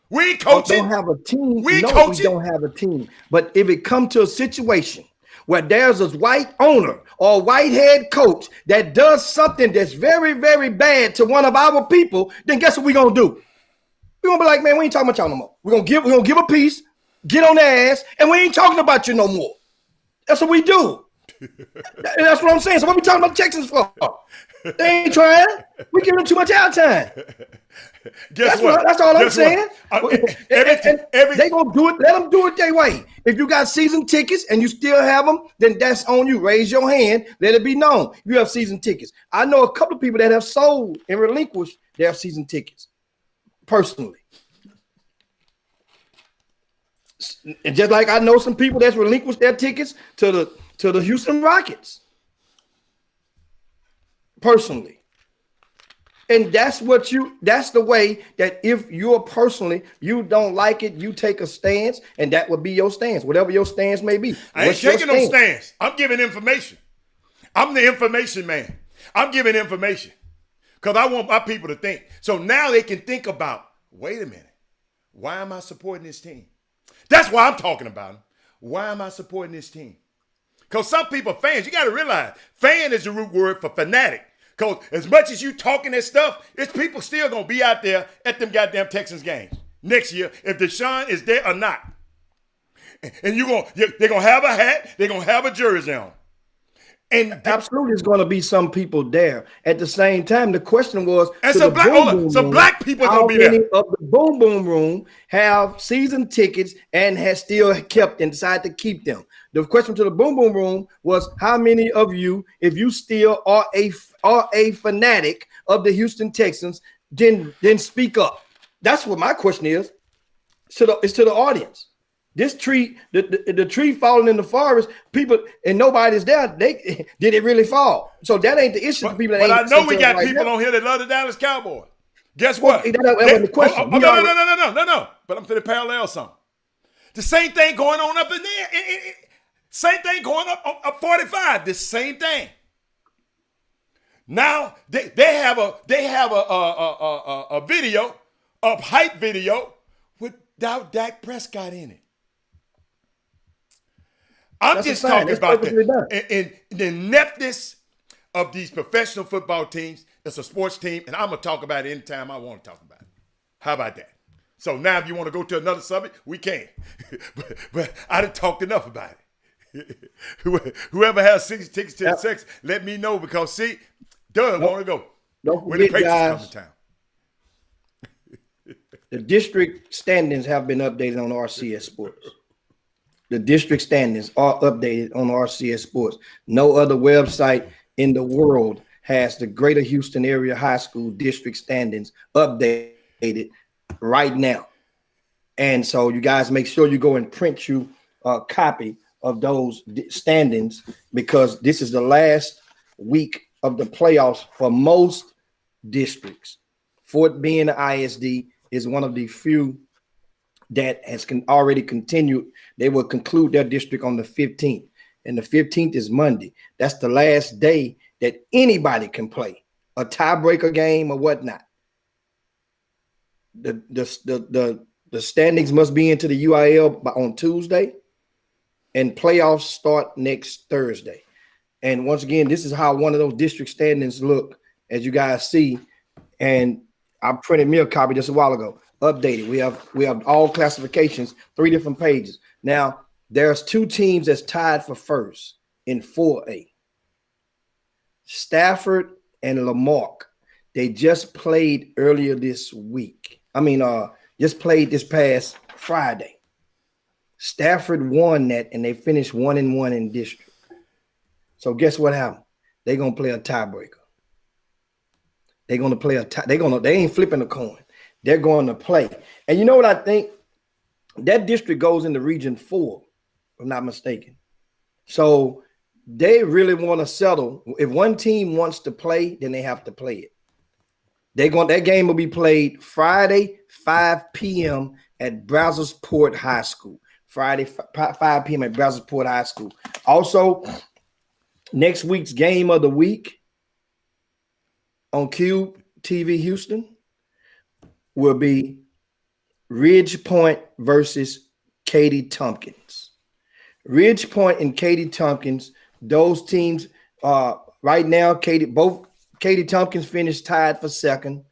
We ain't coaching. We don't have a team. We don't have a team. But if it comes to a situation where there's a white owner or a white head coach that does something that's very, very bad to one of our people, then guess what we're gonna do? We're gonna be like, man, we ain't talking about y'all no more. We're gonna give a piece, get on their ass, and we ain't talking about you no more. That's what we do. That's what I'm saying. So what we talking about the Texans for? They ain't trying. We give them too much airtime. That's all I'm saying. They gonna do it. Let them do it their way. If you got season tickets and you still have them, then that's on you. Raise your hand. Let it be known. You have season tickets. I know a couple of people that have sold and relinquished their season tickets personally. And just like I know some people that's relinquished their tickets to the Houston Rockets personally. And that's the way that if you're personally, you don't like it, you take a stance, and that would be your stance, whatever your stance may be. I ain't taking no stance. I'm giving information. I'm the information man. I'm giving information because I want my people to think. So now they can think about, wait a minute, why am I supporting this team? That's why I'm talking about them. Why am I supporting this team? Because some people are fans. You got to realize, fan is the root word for fanatic. Because as much as you talking that stuff, it's people still going to be out there at them goddamn Texans games next year if Deshaun is there or not. And they're going to have a hat. They're going to have a jersey on. And absolutely, there's going to be some people there. At the same time, the question was, and some black people going to be there. How many of the Boom Boom Room have season tickets and has still kept and decided to keep them? The question to the Boom Boom Room was, how many of you, if you still are a fanatic of the Houston Texans, then speak up? That's what my question is. It's to the audience. This tree, the tree falling in the forest, people and nobody's there. Did it really fall? So that ain't the issue. People but I know we got people on here that love the Dallas Cowboys. Guess what? That wasn't the question. No. But I'm going to parallel something. The same thing going on up in there. Same thing going up 45. The same thing. Now they have a video, a hype video without Dak Prescott in it. I'm just talking about the ineptness of these professional football teams. It's a sports team, and I'm going to talk about it anytime I want to talk about it. How about that? So now if you want to go to another subject, we can. but I done talked enough about it. Whoever has 6 tickets to the sex, let me know because, see, Doug want to go. Don't forget, guys, the district standings have been updated on RCS Sports. The district standings are updated on RCS Sports. No other website in the world has the Greater Houston Area High School district standings updated right now. And so you guys make sure you go and print you a copy of those standings, because this is the last week of the playoffs for most districts. Fort Bend ISD is one of the few that has already continued. They will conclude their district on the 15th, and the 15th is Monday. That's the last day that anybody can play a tiebreaker game or whatnot. The standings must be into the UIL on Tuesday, and playoffs start next Thursday. And once again, this is how one of those district standings look, as you guys see. And I printed me a copy just a while ago, updated. We have all classifications, 3 different pages. Now, there's 2 teams that's tied for first in 4A. Stafford and Lamarck. They just played earlier this week. Just played this past Friday. Stafford won that, and they finished 1-1 in district. So guess what happened? They're gonna play a tiebreaker. They're gonna play they ain't flipping a coin. They're going to play. And you know what I think? That district goes into Region 4, if I'm not mistaken. So they really want to settle. If one team wants to play, then they have to play it. That game will be played Friday, 5 p.m. at Brazosport High School. Friday, 5 p.m. at Brazosport High School. Also, next week's game of the week on Cube TV Houston will be Ridge Point versus Katy Tompkins. Ridge Point and Katy Tompkins, those teams right now, Katy Tompkins finished tied for second.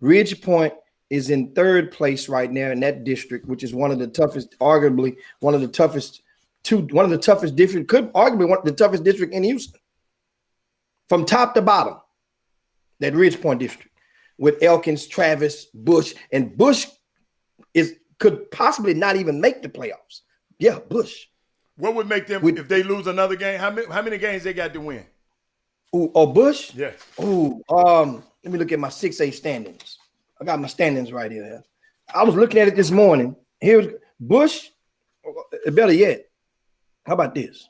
Ridge Point is in third place right now in that district, which is one of the toughest, arguably one of the toughest district, could arguably one of the toughest district in Houston. From top to bottom, that Ridge Point district with Elkins, Travis, Bush, and Bush could possibly not even make the playoffs. Yeah, Bush. What would make them, if they lose another game, how many games they got to win? Ooh, Bush? Yes. Ooh, let me look at my 6A standings. I got my standings right here. I was looking at it this morning. Here's Bush. Better yet, how about this?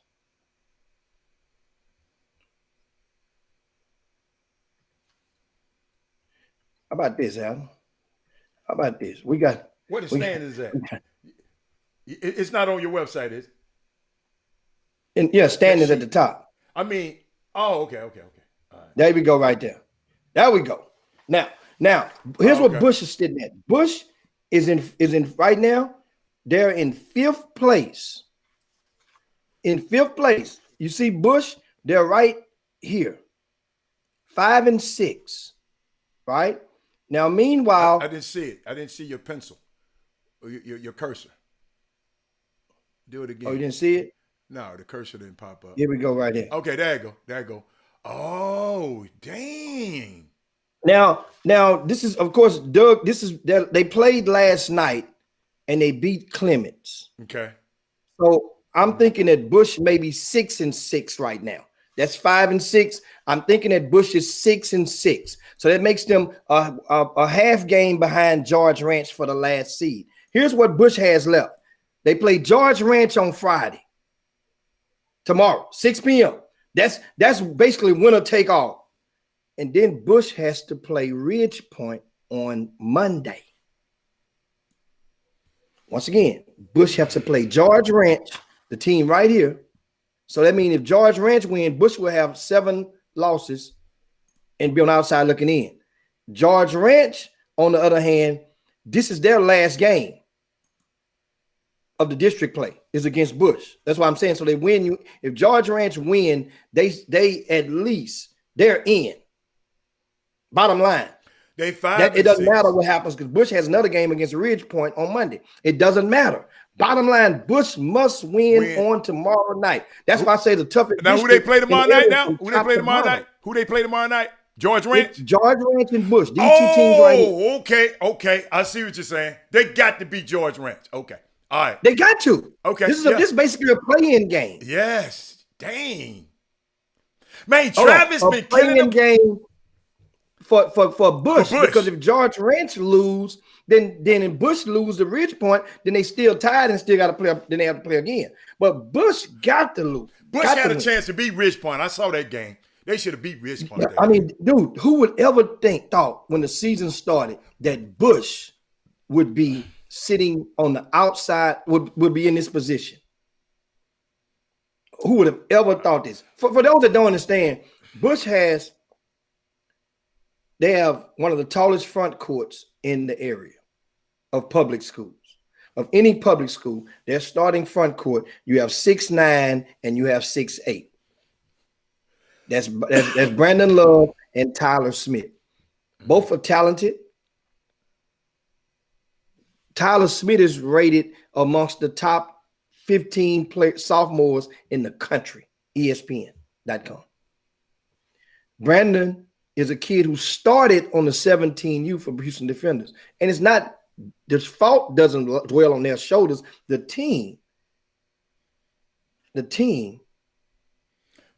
How about this, Adam? How about this? We got. What standings is that? It's not on your website, is it? And yeah, standings at the top. Okay. All right. There we go, right there. There we go. Now, here's what Bush is sitting at. Bush is in right now. They're in 5th place. In 5th place, you see Bush. They're right here, 5 and 6. Right now, meanwhile, I didn't see it. I didn't see your pencil, or your cursor. Do it again. Oh, you didn't see it? No, the cursor didn't pop up. Here we go, right here. Okay, there you go. Oh, dang. Now, this is, of course, Doug, they played last night and they beat Clements. Okay. So I'm thinking that Bush may be 6 and 6 right now. That's 5 and 6. I'm thinking that Bush is 6 and 6. So that makes them a half game behind George Ranch for the last seed. Here's what Bush has left. They play George Ranch on Friday. Tomorrow, 6 p.m. That's basically winner take all. And then Bush has to play Ridge Point on Monday. Once again, Bush has to play George Ranch, the team right here. So that means if George Ranch wins, Bush will have 7 losses and be on the outside looking in. George Ranch, on the other hand, this is their last game of the district play is against Bush. That's why I'm saying, so they win. If George Ranch win, they at least they're in. Bottom line, they 5. It doesn't matter what happens because Bush has another game against Ridge Point on Monday. It doesn't matter. Bottom line, Bush must win on tomorrow night. That's why I say the toughest. Now, who they play tomorrow night? Who they play tomorrow night? George Ranch? George Ranch and Bush. These 2 teams right here. Okay. I see what you're saying. They got to beat George Ranch. Okay. All right. They got to. Okay. This is basically a play-in game. Yes. Dang. Man, Travis been killing them. Game for Bush, because if George Ranch lose, then if Bush lose the Ridge Point, then they still tied and still got to play. Then they have to play again. But Bush got to lose. Bush had a chance to beat Ridge Point. I saw that game. They should have beat Ridge Point. I mean, dude, who would ever thought when the season started that Bush would be sitting on the outside, would be in this position? Who would have ever thought this? For those that don't understand, Bush they have one of the tallest front courts in the area of public schools. Of any public school, their starting front court, you have 6'9" and you have 6'8". That's Brandon Love and Tyler Smith. Both are talented. Tyler Smith is rated amongst the top 15 sophomores in the country, ESPN.com. Brandon is a kid who started on the 17U for Houston Defenders. And it's not, the fault doesn't dwell on their shoulders. The team,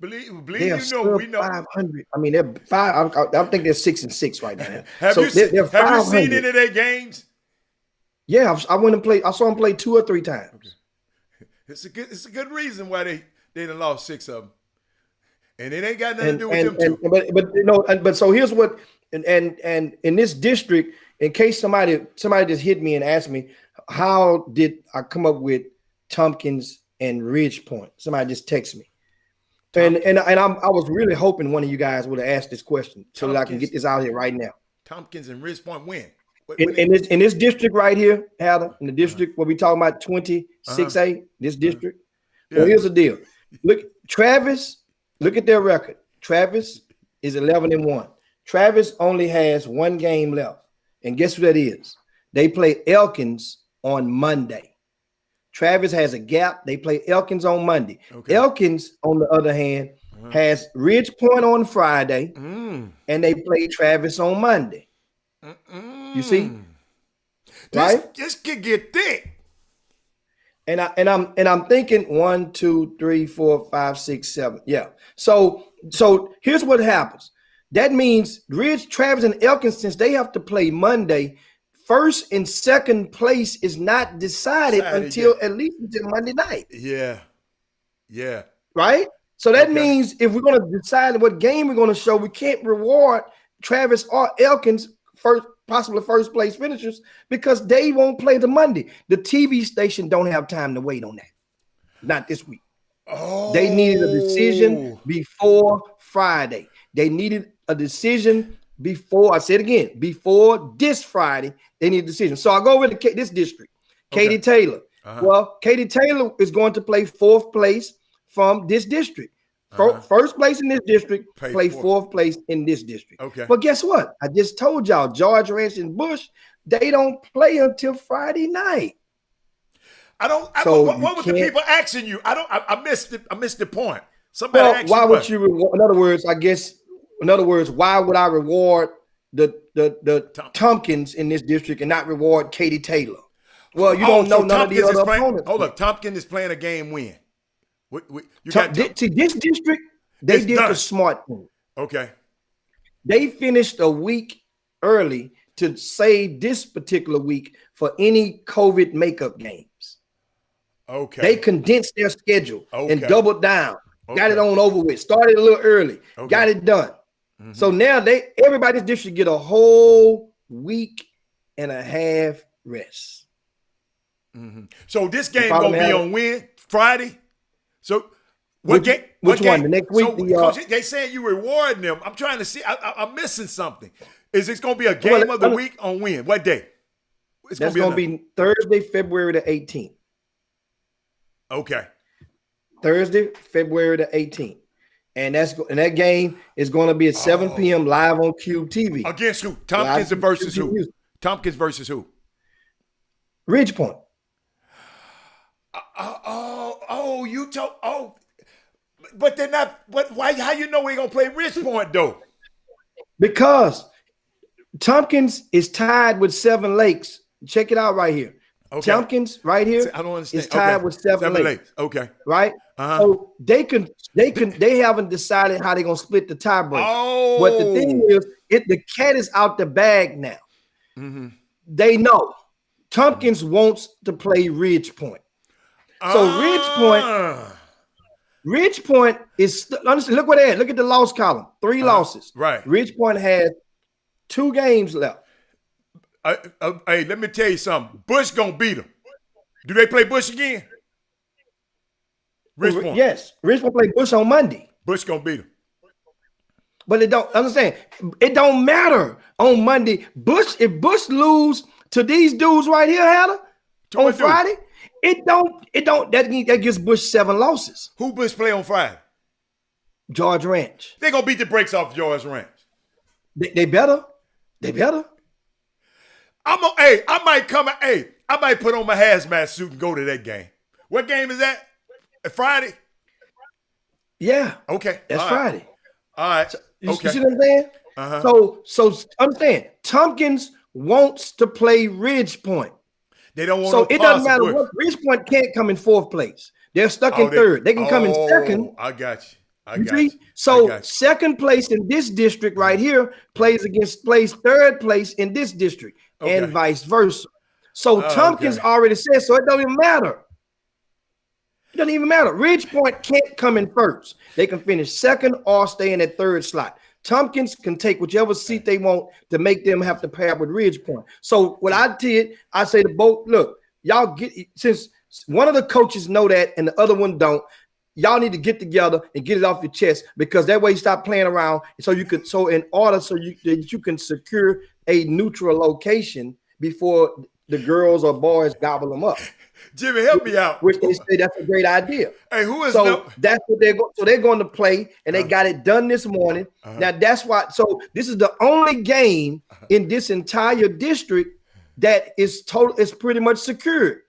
believe they are we know 500. I mean, they're five. I think they're 6-6 right now. Have you seen any of their games? Yeah, I went and played. I saw them play 2 or 3 times. Okay. It's a good reason why they done lost 6 of them, and it ain't got nothing to do with them too. But so here's what, and in this district, in case somebody just hit me and asked me, how did I come up with Tompkins and Ridge Point? Somebody just texted me, and I was really hoping one of you guys would have asked this question so that I can get this out here right now. Tompkins and Ridge Point win. In this district right here, Heather, in the district where we talking about 26A, this district. Well, here's the deal. Look at their record. Travis is 11-1. Travis only has 1 game left. And guess who that is? They play Elkins on Monday. Travis has a gap. They play Elkins on Monday. Okay. Elkins, on the other hand, has Ridge Point on Friday, and they play Travis on Monday. You see, right? This could get thick. And I'm thinking 1, 2, 3, 4, 5, 6, 7. Yeah. So here's what happens. That means Travis, and Elkins, since they have to play Monday, first and second place is not decided until at least until Monday night. Yeah. Right. So that means if we're going to decide what game we're going to show, we can't reward Travis or Elkins possibly first place finishers because they won't play the Monday. The TV station don't have time to wait on that. Not this week. Oh. They needed a decision before Friday. They needed a decision before, I said again, before this Friday, they need a decision. So I'll go over to this district. Katie Taylor. Well, Katie Taylor is going to play 4th place from this district. First place in this district, play 4th place in this district. Okay. But guess what? I just told y'all, George Ranch and Bush, they don't play until Friday night. What was the people asking you? I missed the point. Somebody asked why you would you reward? In other words, why would I reward the Tompkins in this district and not reward Katie Taylor? Well, you don't know none of the other opponents. Hold up, Tompkins is playing a game win. See, this district, they did the smart thing. Okay. They finished a week early to save this particular week for any COVID makeup games. Okay. They condensed their schedule and doubled down. Got it on over with. Started a little early. Got it done. So now everybody's district get a whole week and a half rest. So this game gonna be on Friday? So which one? The next week? So, they saying you rewarding them. I'm trying to see. I'm missing something. Is this going to be a game of the week on when? What day? That's going to be Thursday, February the 18th. Okay. Thursday, February the 18th. And that game is going to be at 7 p.m. live on Cube TV. Against who? Tompkins versus who? Tompkins versus who? Ridge Point. But they're not. But why? How you know we gonna play Ridge Point though? Because Tompkins is tied with 7 Lakes. Check it out right here. Okay. Tompkins right here I don't understand. is tied Okay. with 7 Lakes. Okay. Right? Uh-huh. So they haven't decided how they're gonna split the tiebreaker. Oh. But the thing is, the cat is out the bag now. Mm-hmm. They know Tompkins wants to play Ridge Point. So Ridge Point is understand. Look what they had. Look at the loss column. 3 losses. Right. Ridge Point has 2 games left. Hey, let me tell you something. Bush gonna beat them. Do they play Bush again? Ridge Point. Yes. Ridge Point play Bush on Monday. Bush gonna beat them. But it don't understand. It don't matter on Monday. If Bush lose to these dudes right here, Hannah, on Friday, it don't that gives Bush 7 losses. Who Bush play on Friday? George Ranch. They gonna beat the brakes off George Ranch. They better. They better. I might put on my hazmat suit and go to that game. What game is that? Friday? Yeah. Okay. That's Friday. All right. So, you okay. see what I'm saying? Uh-huh. So understand, Tompkins wants to play Ridge Point. They don't want so it doesn't matter what Ridge Point can't come in 4th place. They're stuck in 3rd. They can come in 2nd. I got you. So 2nd place in this district right here plays 3rd place in this district, and vice versa. So Tompkins already said, so it don't even matter. It doesn't even matter. Ridge Point can't come in 1st. They can finish 2nd or stay in that 3rd slot. Tompkins can take whichever seat they want to make them have to pair with Ridge Point. So what I did, I say to both, look, y'all get, since one of the coaches know that and the other one don't, y'all need to get together and get it off your chest, because that way you stop playing around. So you can secure a neutral location before the girls or boys gobble them up. Jimmy, help me out. Which they say that's a great idea. Hey, who is that's what they're going. So they're going to play, and they got it done this morning. Now that's why. So this is the only game in this entire district that is total. It's pretty much secured.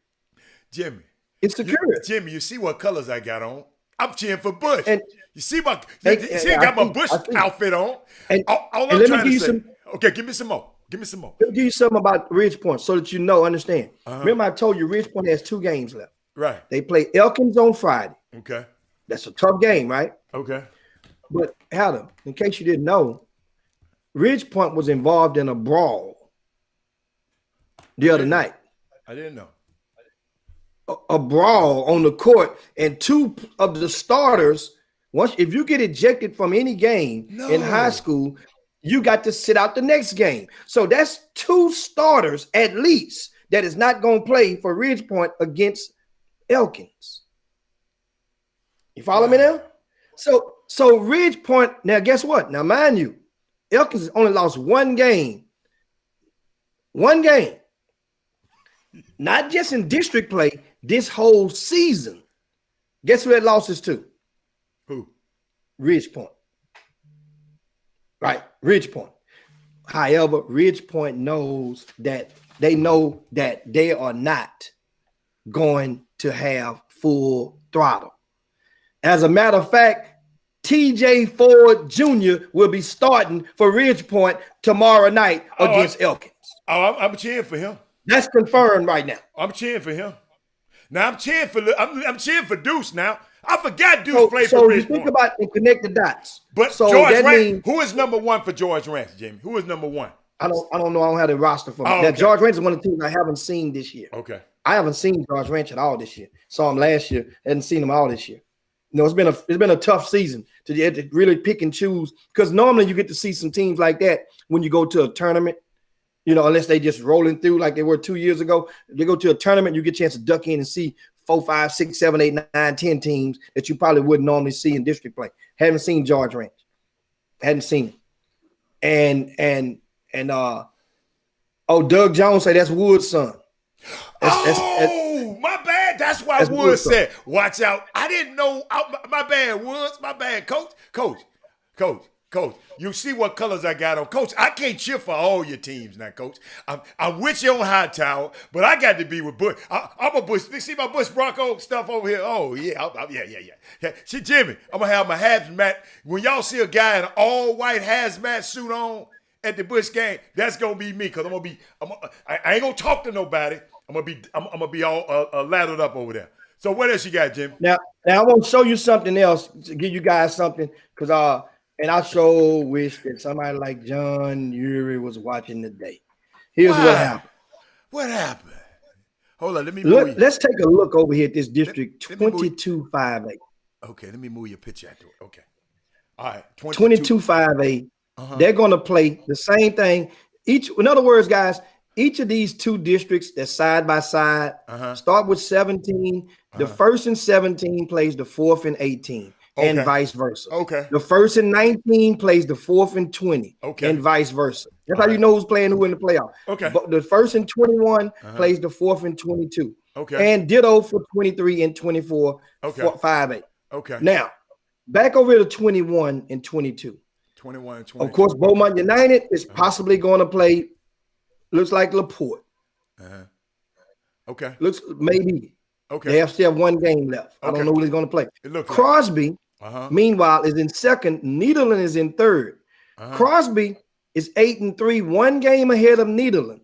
Jimmy, it's secured. Jimmy, you see what colors I got on? I'm cheering for Bush. And you see I got my Bush outfit on. And all I'm trying to say. Okay, give me some more. Give me some more. Let me give you something about Ridge Point so that you understand. Remember I told you Ridge Point has 2 games left. Right. They play Elkins on Friday. Okay. That's a tough game, right? Okay. But Adam, in case you didn't know, Ridge Point was involved in a brawl the other night. I didn't know. A brawl on the court, and 2 of the starters, if you get ejected from any game in high school, you got to sit out the next game. So that's 2 starters at least that is not going to play for Ridge Point against Elkins. You follow me now? So Ridge Point, now guess what? Now mind you, Elkins only lost 1 game. 1 game. Not just in district play, this whole season. Guess who that losses to? Who? Ridge Point. Right, Ridge Point. However, Ridge Point knows that they are not going to have full throttle. As a matter of fact, TJ Ford Jr. will be starting for Ridge Point tomorrow night against Elkins. I'm cheering for him. That's confirmed right now. I'm cheering for him. Now I'm cheering for Deuce now. I forgot Deuce played for Ridge Point. So you think about and connect the dots. But so George Ranch, who is number 1 for George Ranch, Jamie? Who is number 1? I don't know. I don't have the roster for me. Now, George Ranch is one of the teams I haven't seen this year. Okay. I haven't seen George Ranch at all this year. Saw him last year. Hadn't seen him all this year. It's been a tough season to really pick and choose, because normally you get to see some teams like that when you go to a tournament. Unless they just rolling through like they were 2 years ago. They go to a tournament, you get a chance to duck in and see 4, 5, 6, 7, 8, 9, 10 teams that you probably wouldn't normally see in district play. Haven't seen George Ranch. Hadn't seen him. And Doug Jones say that's Wood's son. My bad. That's why Wood said, watch out. I didn't know. My bad, Woods. My bad, Coach. You see what colors I got on, Coach. I can't cheer for all your teams now, Coach. I'm with you on Hightower, but I got to be with Bush. I'm a Bush. You see my Bush Bronco stuff over here? Oh yeah, yeah. See, Jimmy, I'm gonna have my hazmat. When y'all see a guy in an all-white hazmat suit on at the Bush game, that's gonna be me, because I ain't gonna talk to nobody. I'm gonna be all lathered up over there. So what else you got, Jimmy? Now I want to show you something else to give you guys something because and I sure wish that somebody like John Uri was watching today. Here's what happened. What happened? Hold on, let me move. Let's take a look over here at this district 2258. Okay, let me move your picture out to it. Okay. All right, 2258. They're going to play the same thing. In other words, guys, each of these two districts that's side by side start with 17. The first and 17 plays the fourth and 18, and vice versa. Okay. The first and 19 plays the fourth and 20, and vice versa. That's how you know who's playing who in the playoff. Okay. But the first and 21 plays the fourth and 22. Okay. And ditto for 23 and 24, 5-8. Okay. Now, back over to 21 and 22. 21 and 22. Of course, Beaumont United is possibly going to play, looks like LaPorte. Okay. Looks maybe. Okay. They still have one game left. I don't know who they're going to play. Crosby, meanwhile, is in second. Nederland is in third. Crosby is 8-3, one game ahead of Nederland.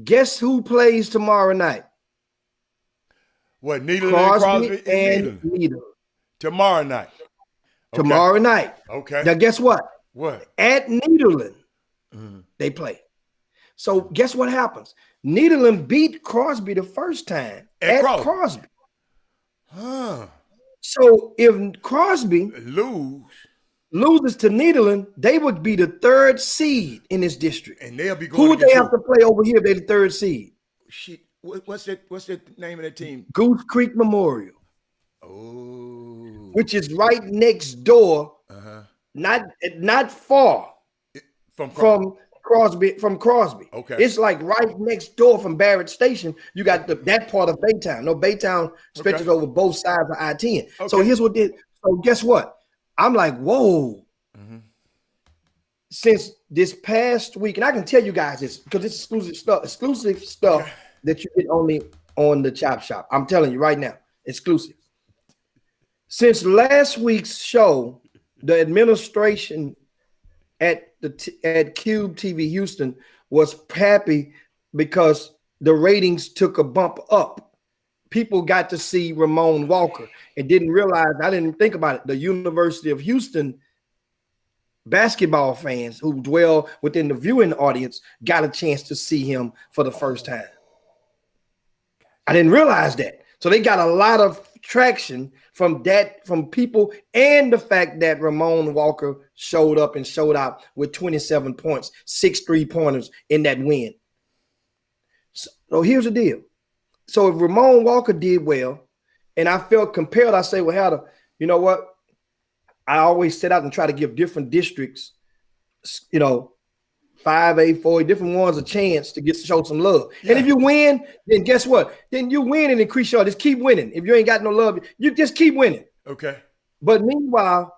Guess who plays tomorrow night? What, Crosby and Nederland. Tomorrow night. Okay. Tomorrow night. Okay. Now, guess what? What? At Nederland, they play. So, guess what happens? Nederland beat Crosby the first time at Crosby. So, if Crosby loses to Nederland, they would be the third seed in this district. And they'll be going. Who would they have to play over here if they're the third seed? Shit. What's the name of that team? Goose Creek Memorial. Oh. Which is right next door, not far from Crosby. Okay. It's like right next door from Barrett Station. You got that part of Baytown. No, Baytown stretches over both sides of I-10. Okay. So here's what did. So guess what? I'm like, whoa. Since this past week, and I can tell you guys this because it's exclusive stuff that you get only on the Chop Shop. I'm telling you right now, exclusive. Since last week's show, the administration at Cube TV Houston was happy because the ratings took a bump up. People got to see Ramon Walker and didn't realize, I didn't think about it, the University of Houston basketball fans who dwell within the viewing audience got a chance to see him for the first time. I didn't realize that. So they got a lot of traction from people, and the fact that Ramon Walker showed up and showed out with 27 points, 6 3-pointers in that win. So here's the deal. So if Ramon Walker did well, and I felt compelled, I say, well, Hatter, you know what? I always set out and try to give different districts, 5A, 4, different ones a chance to show some love. Yeah. And if you win, then guess what? Then you win and increase your, just keep winning. If you ain't got no love, you just keep winning. Okay. But meanwhile,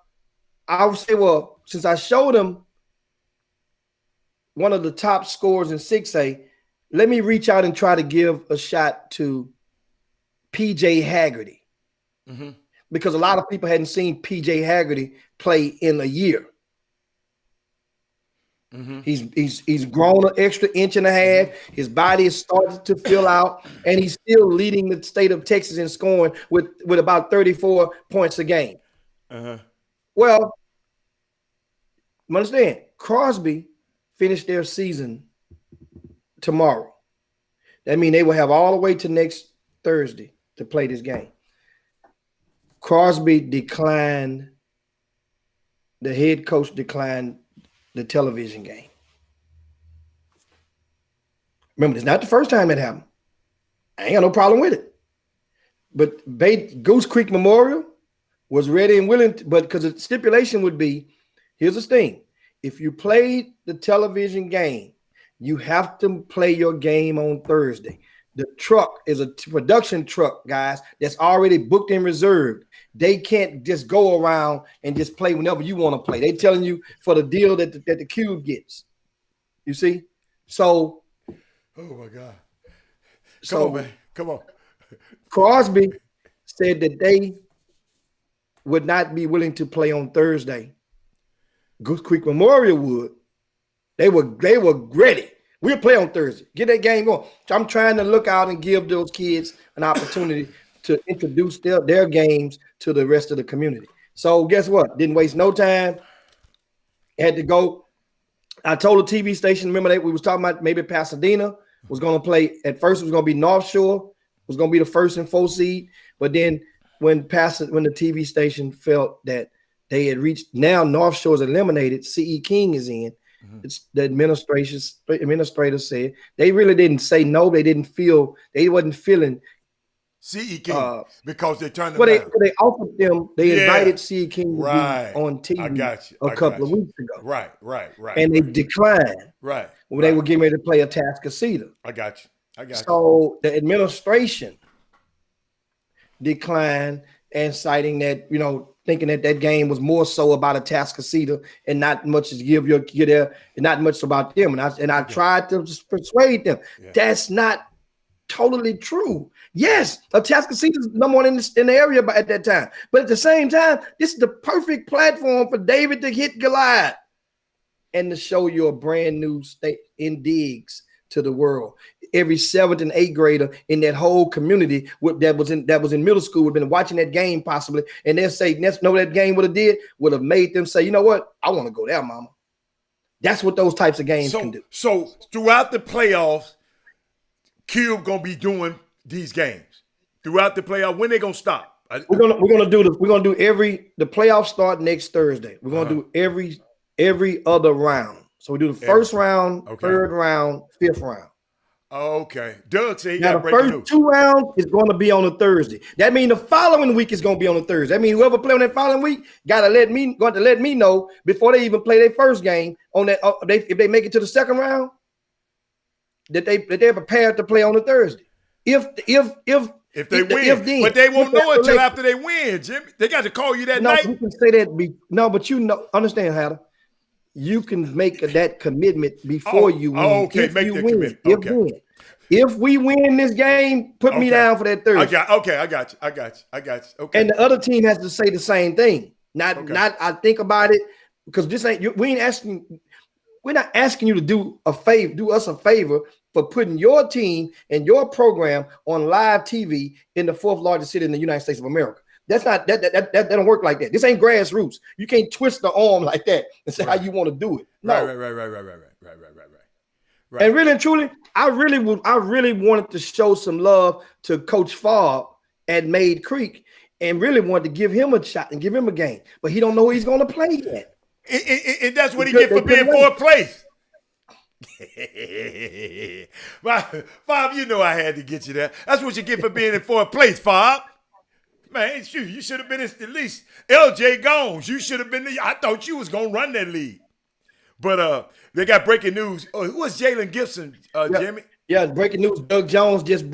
I would say, well, since I showed them one of the top scorers in 6A, let me reach out and try to give a shot to PJ Haggerty. Because a lot of people hadn't seen PJ Haggerty play in a year. He's grown an extra inch and a half. His body is starting to fill out, and he's still leading the state of Texas in scoring with about 34 points a game. Well, you understand, Crosby finished their season tomorrow. That means they will have all the way to next Thursday to play this game. Crosby declined, the head coach declined the television game. Remember, it's not the first time it happened. I ain't got no problem with it. But Goose Creek Memorial was ready and willing, but because the stipulation would be, here's the thing. If you played the television game, you have to play your game on Thursday. The truck is a production truck, guys, that's already booked and reserved. They can't just go around and just play whenever you want to play. They're telling you for the deal that the Cube gets. You see? So, oh my God. Come on, man. Come on. Crosby said that they would not be willing to play on Thursday. Goose Creek Memorial would. They were ready. We'll play on Thursday. Get that game going. I'm trying to look out and give those kids an opportunity to introduce their games to the rest of the community. So guess what? Didn't waste no time. Had to go. I told the TV station, remember that we was talking about maybe Pasadena was going to play. At first, it was going to be North Shore. It was going to be the 1st and 4th seed. But then when the TV station felt that they had reached, now North Shore is eliminated, C.E. King is in. It's the administrator said they really didn't say no. They wasn't feeling C.E. King because they turned them down. They offered them. They invited C.E. King to be on TV a couple of weeks ago. Right. And they declined. Right. When they were getting ready to play Atascocita. I got you. So the administration declined and citing that, thinking that game was more so about Atascocita and not much as not much about them. And I tried to persuade them. Yeah. That's not totally true. Yes, Atascocita is number one in the area at that time. But at the same time, this is the perfect platform for David to hit Goliath and to show you a brand new state in digs to the world. Every 7th and 8th grader in that whole community that was in middle school would have been watching that game possibly, and they'll say, know what that game would have made them say, you know what, I want to go there, mama. That's what those types of games can do. So throughout the playoffs, Cube gonna be doing these games throughout the playoff. When they gonna stop? We're gonna do the playoffs start next Thursday. We're gonna do every other round. So we do the first round, third round, fifth round. Okay. Doug said he now got the first news. 2 rounds is going to be on a Thursday. That means the following week is going to be on a Thursday. That means whoever play on that following week got to let me know before they even play their first game on that. If they make it to the second round, that they're prepared to play on a Thursday. If they win, but they won't know until after they win, Jimmy. They got to call you that night. You can say that. But understand, Hatter. You can make that commitment before you win. Okay, if make you that win. commitment. If we win this game, put me down for that Thursday. I got you. Okay. And the other team has to say the same thing. Not I think about it, because this ain't we're not asking you to do us a favor for putting your team and your program on live TV in the 4th largest city in the United States of America. That's not that don't work like that. This ain't grassroots. You can't twist the arm like that and say how you want to do it. No. Right. And really and truly, I really wanted to show some love to Coach Favre at Made Creek and really wanted to give him a shot and give him a game. But he don't know who he's going to play yet. And that's what he get for being 4th place. Favre, you know I had to get you there. That's what you get for being in 4th place, Favre. Man, shoot, you should have been at least L.J. Gomes. You should have been I thought you was going to run that league. But they got breaking news. Who was Jalen Gibson, Jimmy? Yeah, breaking news. Doug Jones just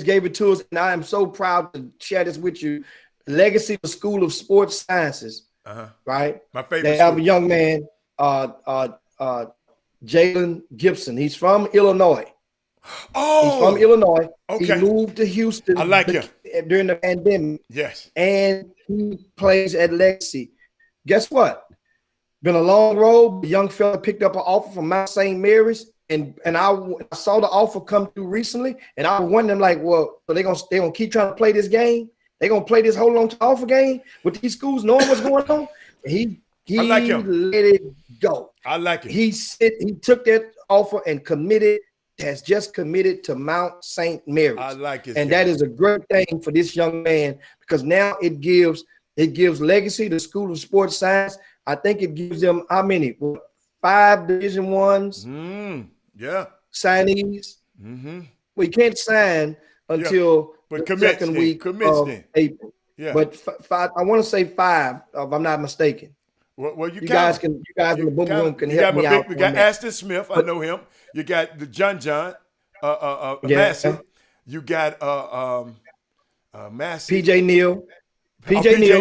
gave it to us, and I am so proud to share this with you. Legacy School of Sports Sciences, right? My favorite. They have a young man, Jalen Gibson. He's from Illinois. Oh, he's from Illinois. Okay. He moved to Houston. I like him. During the pandemic. Yes. And he plays at Legacy. Guess what? Been a long road. The young fella picked up an offer from Mount St. Mary's, and I saw the offer come through recently, and I was wondering, like, well, so they gonna keep trying to play this game? They gonna play this hold on to offer game with these schools knowing what's going on? He let it go. I like it. He took that offer and has just committed to Mount St. Mary's. I like it. And that is a great thing for this young man, because now it gives Legacy, the School of Sports Science. I think it gives them how many? 5 Division Ones. Yeah. Signees. Well, you can't sign until the second week of April. Yeah. But I want to say 5, if I'm not mistaken. Well, you guys in the boom room can help me out. We got Aston Smith. I know him. You got the John Massey. You got Massey. PJ Neal.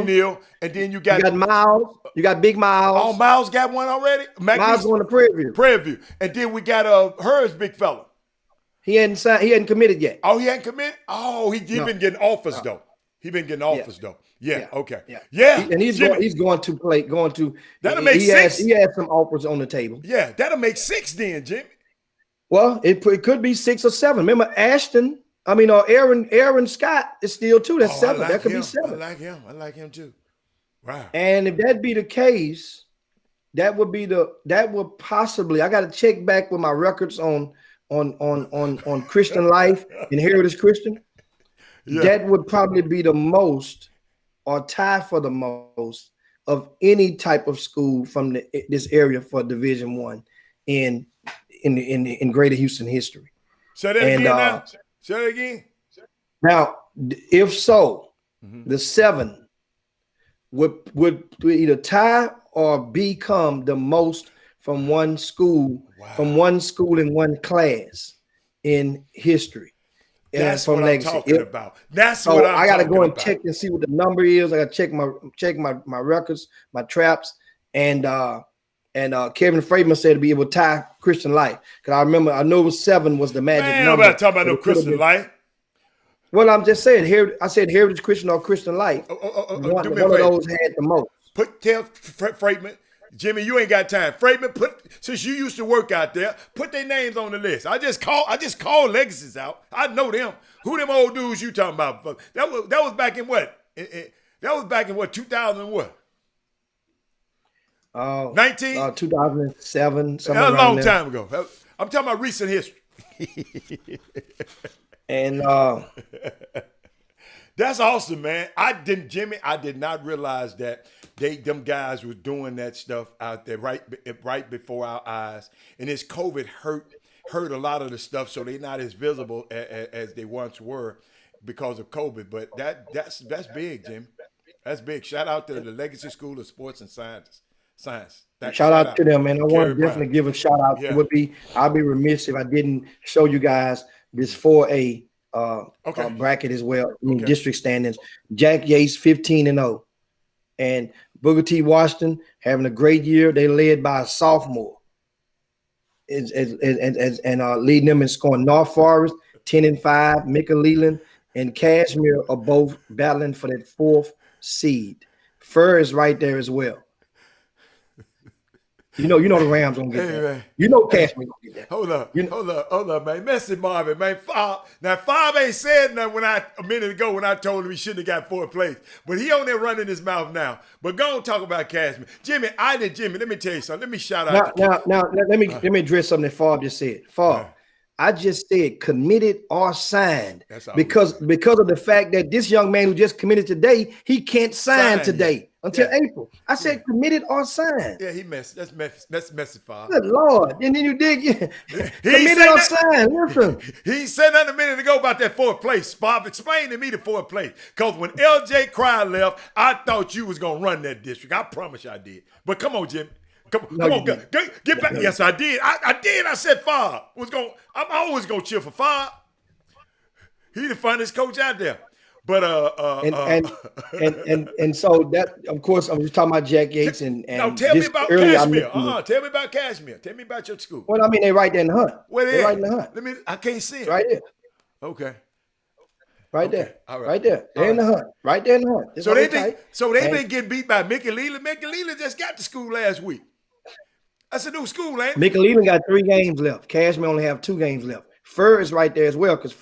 Neal. And then you got Miles. You got Big Miles. Oh, Miles got one already? Miles going to Prairie View. And then we got Hers big fella. He hadn't signed. He hadn't committed yet. Oh, he hadn't committed? Oh, he been getting offers though. He been getting offers though. Yeah. Okay. Yeah. And he's going to play. That'll make 6. He has some offers on the table. Yeah, that'll make 6 then, Jimmy. Well, it could be 6 or 7. Remember Ashton? Aaron Scott is still 2. That's 7. Like that could him. be 7. I like him. I like him too. Wow. And if that be the case, that would possibly. I got to check back with my records on Christian Life and Heritage Christian. Yeah. That would probably be the most, or tie for the most, of any type of school from this area for Division I in Greater Houston history. Say that again now. Say that again. Now, if so, the 7 would either tie or become the most from one school, from one school in one class in history. That's what I'm talking about. That's what I'm talking about. I got to go and check and see what the number is. I got to check my records, my traps, and Kevin Freeman said to be able to tie Christian Life, because I know it was 7 was the magic number. Nobody talking about no Christian Life. Well, I'm just saying here. I said Heritage Christian or Christian Life. One of those had the most. Tell Freeman, Jimmy, you ain't got time. Freeman, since you used to work out there, put their names on the list. I just call legacies out. I know them. Who them old dudes you talking about? That was back in what? That was back in what? 2000 and what? 19? 2007. That was a long time ago. I'm talking about recent history. And that's awesome, man. I did not realize that them guys were doing that stuff out there right before our eyes. And this COVID hurt a lot of the stuff, so they're not as visible as they once were because of COVID. But that's big, Jimmy. That's big. Shout out to the Legacy School of Sports and Science. Shout out to them, man. I want to definitely give a shout out. Yeah. I'd be remiss if I didn't show you guys this 4A bracket as well, district standings. Jack Yates 15-0, and Booker T. Washington having a great year. They led by a sophomore, and leading them in scoring. North Forest 10-5, Micah Leland and Cashmere are both battling for that 4th seed. Fur is right there as well. You know the Rams gonna get that. Man. You know Cashman gonna get that. Hold up, man. Messy Marvin, man. Fob ain't said nothing a minute ago when I told him he shouldn't have got 4th place. But he on there running his mouth now. But go and talk about Cashman. Jimmy, let me tell you something. Let me shout out. Now let me address something that Fob just said. Fob, I just said committed or signed because of the fact that this young man who just committed today, he can't sign today. Until April. I said committed or signed. Yeah, he messed. That's messy, Fob. Good Lord. And then you dig committed or signed. Listen. He said that a minute ago about that 4th place. Fob, explain to me the 4th place. Because when LJ Cry left, I thought you was going to run that district. I promise you I did. But come on, Jim. Come on, get back. No, yes, I did. I did. I said Fob. I'm always going to cheer for Fob. He the funniest coach out there. But and so that, of course, I'm just talking about Jack Yates and now tell me about Cashmere. Tell me about Cashmere. Tell me about your school. Well, I mean, they're right there in the hunt. They're right in the hunt. I can't see it. Right there. Okay. Right there. All right. Right there. They're in the hunt. Right there in the hunt. So they've been getting beat by Mickey Leland. Mickey Leland just got to school last week. That's a new school, ain't it? Mickey Leland got 3 games left. Cashmere only have 2 games left. Fur is right there as well, because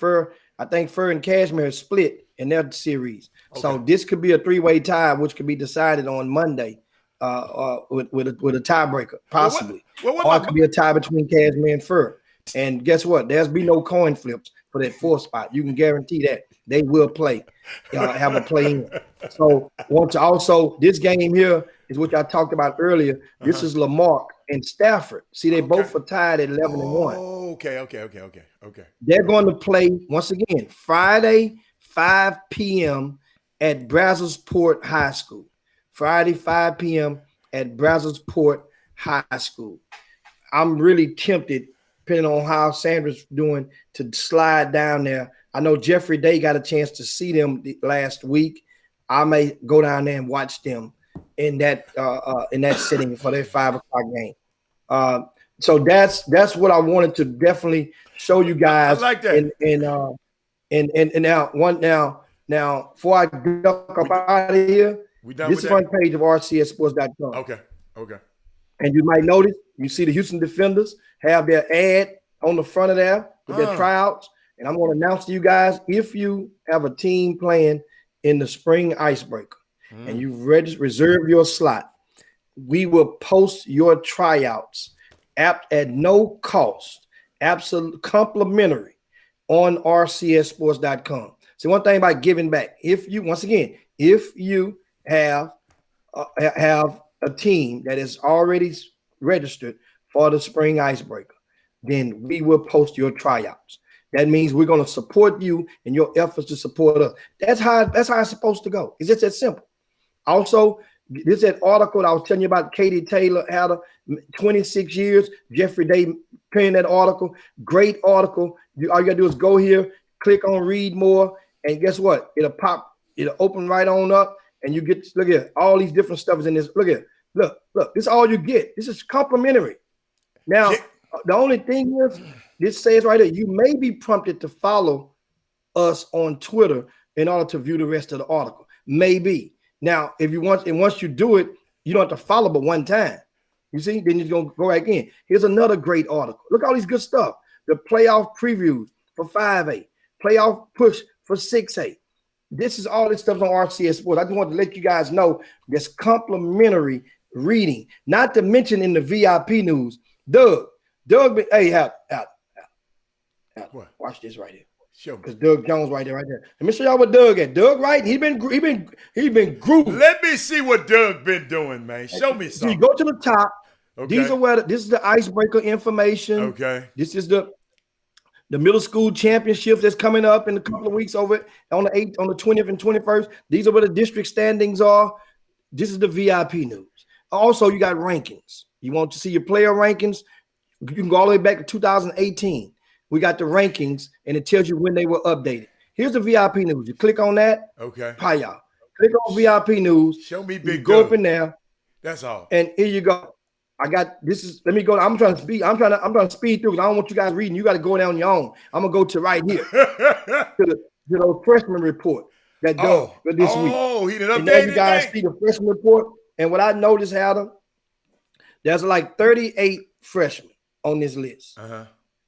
I think Fur and Cashmere is split in their series. Okay. So this could be a 3-way tie, which could be decided on Monday with a tiebreaker, possibly. Or it could be a tie between Cashmere and Fur. And guess what? There's be no coin flips for that 4th spot. You can guarantee that they will play, have a play in. So also this game here is what I talked about earlier. This is Lamarck and Stafford. See, they both are tied at 11-1. Okay. They're going to play once again Friday, 5 p.m. at Brazosport High School. Friday, 5 p.m. at Brazosport High School. I'm really tempted, depending on how Sandra's doing, to slide down there. I know Jeffrey Day got a chance to see them last week. I may go down there and watch them in that setting for their 5 o'clock game. So that's what I wanted to definitely show you guys. I like that. Now before I duck up out of here, this is the front page of rcsports.com. Okay. And you might notice, you see the Houston Defenders have their ad on the front of there with their tryouts. And I'm going to announce to you guys, if you have a team playing in the spring icebreaker and you've reserved your slot, we will post your tryouts at no cost, absolute complimentary on rcssports.com. See, one thing about giving back, if you have a team that is already registered for the spring icebreaker, then we will post your tryouts. That means we're going to support you in your efforts to support us. That's how it's supposed to go. It's just that simple. Also, this is that article that I was telling you about. Katie Taylor had 26 years. Jeffrey Day penned that article. Great article. All you got to do is go here, click on read more, and guess what? It'll pop. It'll open right on up, and you get, look at all these different stuff is in this. Look at it. Look. This is all you get. This is complimentary. Now, the only thing is, this says right here, you may be prompted to follow us on Twitter in order to view the rest of the article. Maybe. Now, if you want, and once you do it, you don't have to follow but one time. You see, then you're going to go back in. Here's another great article. Look at all these good stuff. The playoff previews for 5A, playoff push for 6A. This is all this stuff on RCS Sports. I just want to let you guys know this complimentary reading, not to mention in the VIP news. Doug, hey, out. Watch this right here. Show me. Because Doug Jones right there. Let me show y'all what Doug at. Doug, right? He been grooving. Let me see what Doug been doing, man. Show me So something. you go to the top. Okay. These are where this is the icebreaker information. Okay. This is the middle school championships that's coming up in a couple of weeks over on the 8th, on the 20th and 21st. These are where the district standings are. This is the VIP news. Also, you got rankings. You want to see your player rankings? You can go all the way back to 2018. We got the rankings, and it tells you when they were updated. Here's the VIP news. You click on that. Okay. Hi, y'all. Click on VIP news. Show me big. Go up in there. That's all. And here you go. I got this is. Let me go. I'm trying to speed. I'm trying to speed through because I don't want you guys reading. You got to go down on your own. I'm gonna go to right here to the freshman report that Doug this week. Oh, he did update. And there you guys see the freshman report. And what I noticed, Adam, there's like 38 freshmen on this list.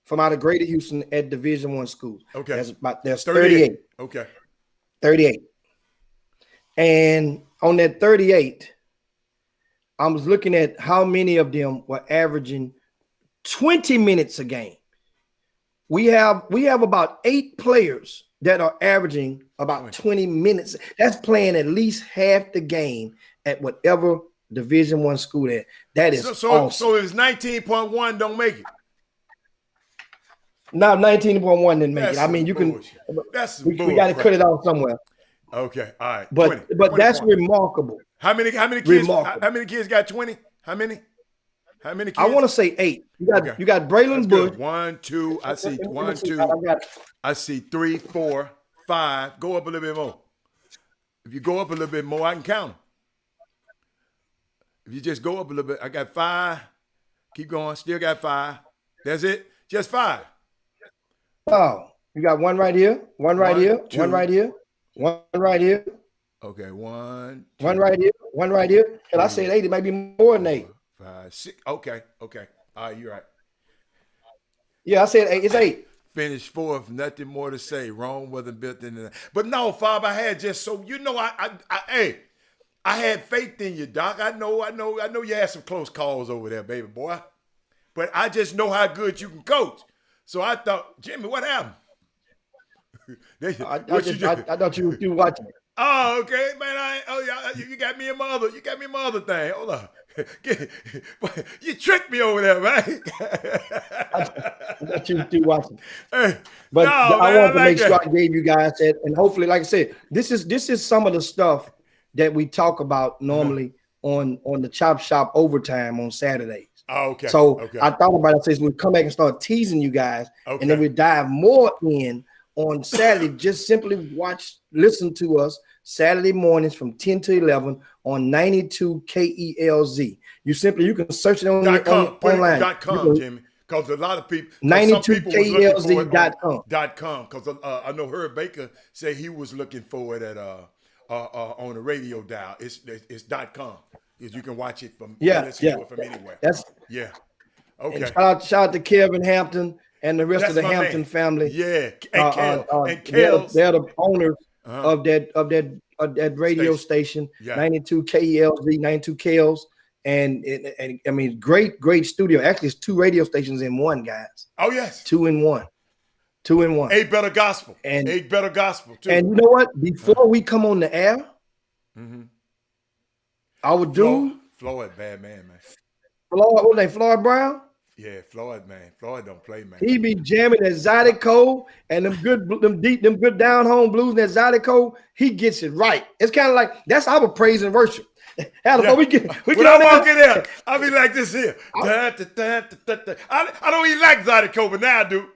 From out of Greater Houston at Division I schools. Okay. There's 38. Okay. 38. And on that 38, I was looking at how many of them were averaging 20 minutes a game. We have about 8 players that are averaging about 20 minutes. That's playing at least half the game at whatever Division I school that is awesome. So it's 19.1 don't make it. No, 19.1 didn't make it. I mean, you bullshit. we got to cut it off somewhere. Okay, all right. But 20 that's points. remarkable. How many kids? Remarkable. How many kids got 20? How many kids? I want to say 8. You got Braylon Bush. 1, 2. I see 1, 2. I see 3, 4, 5. Go up a little bit more. If you go up a little bit more, I can count them. If you just go up a little bit, I got 5. Keep going. Still got 5. That's it. Just 5. Oh, you got one right here, one right here, 2. one right here, one right here. Okay, 1, 2, one right here, one right here. And I said 8, it might be more than 8. 5, 6. Okay. All right, you're right. Yeah, I said 8. It's 8. Finished 4th. Nothing more to say. Rome wasn't built in that. But no, Fob, I had just so you know, I had faith in you, Doc. I know you had some close calls over there, baby boy. But I just know how good you can coach. So I thought, Jimmy, what happened? I thought you were watching it. Oh, okay, man. You got me in my other thing. Hold on. You tricked me over there, man. I thought you were watching. Hey, but no, I wanted to make sure that. I gave you guys that, and hopefully, like I said, this is some of the stuff that we talk about normally on the Chop Shop overtime on Saturdays. Oh, okay. So okay. I thought about it. Says we come back and start teasing you guys, and then we dive more in on Saturday. Just simply listen to us Saturday mornings from 10 to 11 on 92 KELZ. You can search it on online. .com, Jimmy. Because a lot of people 92KELZ.com. Because I know Herb Baker said he was looking for it at on the radio dial. It's .com. You can watch it from listen to it from anywhere. Okay. And shout out to Kevin Hampton and the rest That's of the my Hampton man. family. Yeah, and They're Kels. the owners Uh-huh. of that radio station, Yeah. 92 KELZ, 92 KELZ. And I mean, great studio. Actually, it's 2 radio stations in one, guys. Oh, yes. 2 in 1. 2 in 1. 8 Better Gospel. And 8 Better Gospel, too. And you know what? Before we come on the air, our dude, Floyd, bad man. Floyd Brown? Yeah, Floyd, man. Floyd don't play, man. He be jamming that Zydeco and them good down home blues and that Zydeco. He gets it right. It's kind of like that's our praise and worship. We get when I walk in there, I'll be like this here. I don't even like Zydeco, but now I do.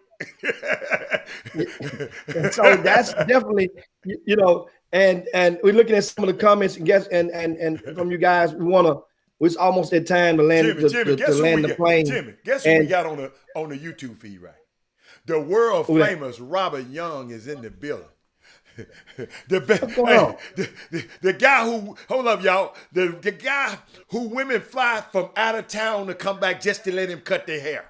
And so that's definitely, you know, and we're looking at some of the comments and guess and from you guys. It's almost that time to land the plane. Jimmy, guess who we got on the YouTube feed, right? The world famous Robert Young is in the building. The guy who, hold up, y'all, the guy who women fly from out of town to come back just to let him cut their hair.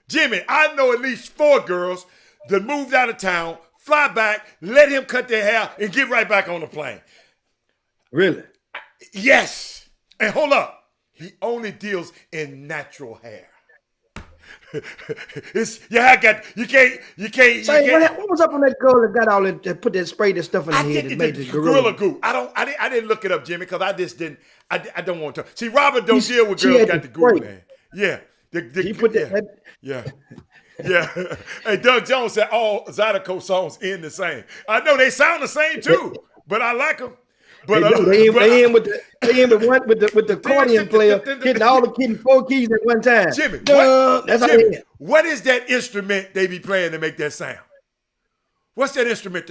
Jimmy, I know at least 4 girls that moved out of town, fly back, let him cut their hair, and get right back on the plane. Really? Yes. And hold up, he only deals in natural hair. What was up on that girl that got all that put that spray that stuff in her head that made the gorilla goo? I didn't look it up, Jimmy, because I just didn't. I don't want to. See, Robert don't deal with girls got the goo, man. Yeah. He put that. Yeah. Yeah. Hey, Doug Jones said all Zydeco songs end the same. I know they sound the same too, but I like them. But they end with the accordion player hitting all the 4 keys at one time. Jimmy, Jimmy, what is that instrument they be playing to make that sound? What's that instrument?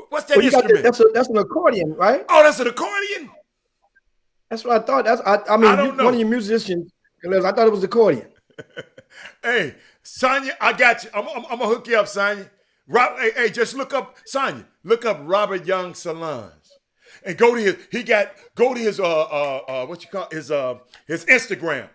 What's that instrument? That's an accordion, right? Oh, that's an accordion? That's what I thought. I mean, one of your musicians, I thought it was accordion. Hey, Sonya, I got you. I'm gonna hook you up, Sonya. Hey, just look up Sonya. Look up Robert Young Salons. And go to his his Instagram.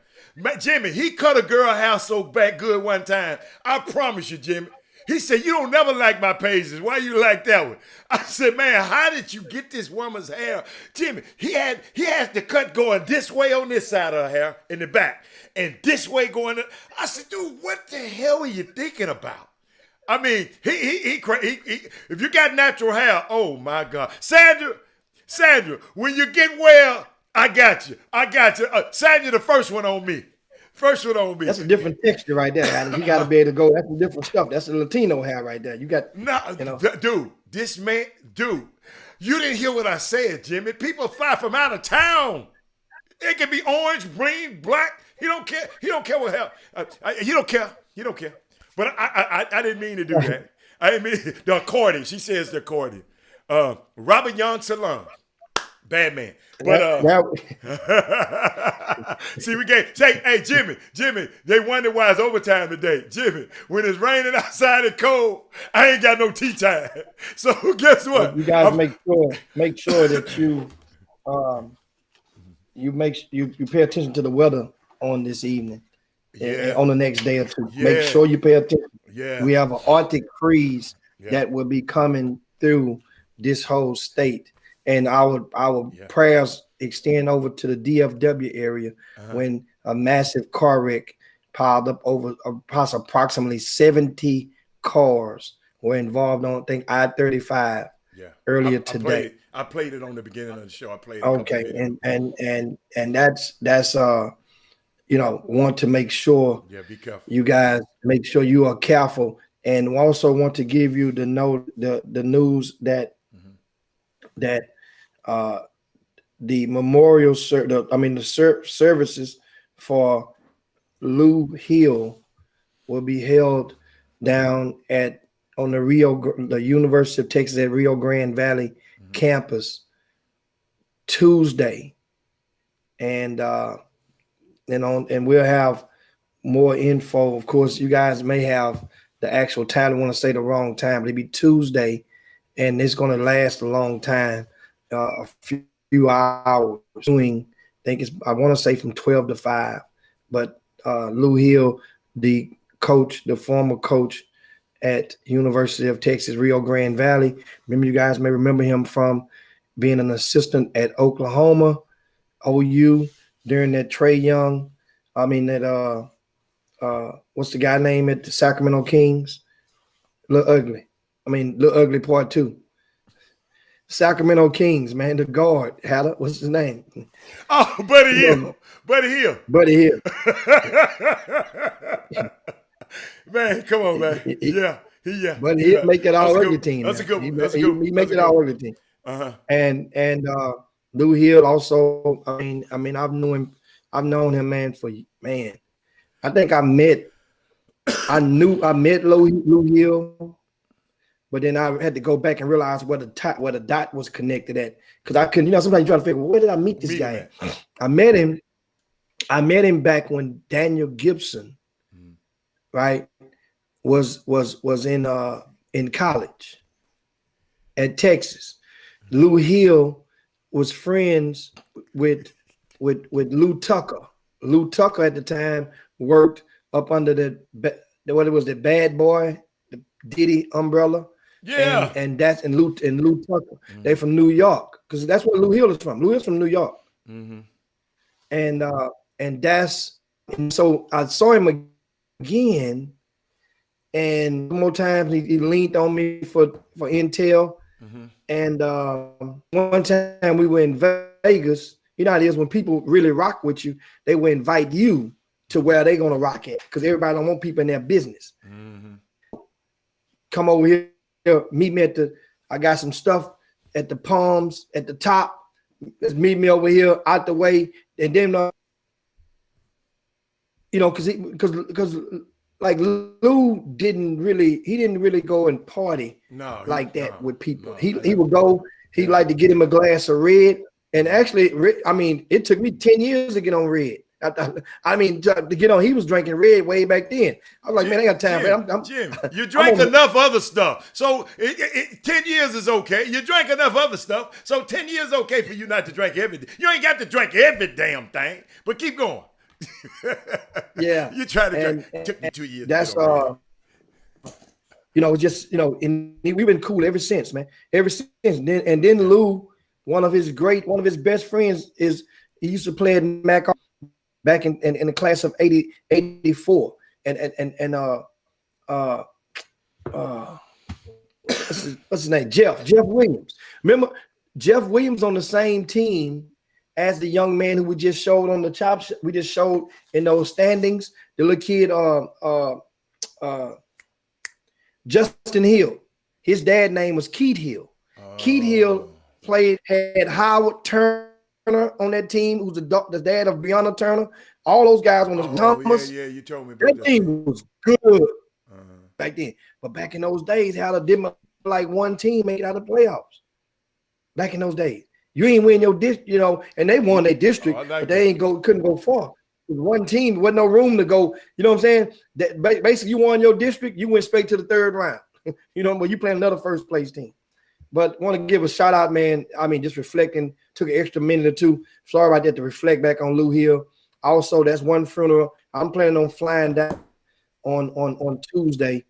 Jimmy, he cut a girl hair so good one time. I promise you, Jimmy. He said, "You don't never like my pages. Why you like that one?" I said, "Man, how did you get this woman's hair?" Jimmy, he has the cut going this way on this side of her hair in the back, and this way going. I said, "Dude, what the hell are you thinking about?" I mean, he if you got natural hair, oh my God, Sandra, when you get well, I got you. Sandra, the first one on me. That's a different texture right there, Adam. You got to be able to go. That's some different stuff. That's a Latino hair right there. You got, dude, you didn't hear what I said, Jimmy. People fly from out of town. It can be orange, green, black. He don't care. He don't care what hair. He don't care. But I didn't mean to do that. I didn't mean the accordion. She says the accordion. Robert Young Salon. Bad man. But see, hey, Jimmy, they wonder why it's overtime today. Jimmy, when it's raining outside and cold, I ain't got no tea time. So guess what? You guys make sure that you you pay attention to the weather on this evening. Yeah. On the next day or 2. Yeah. Make sure you pay attention. Yeah. We have an Arctic freeze that will be coming through this whole state. And our prayers extend over to the DFW area when a massive car wreck piled up over approximately 70 cars were involved on, I think, I-35 earlier today. I played it on the beginning of the show. And that's want to make sure be careful. You guys make sure you are careful, and we also want to give you the news that the memorial services for Lou Hill will be held down on the University of Texas at Rio Grande Valley campus Tuesday, and we'll have more info. Of course, you guys may have the actual time. I want to say the wrong time, but it'll be Tuesday, and it's going to last a long time, a few hours. I want to say from 12 to 5. But Lou Hill the coach, the former coach at University of Texas, Rio Grande Valley. Remember, you guys may remember him from being an assistant at Oklahoma, OU, during that Trae Young. I mean, that what's the guy name at the Sacramento Kings? Lil Ugly. I mean, Lil Ugly Part 2. Sacramento Kings, man, the guard. What's his name? Oh, Buddy Hill. Buddy Hill. Buddy Hill. Man, come on, man. Yeah. But he'll make that all ugly team. That's a good one. He make it all ugly team. And Lou Hill also. I mean, I've known him, man, I think I met Lou Hill, but then I had to go back and realize where the dot was connected at, because I couldn't. Sometimes you try to figure, where did I meet this guy? I met him back when Daniel Gibson, right, was in college at Texas. Lou Hill was friends with Lou Tucker. Lou Tucker at the time worked up under the Bad Boy, the Diddy umbrella. Yeah. And Lou Tucker. They from New York, because that's where Lou Hill is from. Lou Hill's from New York. And so I saw him again, and one more times he leaned on me for intel. And one time we were in Vegas. You know how it is when people really rock with you, they will invite you to where they're gonna rock at, because everybody don't want people in their business. Come over here, meet me I got some stuff at the Palms at the top. Let's meet me over here out the way, and then because like Lou didn't really go and party with people. He would go. He liked to get him a glass of red. And actually, I mean, it took me 10 years to get on red. I mean, to get on, he was drinking red way back then. I was like, man, I got time. Jim, you drank enough other stuff. So 10 years is okay. You drank enough other stuff. So 10 years okay for you not to drink everything. You ain't got to drink every damn thing, but keep going. Yeah. You try to drink. It took me 2 years. That's, we've been cool ever since, man. Ever since. And then Lou, one of his best friends he used to play at Mac back in the class of 84. What's his name? Jeff Williams. Remember Jeff Williams on the same team as the young man who we just showed on the chop shop. We just showed in those standings, the little kid, Justin Hill. His dad name was Keith Hill. Keith Hill had Howard Turner on that team, who's the dad of Breonna Turner. All those guys on the Thomas. Yeah, you told me about that team was good back then. But back in those days, Howard did like one team made out of playoffs. Back in those days, you ain't win your district, and they won their district, but they couldn't go far. It was one team, there wasn't no room to go. You know what I'm saying? That basically, you won your district, you went straight to the third round. But you playing another first place team. But want to give a shout out, man. I mean, just reflecting, took an extra minute or two. Sorry about that, to reflect back on Lou Hill. Also, that's one funeral. I'm planning on flying down on Tuesday,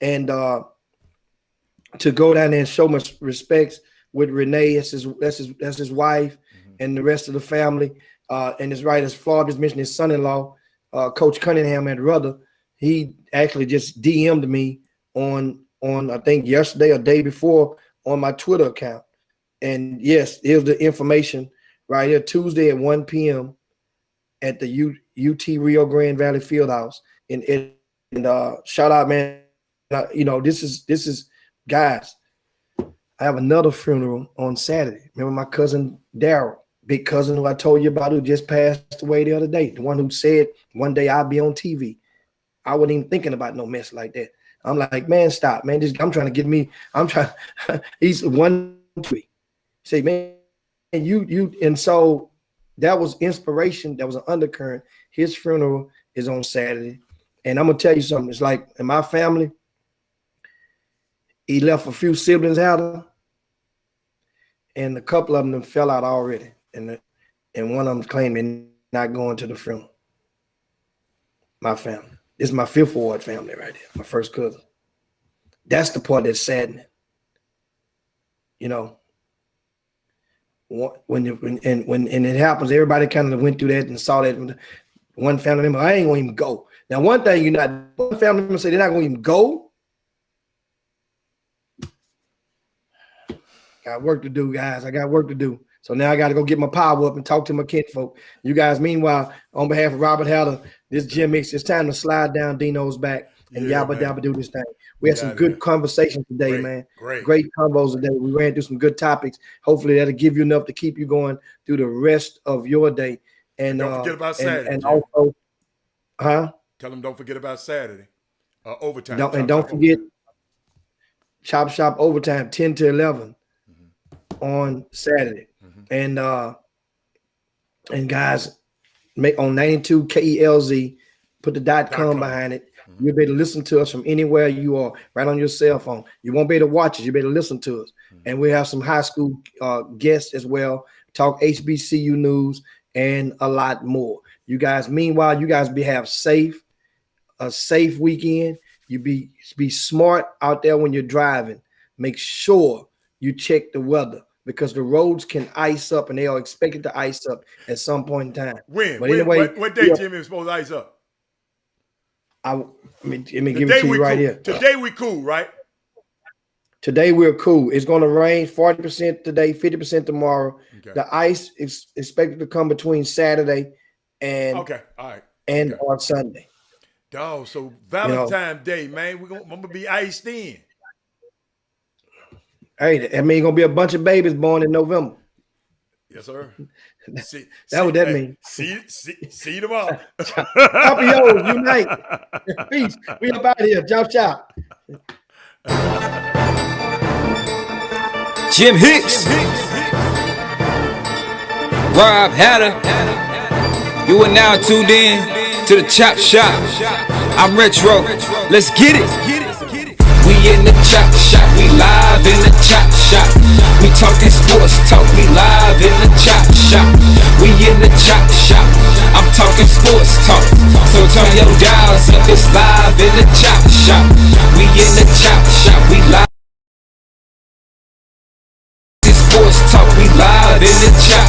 and to go down there and show my respects with Renee. That's his wife, and the rest of the family. And it's right, as Florida just mentioned, his son-in-law, Coach Cunningham, and brother. He actually just DM'd me on I think yesterday or day before on my Twitter account. And yes, here's the information right here. Tuesday at 1 p.m. at the UT Rio Grande Valley Fieldhouse. And shout out, man. This is guys. I have another funeral on Saturday. Remember my cousin Daryl, big cousin who I told you about, who just passed away the other day. The one who said one day I'll be on TV. I wasn't even thinking about no mess like that. I'm like, man, stop, man. I'm trying to get me. He's 1-3. Say, man, you. And so that was inspiration. That was an undercurrent. His funeral is on Saturday. And I'm going to tell you something. It's like in my family, he left a few siblings out, and a couple of them fell out already. And one of them claiming not going to the funeral. My family. This is my Fifth Ward family right here, my first cousin. That's the part that's saddening. You know, when it happens, everybody kind of went through that and saw that. One family member, I ain't gonna even go. Now, one thing one family member say they're not gonna even go. Got work to do, guys. I got work to do. So now I got to go get my power up and talk to my kinfolk. You guys, meanwhile, on behalf of Robert Hatter, this Jim Mix, it's time to slide down Dino's back and yabba dabba do this thing. We had some good conversations today, man. Great combos today. We ran through some good topics. Hopefully that'll give you enough to keep you going through the rest of your day. And don't forget about Saturday. And also, tell them don't forget about Saturday. Overtime. Don't forget Chop Shop overtime, 10 to 11 on Saturday. And guys, make on 92 KELZ, put the .com behind it. You'll be able to listen to us from anywhere you are, right on your cell phone. You won't be able to watch us. You'll be able to listen to us. And we have some high school guests as well, talk HBCU news and a lot more. You guys, meanwhile, you guys have a safe weekend. You be smart out there when you're driving. Make sure you check the weather, because the roads can ice up, and they are expected to ice up at some point in time. When? But anyway, what day Jimmy is supposed to ice up? Let me give it to you right here. Today we cool, right? Today we're cool. It's going to rain 40% today, 50% tomorrow. Okay. The ice is expected to come between Saturday and on Sunday. Dog, so Valentine's Day, man, I'm gonna be iced in. Hey, I mean, gonna be a bunch of babies born in November. Yes, sir. What that mean? See you tomorrow. Papios, unite. Peace. We up out of here. Chop. Jim Hicks. Rob Hatter. You are now tuned in to the Chop Shop. I'm Retro. Let's get it. We in the Chop Shop. We live in the Chop Shop. We talking sports talk. We live in the Chop Shop. We in the Chop Shop. I'm talking sports talk. So turn your dials up. It's live in the Chop Shop. We in the Chop Shop. We live in sports talk. We live in the Chop